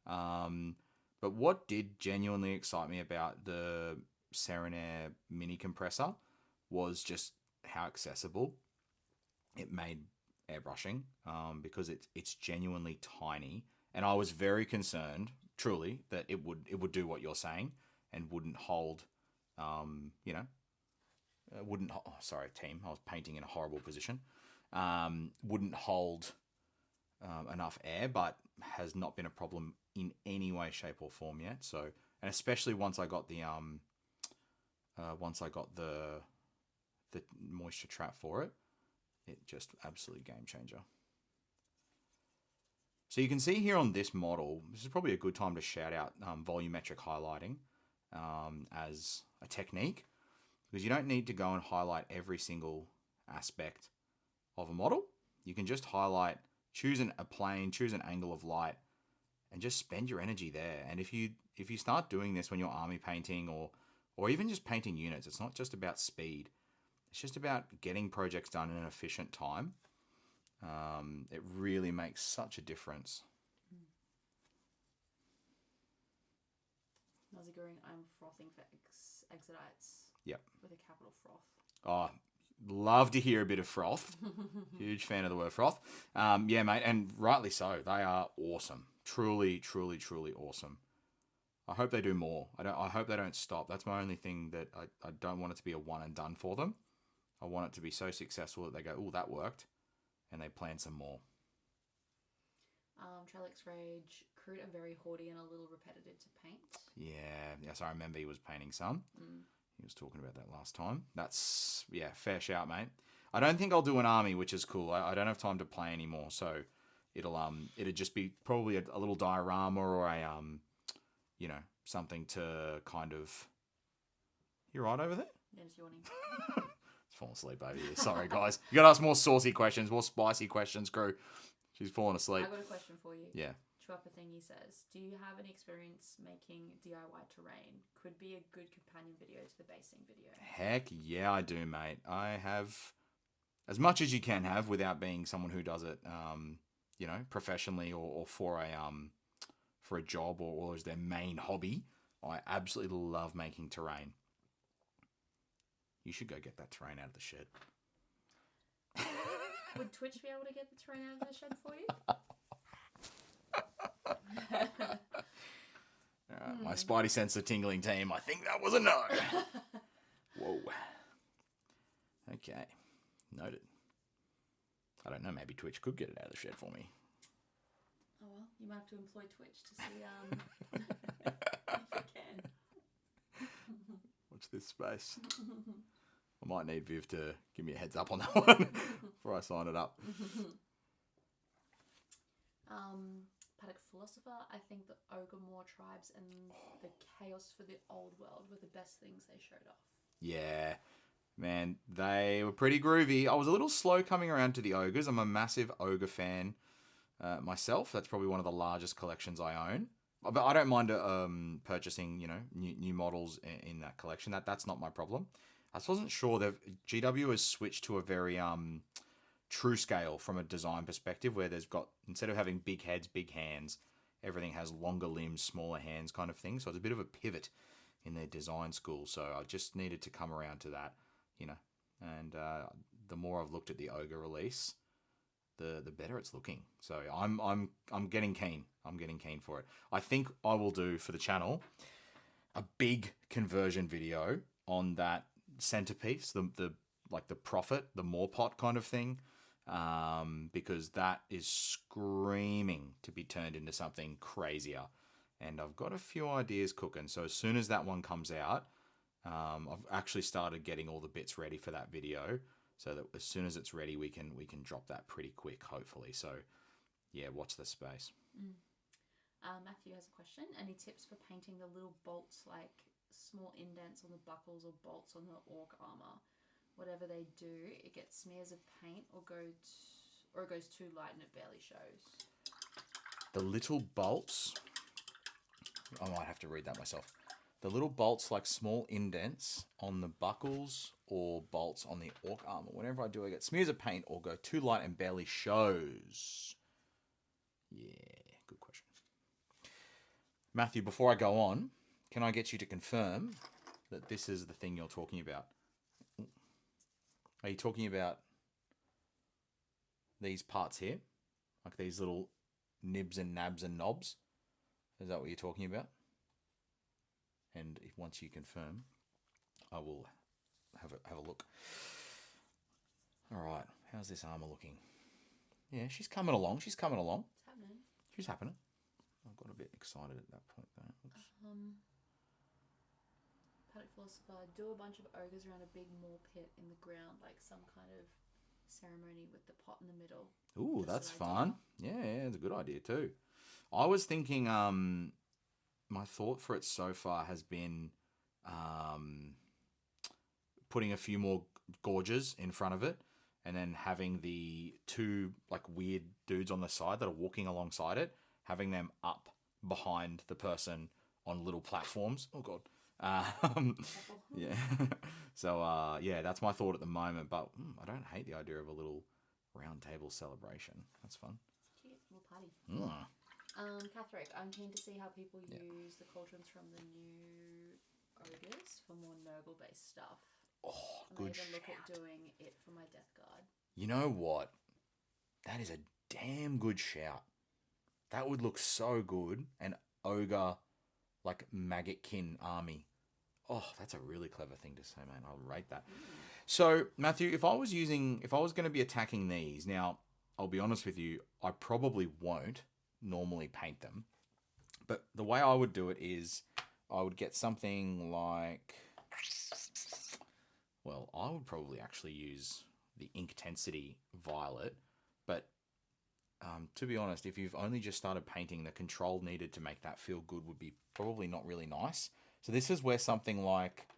But what did genuinely excite me about the Serenair mini compressor was just how accessible it made airbrushing, because it's genuinely tiny. And I was very concerned, truly, that it would do what you're saying and wouldn't hold, sorry, team. I was painting in a horrible position. Wouldn't hold enough air, but has not been a problem in any way, shape, or form yet. So, and especially once I got the moisture trap for it, it just absolute game changer. So you can see here on this model, this is probably a good time to shout out volumetric highlighting as a technique, because you don't need to go and highlight every single aspect of a model. You can just highlight, choose a plane, choose an angle of light, and just spend your energy there. And if you start doing this when you're army painting or even just painting units, it's not just about speed. It's just about getting projects done in an efficient time. It really makes such a difference. Nazi Goring, I'm frothing for Exodites. Yep. With a capital froth. Oh, love to hear a bit of froth. Huge fan of the word froth. Yeah, mate, and rightly so. They are awesome. Truly, truly, truly awesome. I hope they do more. I hope they don't stop. That's my only thing, that I don't want it to be a one and done for them. I want it to be so successful that they go, oh, that worked, and they plan some more. Trellix Rage, Kroot are very hoardy and a little repetitive to paint. Yeah, yes, I remember he was painting some. He was talking about that last time. That's, yeah, fair shout, mate. I don't think I'll do an army, which is cool. I don't have time to play anymore, so it'll just be probably a little diorama or a something to kind of. You right over there? Yeah, just yawning. It's falling asleep over here. Sorry, guys. You got to ask more saucy questions, more spicy questions, crew. She's falling asleep. I got a question for you. Yeah. Chuapa Thingy says, do you have any experience making DIY terrain? Could be a good companion video to the basing video. Heck yeah, I do, mate. I have as much as you can have without being someone who does it, professionally or for for a job or as their main hobby, I absolutely love making terrain. You should go get that terrain out of the shed. Would Twitch be able to get the terrain out of the shed for you? My Spidey sense of tingling team, I think that was a no. Whoa. Okay. Noted. I don't know, maybe Twitch could get it out of the shed for me. Oh well, you might have to employ Twitch to see if it can. Watch this space. I might need Viv to give me a heads up on that one before I sign it up. Paddock Philosopher, I think the Ogre-Moor tribes and the Chaos for the Old World were the best things they showed off. Yeah, man, they were pretty groovy. I was a little slow coming around to the Ogres. I'm a massive Ogre fan myself. That's probably one of the largest collections I own. But I don't mind purchasing, new models in that collection. That's not my problem. I just wasn't sure that GW has switched to a very true scale from a design perspective, where there's got, instead of having big heads, big hands, everything has longer limbs, smaller hands kind of thing. So it's a bit of a pivot in their design school. So I just needed to come around to that, and the more I've looked at the Ogre release, the better it's looking. So I'm getting keen. I'm getting keen for it. I think I will do for the channel a big conversion video on that centerpiece, the Prophet, the Morpot kind of thing, because that is screaming to be turned into something crazier. And I've got a few ideas cooking. So as soon as that one comes out, I've actually started getting all the bits ready for that video, so that as soon as it's ready, we can drop that pretty quick, hopefully. So yeah, watch this space. Matthew has a question. Any tips for painting the little bolts, like small indents on the buckles or bolts on the orc armor? Whatever they do, it gets smears of paint or it goes too light and it barely shows. The little bolts, I might have to read that myself. The little bolts, like small indents on the buckles or bolts on the orc armor. Whenever I do, I get smears of paint or go too light and barely shows. Yeah, good question. Matthew, before I go on, can I get you to confirm that this is the thing you're talking about? Are you talking about these parts here? Like these little nibs and nabs and knobs? Is that what you're talking about? And once you confirm, I will have a look. All right, how's this armor looking? Yeah, she's coming along. She's coming along. It's happening. She's happening. I got a bit excited at that point though. Paddock Philosopher, do a bunch of ogres around a big moor pit in the ground, like some kind of ceremony with the pot in the middle. Ooh, that's fun. Yeah, it's a good idea too. I was thinking, my thought for it so far has been putting a few more gorges in front of it, and then having the two like weird dudes on the side that are walking alongside it, having them up behind the person on little platforms. Oh god. Yeah. So yeah, that's my thought at the moment. But I don't hate the idea of a little round table celebration. That's fun. Cute little party. Catherine, I'm keen to see how people use the cauldrons from the new ogres for more noble-based stuff. Oh, good shout. I even look at doing it for my death guard. You know what? That is a damn good shout. That would look so good. An ogre, like maggotkin army. Oh, that's a really clever thing to say, man. I'll rate that. So, Matthew, if I was going to be attacking these, now, I'll be honest with you, I probably won't normally paint them. But the way I would do it is I would get something like, well, I would probably actually use the Inktensity Violet. But to be honest, if you've only just started painting, the control needed to make that feel good would be probably not really nice. So this is where something like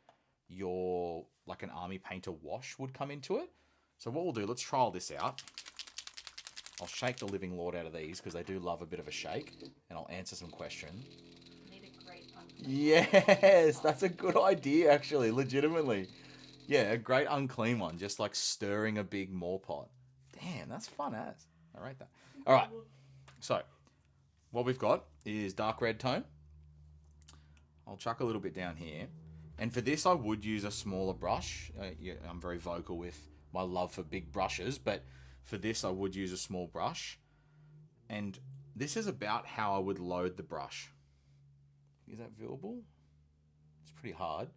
an army painter wash would come into it. So what we'll do, let's trial this out. I'll shake the living lord out of these because they do love a bit of a shake, and I'll answer some questions. Need a great Yes, that's a good idea, actually, legitimately. Yeah, a great unclean one, just like stirring a big moor pot. Damn, that's fun as. I rate that. All right, so what we've got is dark red tone. I'll chuck a little bit down here. And for this, I would use a smaller brush. Yeah, I'm very vocal with my love for big brushes, but for this, I would use a small brush. And this is about how I would load the brush. Is that viewable? It's pretty hard.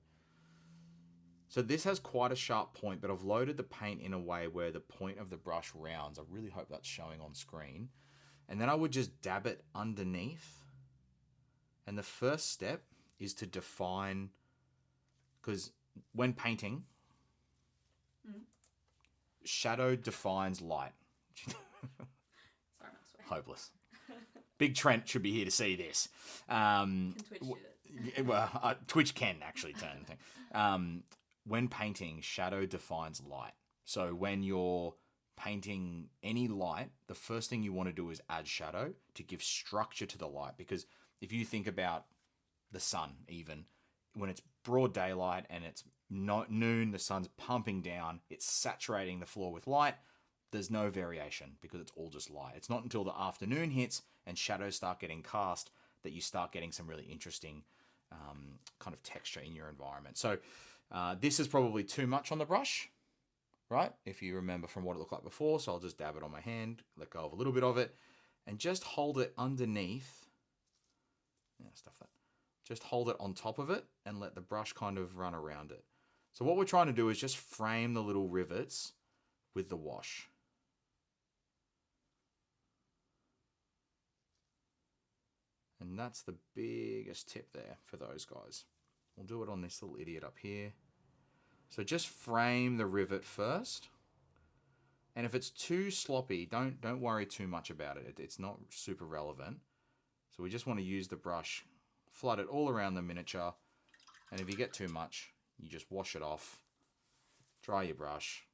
So this has quite a sharp point, but I've loaded the paint in a way where the point of the brush rounds. I really hope that's showing on screen. And then I would just dab it underneath. And the first step is to define, because when painting, shadow defines light. Sorry, I'm hopeless. Big Trent should be here to see this. Can Twitch do it? Well, Twitch can actually turn the thing. When painting, shadow defines light. So when you're painting any light, the first thing you want to do is add shadow to give structure to the light. Because if you think about the sun, even when it's broad daylight and it's not noon, the sun's pumping down, it's saturating the floor with light. There's no variation because it's all just light. It's not until the afternoon hits and shadows start getting cast that you start getting some really interesting kind of texture in your environment. So this is probably too much on the brush, right? If you remember from what it looked like before. So I'll just dab it on my hand, let go of a little bit of it, and just hold it underneath. Yeah, stuff that. Just hold it on top of it and let the brush kind of run around it. So what we're trying to do is just frame the little rivets with the wash. And that's the biggest tip there for those guys. We'll do it on this little idiot up here. So just frame the rivet first. And if it's too sloppy, don't worry too much about it. It's not super relevant. So we just want to use the brush, flood it all around the miniature. And if you get too much, you just wash it off, dry your brush,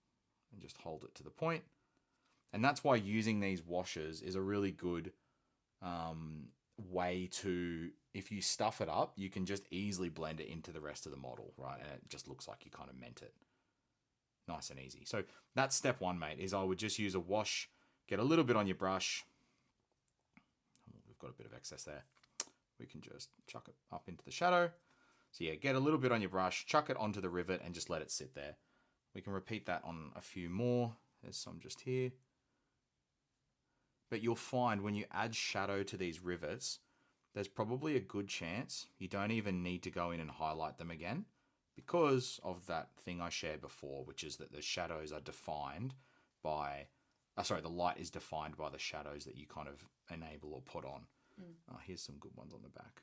and just hold it to the point. And that's why using these washes is a really good way to, if you stuff it up, you can just easily blend it into the rest of the model, right? And it just looks like you kind of meant it. Nice and easy. So that's step one, mate, is I would just use a wash, get a little bit on your brush. We've got a bit of excess there. We can just chuck it up into the shadow. So yeah, get a little bit on your brush, chuck it onto the rivet and just let it sit there. We can repeat that on a few more. There's some just here. But you'll find when you add shadow to these rivets, there's probably a good chance you don't even need to go in and highlight them again because of that thing I shared before, which is that the shadows are defined by, the light is defined by the shadows that you kind of enable or put on. Here's some good ones on the back.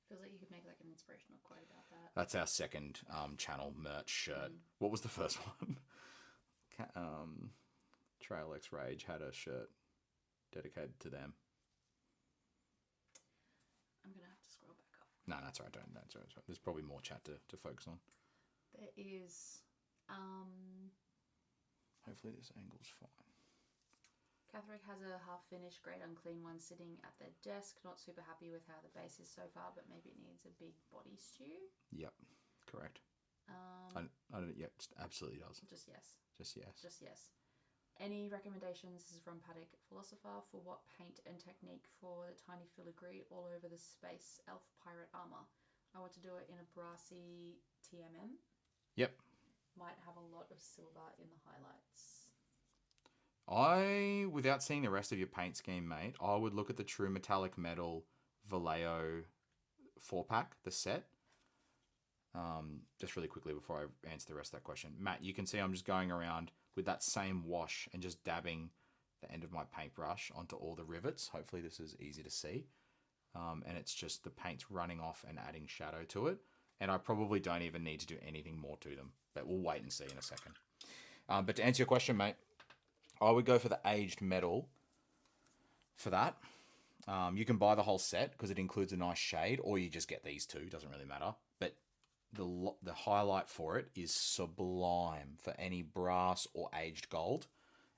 Feels like you could make like an inspirational quote about that. That's our second channel merch shirt. What was the first one? Trail X Rage had a shirt dedicated to them. I'm going to have to scroll back up. No, that's all right. That's all right. There's probably more chat to focus on. There is... Hopefully this angle's fine. Catherine has a half-finished, great unclean one sitting at their desk. Not super happy with how the base is so far, but maybe it needs a big body stew. Yep, correct. I don't. Yep, absolutely does. Just yes. Just yes. Just yes. Any recommendations? This is from Paddock Philosopher for what paint and technique for the tiny filigree all over the space elf pirate armor. I want to do it in a brassy TMM. Yep. Might have a lot of silver in the highlights. Without seeing the rest of your paint scheme, mate, I would look at the True Metallic Metal Vallejo 4-pack, the set. Just really quickly before I answer the rest of that question. Matt, you can see I'm just going around with that same wash and just dabbing the end of my paintbrush onto all the rivets. Hopefully this is easy to see. And it's just the paint's running off and adding shadow to it. And I probably don't even need to do anything more to them. But we'll wait and see in a second. But to answer your question, mate, I would go for the aged metal for that. You can buy the whole set because it includes a nice shade, or you just get these two. Doesn't really matter. But the highlight for it is sublime for any brass or aged gold.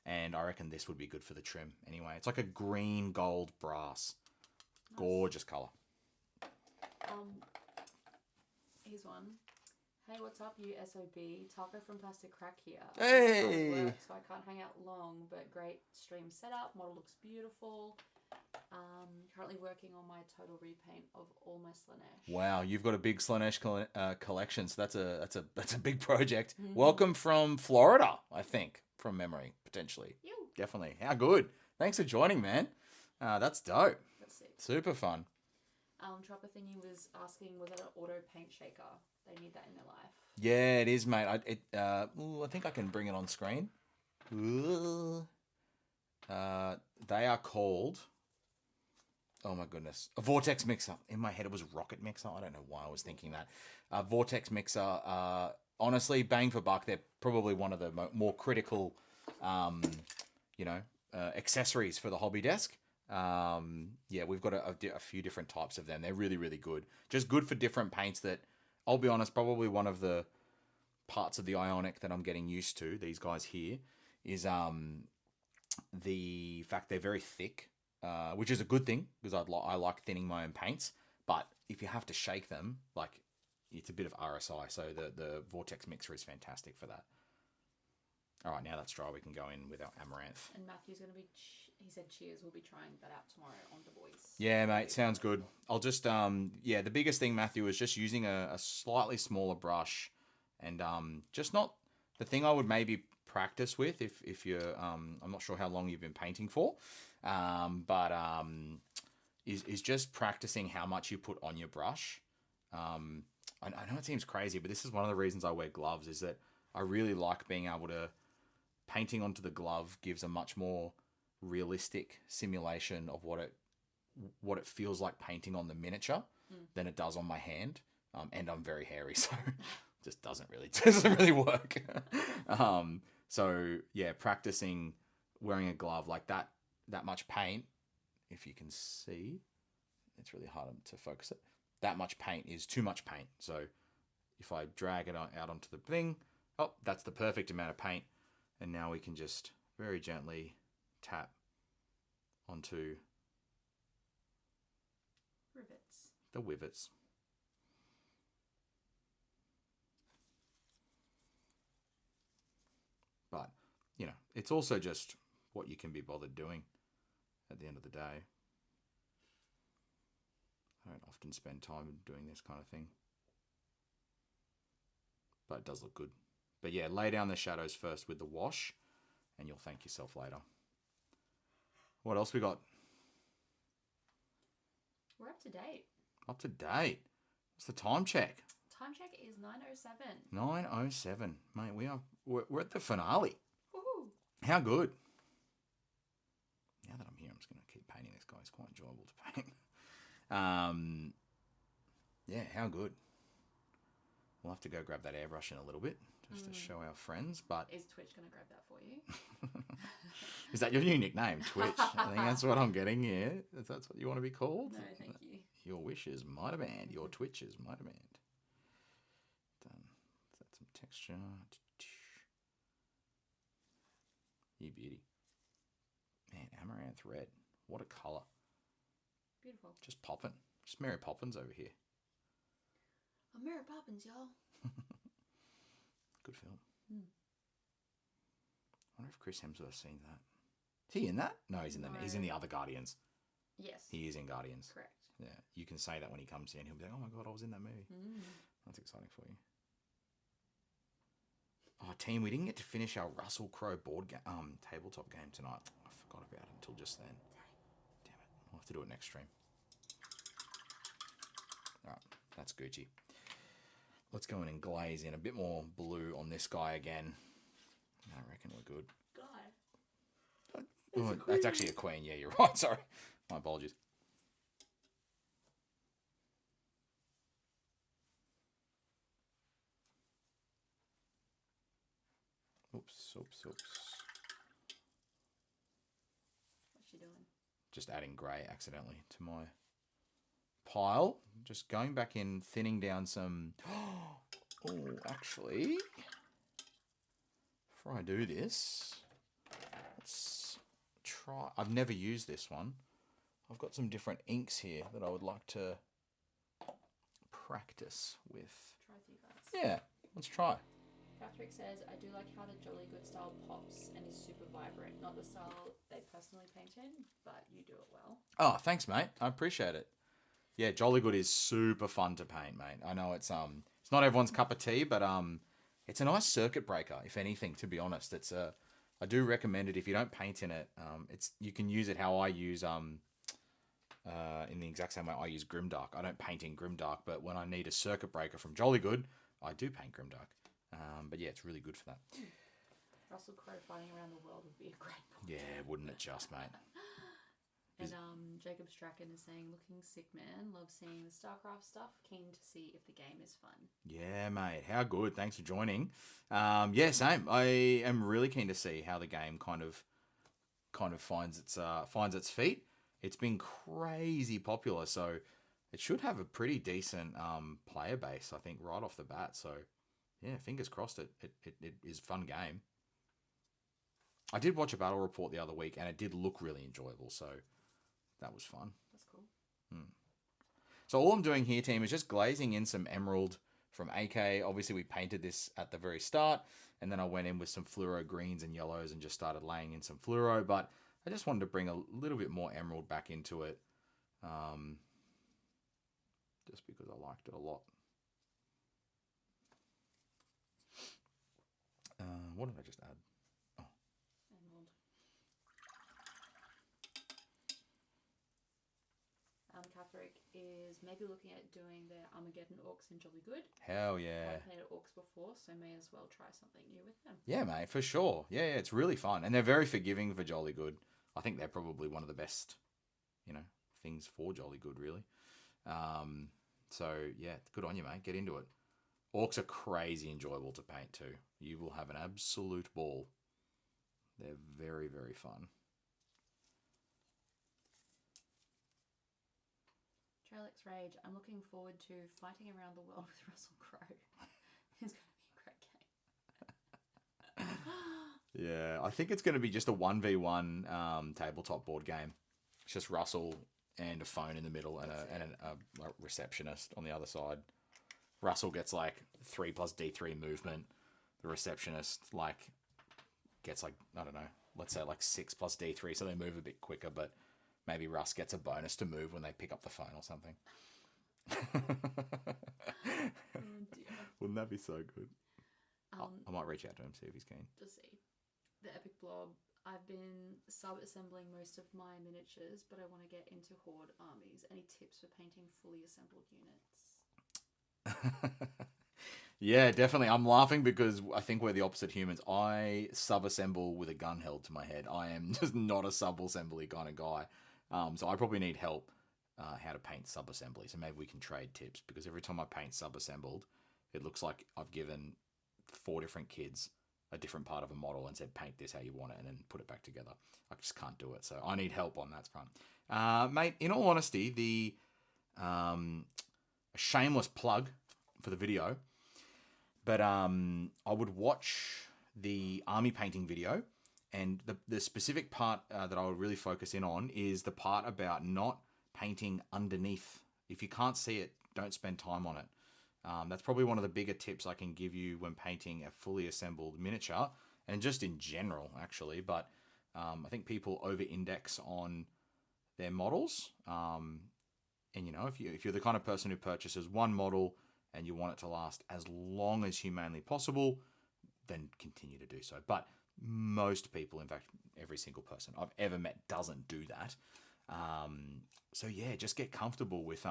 And I reckon this would be good for the trim anyway. It's like a green gold brass. Nice. Gorgeous colour. Here's one. Hey, what's up, you SOB? Taco from Plastic Crack here. Hey! Work, so I can't hang out long, but great stream setup. Model looks beautiful. Currently working on my total repaint of all my Slanesh. Wow, you've got a big Slanesh collection, so that's a big project. Welcome from Florida, I think, from memory, potentially. Ew. Definitely. How good. Thanks for joining, man. That's dope. That's sick. Super fun. Trapper Thingy was asking, was that an auto paint shaker? They need that in their life. Yeah, it is, mate. I think I can bring it on screen. They are called... Oh my goodness. A Vortex Mixer. In my head it was Rocket Mixer. I don't know why I was thinking that. Vortex Mixer, honestly, bang for buck, they're probably one of the more critical, accessories for the hobby desk. Yeah, we've got a few different types of them. They're really, really good. Just good for different paints that, I'll be honest, probably one of the parts of the Ionic that I'm getting used to, these guys here, is the fact they're very thick. Which is a good thing because I like thinning my own paints. But if you have to shake them, like, it's a bit of RSI. So the Vortex Mixer is fantastic for that. All right, now that's dry. We can go in with our Amaranth. And Matthew's going to be, he said cheers, we'll be trying that out tomorrow on the boys. Yeah, mate, sounds good. I'll just, the biggest thing, Matthew, is just using a slightly smaller brush and just not the thing I would maybe practice with if you're, I'm not sure how long you've been painting for. Is just practicing how much you put on your brush. I know it seems crazy, but this is one of the reasons I wear gloves, is that I really like being able to, painting onto the glove gives a much more realistic simulation of what it feels like painting on the miniature than it does on my hand. And I'm very hairy, so it just doesn't really work. So yeah, practicing wearing a glove like that much paint, if you can see, it's really hard to focus it. That much paint is too much paint. So if I drag it out onto the thing, oh, that's the perfect amount of paint. And now we can just very gently tap onto the rivets. But, it's also just what you can be bothered doing at the end of the day. I don't often spend time doing this kind of thing. But it does look good. But yeah, lay down the shadows first with the wash, and you'll thank yourself later. What else we got? We're up to date. Up to date. What's the time check? Time check is 9:07. 9:07. Mate, we're at the finale. Woohoo! How good. Now that I'm here, I'm just going to keep painting this guy. It's quite enjoyable to paint. Yeah, how good. We'll have to go grab that airbrush in a little bit just to show our friends. But is Twitch going to grab that for you? Is that your new nickname, Twitch? I think that's what I'm getting here. That's what you want to be called? No, thank you. Your wishes, my demand. Your Twitches, my demand. Done. Let's add some texture. You beauty. Man, Amaranth Red. What a colour. Beautiful. Just popping. Just Mary Poppins over here. I'm Mary Poppins, y'all. Good film. I wonder if Chris Hemsworth's seen that. Is he in that? No, he's in the other Guardians. Yes. He is in Guardians. Correct. Yeah, you can say that when he comes in. He'll be like, oh my God, I was in that movie. That's exciting for you. Oh, team, we didn't get to finish our Russell Crowe tabletop game tonight. I forgot about it until just then. Damn it. I'll have to do it next stream. All right, that's Gucci. Let's go in and glaze in a bit more blue on this guy again. I reckon we're good. God. That's actually a queen. Yeah, you're right. Sorry. My apologies. Oops. What's she doing? Just adding grey accidentally to my pile. Just going back in, thinning down some... Oh, actually, before I do this, let's try... I've never used this one. I've got some different inks here that I would like to practice with. Try with you guys. Yeah, let's try. Patrick says, I do like how the Jolly Good style pops and is super vibrant. Not the style they personally painted, but you do it well. Oh, thanks, mate. I appreciate it. Yeah, Jolly Good is super fun to paint, mate. I know it's not everyone's cup of tea, but it's a nice circuit breaker, if anything, to be honest. I do recommend it if you don't paint in it. It's you can use it how I use in the exact same way I use Grimdark. I don't paint in Grimdark, but when I need a circuit breaker from Jolly Good, I do paint Grimdark. But yeah, it's really good for that. Russell Crowe fighting around the world would be a great book. Yeah, wouldn't it just, mate? And Jacob Strachan is saying, looking sick, man. Love seeing the StarCraft stuff. Keen to see if the game is fun. Yeah, mate. How good. Thanks for joining. Yeah, same. I am really keen to see how the game kind of finds its feet. It's been crazy popular, so it should have a pretty decent player base, I think, right off the bat. So yeah, fingers crossed. It is a fun game. I did watch a battle report the other week, and it did look really enjoyable. So that was fun. That's cool. So all I'm doing here, team, is just glazing in some emerald from AK. Obviously, we painted this at the very start, and then I went in with some fluoro greens and yellows and just started laying in some fluoro. But I just wanted to bring a little bit more emerald back into it, just because I liked it a lot. What did I just add? Emerald. Catherick is maybe looking at doing their Armageddon orcs in Jolly Good. Hell yeah. I've played orcs before, so may as well try something new with them. Yeah, mate, for sure. Yeah, it's really fun. And they're very forgiving for Jolly Good. I think they're probably one of the best, things for Jolly Good, really. So, yeah, good on you, mate. Get into it. Orcs are crazy enjoyable to paint, too. You will have an absolute ball. They're very, very fun. Trelix Rage, I'm looking forward to fighting around the world with Russell Crowe. It's going to be a great game. Yeah, I think it's going to be just a 1v1 tabletop board game. It's just Russell and a phone in the middle and a receptionist on the other side. Russell gets like 3 plus D3 movement. The receptionist gets I don't know, let's say 6 plus D3, so they move a bit quicker, but maybe Russ gets a bonus to move when they pick up the phone or something. Oh dear. Wouldn't that be so good? I might reach out to him, see if he's keen. Just see. The Epic Blob. I've been sub-assembling most of my miniatures, but I want to get into Horde armies. Any tips for painting fully assembled units? Yeah, definitely. I'm laughing because I think we're the opposite humans. I sub-assemble with a gun held to my head. I am just not a sub-assembly kind of guy. So I probably need help how to paint sub-assembly. So maybe we can trade tips, because every time I paint sub-assembled, it looks like I've given 4 different kids a different part of a model and said, paint this how you want it, and then put it back together. I just can't do it. So I need help on that front. Mate, in all honesty, the shameless plug for the video, but I would watch the army painting video, and the specific part that I would really focus in on is the part about not painting underneath. If you can't see it, don't spend time on it. That's probably one of the bigger tips I can give you when painting a fully assembled miniature, and just in general, actually. But I think people over-index on their models. And, if you're the kind of person who purchases one model and you want it to last as long as humanly possible, then continue to do so. But most people, in fact, every single person I've ever met doesn't do that. So yeah, just get comfortable with,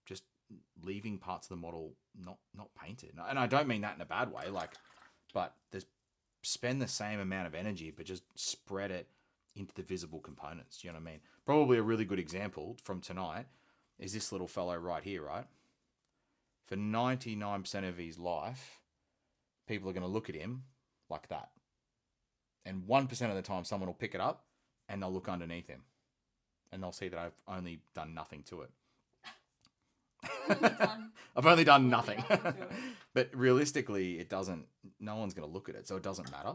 just leaving parts of the model not painted. And I don't mean that in a bad way, but spend the same amount of energy, but just spread it into the visible components. Do you know what I mean? Probably a really good example from tonight is this little fellow right here, right? For 99% of his life, people are going to look at him like that. And 1% of the time, someone will pick it up and they'll look underneath him. And they'll see that I've only done nothing to it. I've only done nothing. But realistically, no one's going to look at it, so it doesn't matter.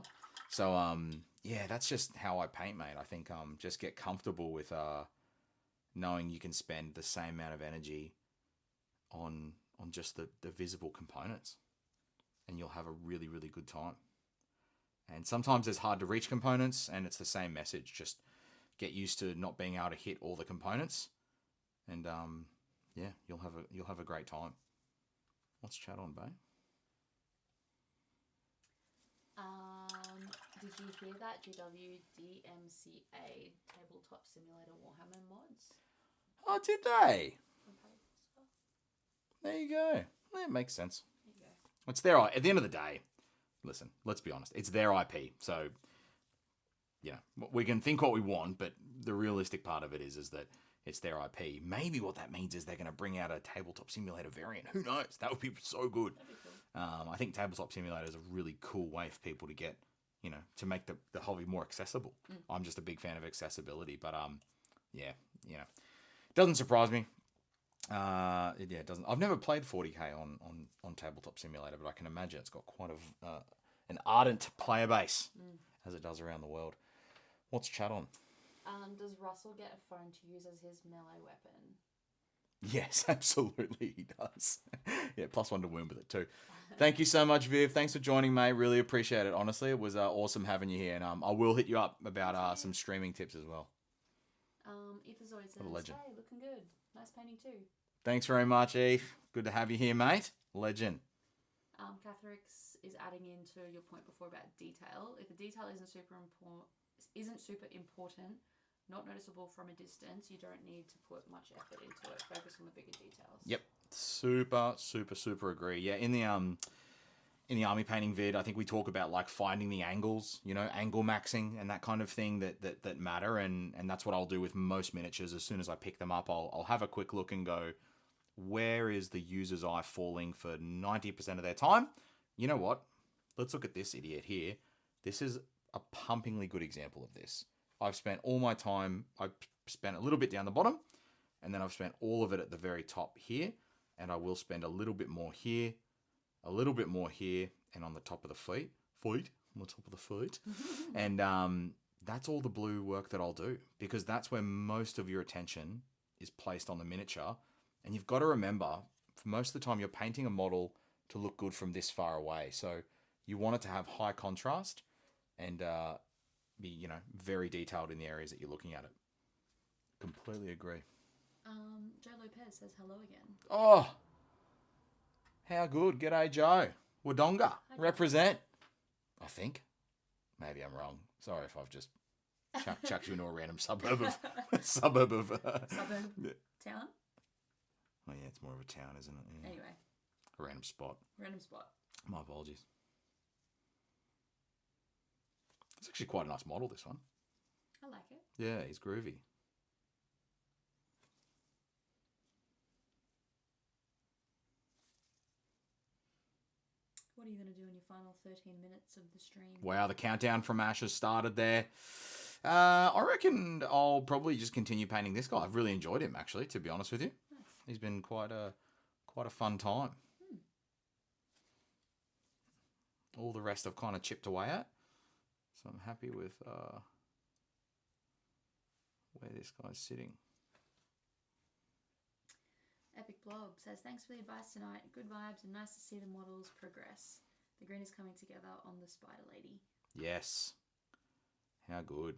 So, yeah, that's just how I paint, mate. I think just get comfortable with knowing you can spend the same amount of energy on just the visible components, and you'll have a really, really good time. And sometimes it's hard to reach components, and it's the same message. Just get used to not being able to hit all the components, and yeah, you'll have a great time. What's chat on, babe? Did you hear that GW DMCA tabletop simulator Warhammer mods? Oh, did they? From Harry Potter? There you go. That makes sense. There you go. It's their at the end of the day. Listen, let's be honest. It's their IP, so we can think what we want, but the realistic part of it is that it's their IP. Maybe what that means is they're going to bring out a tabletop simulator variant. Who knows? That would be so good. That'd be cool. I think tabletop simulator is a really cool way for people to get, to make the hobby more accessible. I'm just a big fan of accessibility, but yeah, it doesn't surprise me. It doesn't. I've never played 40k on tabletop simulator, but I can imagine it's got quite an ardent player base as it does around the world. What's chat on? Does Russell get a phone to use as his melee weapon? Yes, absolutely he does. Yeah, +1 to wound with it too. Thank you so much, Viv. Thanks for joining, mate. Really appreciate it. Honestly, it was awesome having you here, and I will hit you up about some streaming tips as well. Ethan's always says, What a legend. "Hey, looking good. Nice painting too." Thanks very much, Eve. Good to have you here, mate. Legend. Catherix is adding into your point before about detail. If the detail isn't super important, not noticeable from a distance, you don't need to put much effort into it. Focus on the bigger details. Yep. Super agree. Yeah, in the army painting vid, I think we talk about like finding the angles, angle maxing and that kind of thing that matter, and that's what I'll do with most miniatures. As soon as I pick them up, I'll have a quick look and go, where is the user's eye falling for 90% of their time? You know what? Let's look at this idiot here. This is a pumpingly good example of this. I've spent all my time, I've spent a little bit down the bottom, and then I've spent all of it at the very top here, and I will spend a little bit more here, a little bit more here, and on the top of the feet, on the top of the feet. And that's all the blue work that I'll do, because that's where most of your attention is placed on the miniature. And you've got to remember, for most of the time, you're painting a model to look good from this far away. So you want it to have high contrast and be, very detailed in the areas that you're looking at it. Completely agree. Joe Lopez says hello again. Oh, how good. G'day, Joe. Wodonga. Represent. I think. Maybe I'm wrong. Sorry if I've just chucked you into a random suburb of... Suburb? Yeah. Town? Oh, yeah, it's more of a town, isn't it? Yeah. Anyway. A random spot. My apologies. It's actually quite a nice model, this one. I like it. Yeah, he's groovy. What are you going to do in your final 13 minutes of the stream? Wow, the countdown from Ash has started there. I reckon I'll probably just continue painting this guy. I've really enjoyed him, actually, to be honest with you. Nice. He's been quite a fun time. All the rest I've kind of chipped away at. So I'm happy with where this guy's sitting. Epic Blob says, thanks for the advice tonight. Good vibes and nice to see the models progress. The green is coming together on the Spider Lady. Yes. How good.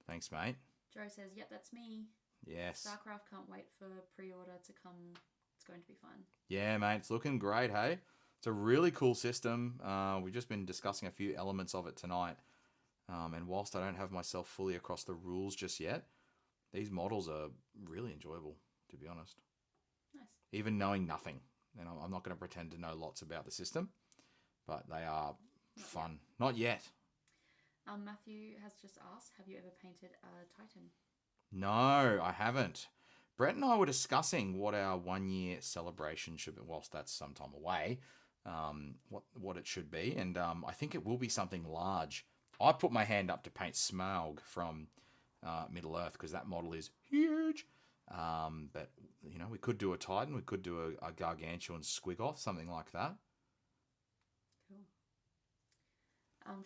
Thanks, mate. Joe says, yep, that's me. Yes. StarCraft can't wait for pre-order to come. It's going to be fun. Yeah, mate. It's looking great, hey? It's a really cool system. We've just been discussing a few elements of it tonight. And whilst I don't have myself fully across the rules just yet, these models are really enjoyable, to be honest. Nice. Even knowing nothing. And I'm not going to pretend to know lots about the system, but they are fun. Not yet. Matthew has just asked, have you ever painted a Titan? No, I haven't. Brett and I were discussing what our 1 year celebration should be, whilst that's some time away, what it should be. And I think it will be something large. I put my hand up to paint Smaug from Middle-earth because that model is huge. But, we could do a Titan. We could do a Gargantuan Squigoth, something like that. Cool.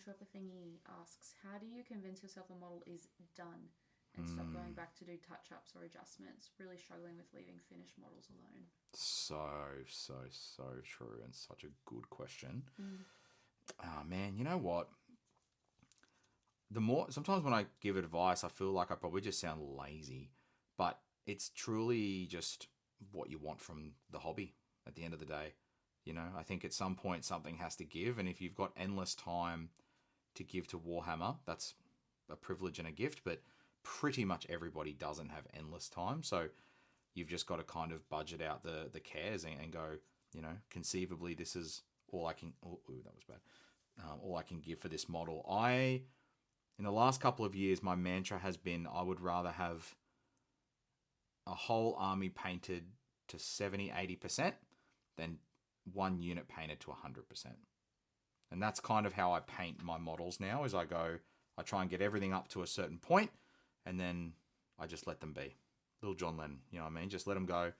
Shopper Thingy asks, how do you convince yourself a model is done and stop going back to do touch-ups or adjustments? Really struggling with leaving finished models alone. So true, and such a good question. Man, you know what? the more sometimes when I give advice, I feel like I probably just sound lazy, but it's truly just what you want from the hobby at the end of the day. You know, I think at some point something has to give, and if you've got endless time to give to Warhammer, that's a privilege and a gift, but pretty much everybody doesn't have endless time. So you've just got to kind of budget out the cares and go, you know, conceivably, this is all I can. Oh, ooh, that was bad. All I can give for this model. In the last couple of years, my mantra has been I would rather have a whole army painted to 70-80% than one unit painted to 100%. And that's kind of how I paint my models now, is I try and get everything up to a certain point, and then I just let them be. Little John Lennon, you know what I mean? Just let them go,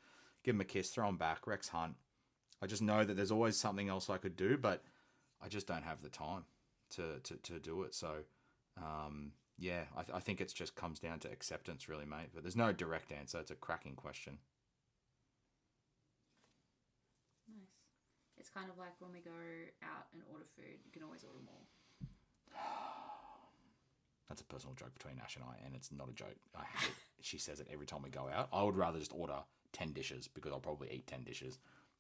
give them a kiss, throw them back, Rex Hunt. I just know that there's always something else I could do, but I just don't have the time to do it. So, yeah, I think it just comes down to acceptance, really, mate. But there's no direct answer. It's a cracking question. Nice. It's kind of like when we go out and order food, you can always order more. That's a personal joke between Ash and I, and it's not a joke. I hate it. She says it every time we go out. I would rather just order 10 dishes because I'll probably eat 10 dishes.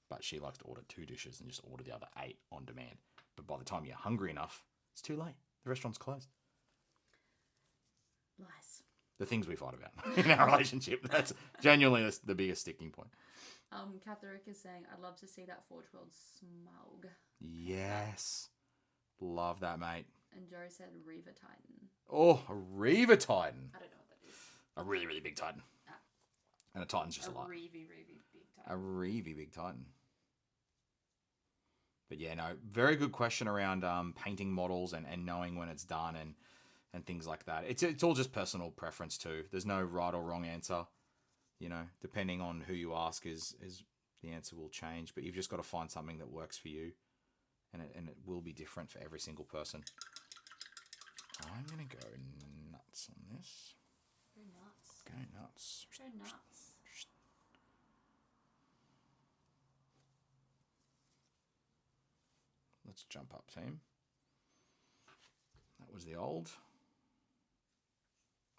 But she likes to order 2 dishes and just order the other 8 on demand. But by the time you're hungry enough, it's too late. The restaurant's closed. Lies. The things we fight about in our relationship. That's genuinely the biggest sticking point. Catherick is saying, I'd love to see that Forge World smug. Yes. Love that, mate. And Joe said Reaver Titan. Oh, a Reaver Titan. I don't know what that is. A really, really big Titan. And a Titan's just a lot. A Reevy big Titan. A Reevy big Titan. But yeah, no, very good question around painting models and knowing when it's done and things like that. It's all just personal preference too. There's no right or wrong answer. You know, depending on who you ask is the answer will change. But you've just got to find something that works for you. And it will be different for every single person. I'm going to go nuts on this. Go nuts. Go nuts. Go nuts. Let's jump up, team. That was the old.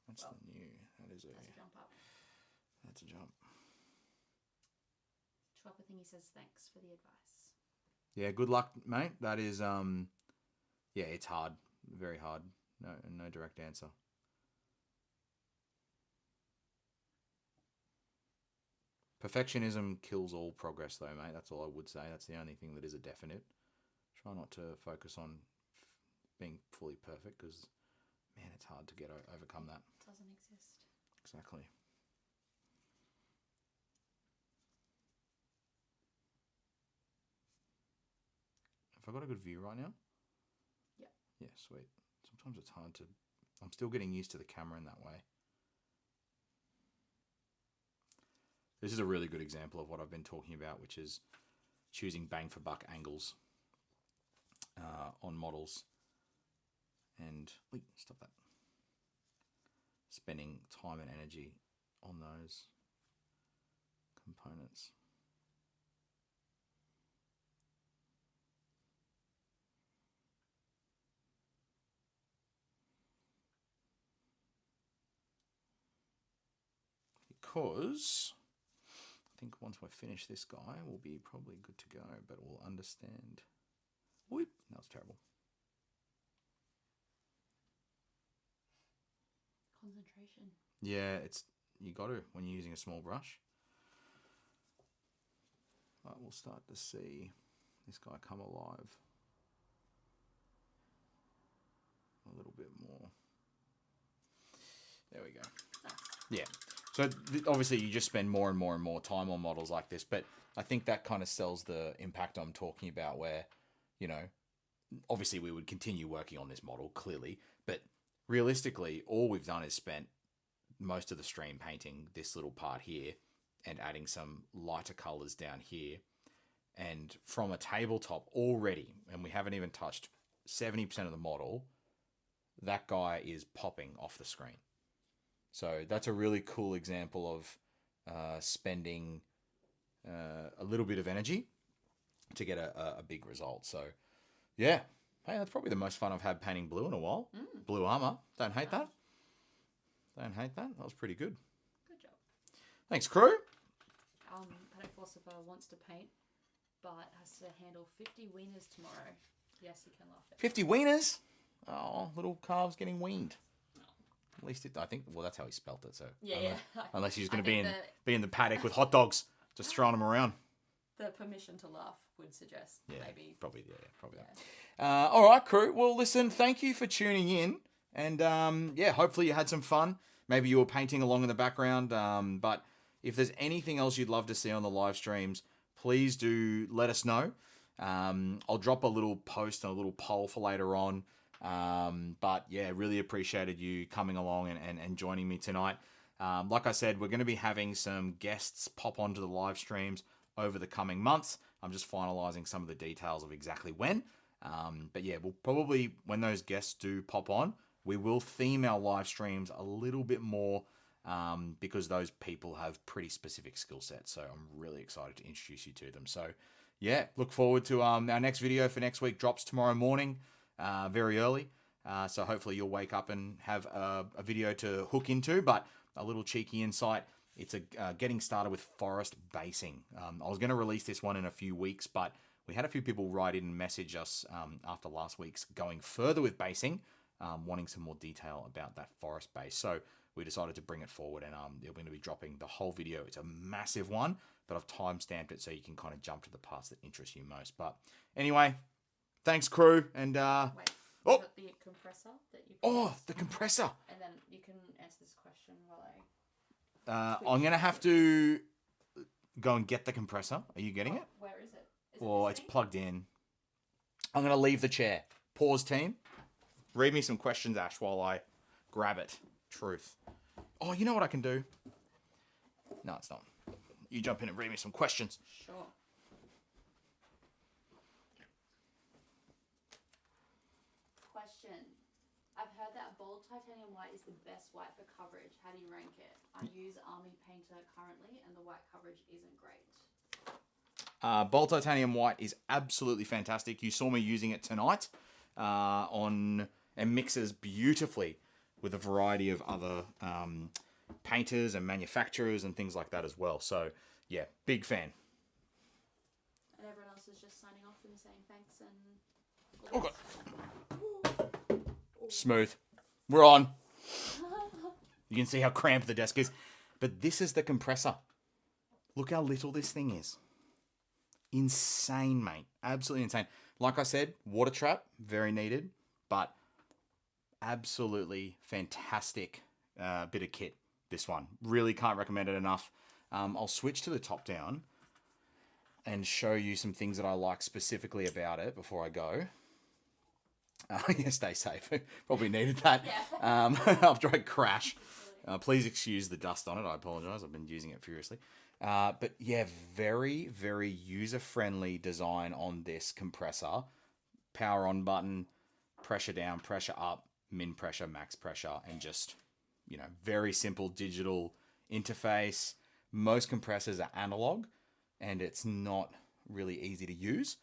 That's the new. That is a jump up. That's a jump. Chopper thingy says thanks for the advice. Yeah, good luck, mate. That is yeah, it's hard. Very hard. No direct answer. Perfectionism kills all progress though, mate. That's all I would say. That's the only thing that is a definite. Try not to focus on being fully perfect because, man, it's hard to overcome that. It doesn't exist. Exactly. Have I got a good view right now? Yeah. Yeah, sweet. Sometimes it's hard to... I'm still getting used to the camera in that way. This is a really good example of what I've been talking about, which is choosing bang for buck angles on models. And... Wait, stop that. Spending time and energy on those components. Because I think once we finish this guy, we'll be probably good to go, but we'll understand. Whoop, that was terrible. Concentration. Yeah, you got to when you're using a small brush. But we'll start to see this guy come alive a little bit more. There we go. Yeah. So obviously you just spend more and more and more time on models like this, but I think that kind of sells the impact I'm talking about where, you know, obviously we would continue working on this model clearly, but realistically all we've done is spent most of the stream painting this little part here and adding some lighter colors down here. And from a tabletop already, and we haven't even touched 70% of the model, that guy is popping off the screen. So that's a really cool example of spending a little bit of energy to get a big result. So yeah, Hey, that's probably the most fun I've had painting blue in a while. Blue armor. Don't hate that. Don't hate that. That was pretty good. Good job. Thanks, crew. Paddock Philosopher wants to paint, but has to handle 50 wieners tomorrow. Yes, he can laugh at 50 wieners? Oh, little calves getting weaned. At least I think, well, that's how he spelt it. So Yeah. Unless he's going to be in the paddock with hot dogs, just throwing them around. The permission to laugh would suggest maybe. Probably that. All right, crew. Well, listen, thank you for tuning in. And, hopefully you had some fun. Maybe you were painting along in the background. But if there's anything else you'd love to see on the live streams, please do let us know. I'll drop a little post and a little poll for later on. But yeah, really appreciated you coming along and joining me tonight. Like I said, we're going to be having some guests pop onto the live streams over the coming months. I'm just finalizing some of the details of exactly when. But yeah, we'll probably, when those guests do pop on, we will theme our live streams a little bit more because those people have pretty specific skill sets. So I'm really excited to introduce you to them. So yeah, look forward to our next video for next week. Drops tomorrow morning, very early. So hopefully you'll wake up and have a video to hook into. But a little cheeky insight, it's getting started with forest basing. I was going to release this one in a few weeks, but we had a few people write in and message us after last week's going further with basing, wanting some more detail about that forest base. So we decided to bring it forward, and we're going to be dropping the whole video. It's a massive one, but I've time-stamped it so you can kind of jump to the parts that interest you most. But anyway, thanks, crew. And Wait, the compressor that you the compressor. And then you can answer this question while I'm going to have to go and get the compressor. Are you getting it? Where is it? Well, it's plugged in. I'm going to leave the chair. Pause, team. Read me some questions, Ash, while I grab it. Truth. Oh, you know what I can do? No, it's not. You jump in and read me some questions. Sure. Question. I've heard that bold titanium white is the best white for coverage. How do you rank it? I use Army Painter currently, and the white coverage isn't great. Bold titanium white is absolutely fantastic. You saw me using it tonight and mixes beautifully with a variety of other painters and manufacturers and things like that as well. So yeah, big fan. And everyone else is just signing off and saying thanks and... Oh, God. Smooth. We're on. You can see how cramped the desk is. But this is the compressor. Look how little this thing is. Insane, mate. Absolutely insane. Like I said, water trap, very needed, but absolutely fantastic bit of kit, this one. Really can't recommend it enough. I'll switch to the top down and show you some things that I like specifically about it before I go. Yeah, stay safe. Probably needed that. Yeah. After I crash. Please excuse the dust on it. I apologize. I've been using it furiously. But yeah, very, very user-friendly design on this compressor. Power on button, pressure down, pressure up, min pressure, max pressure, and just, very simple digital interface. Most compressors are analog, and it's not really easy to use.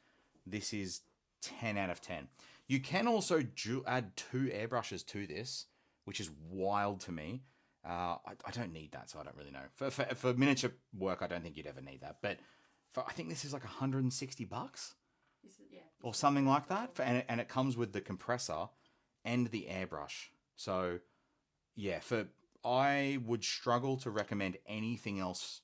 This is 10 out of 10. You can also add 2 airbrushes to this, which is wild to me. I don't need that, so I don't really know. For miniature work, I don't think you'd ever need that. But I think this is like $160 or something like that. And it comes with the compressor and the airbrush. So yeah, I would struggle to recommend anything else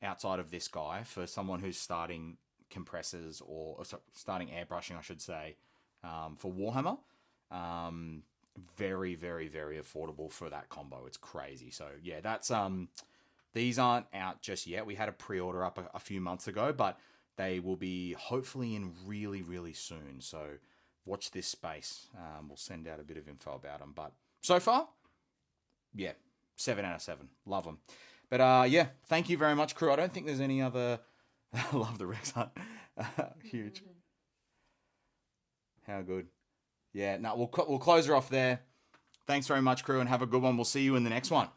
outside of this guy for someone who's starting compressors or starting airbrushing, I should say, for Warhammer. Very, very, very affordable for that combo. It's crazy. So yeah, that's these aren't out just yet. We had a pre-order up a few months ago, but they will be hopefully in really, really soon. So watch this space. We'll send out a bit of info about them. But so far, yeah, 7 out of 7. Love them. But yeah, thank you very much, crew. I don't think there's any other. I love the Rex Hunt. Huge. How good. Yeah, no, we'll close her off there. Thanks very much, crew, and have a good one. We'll see you in the next one.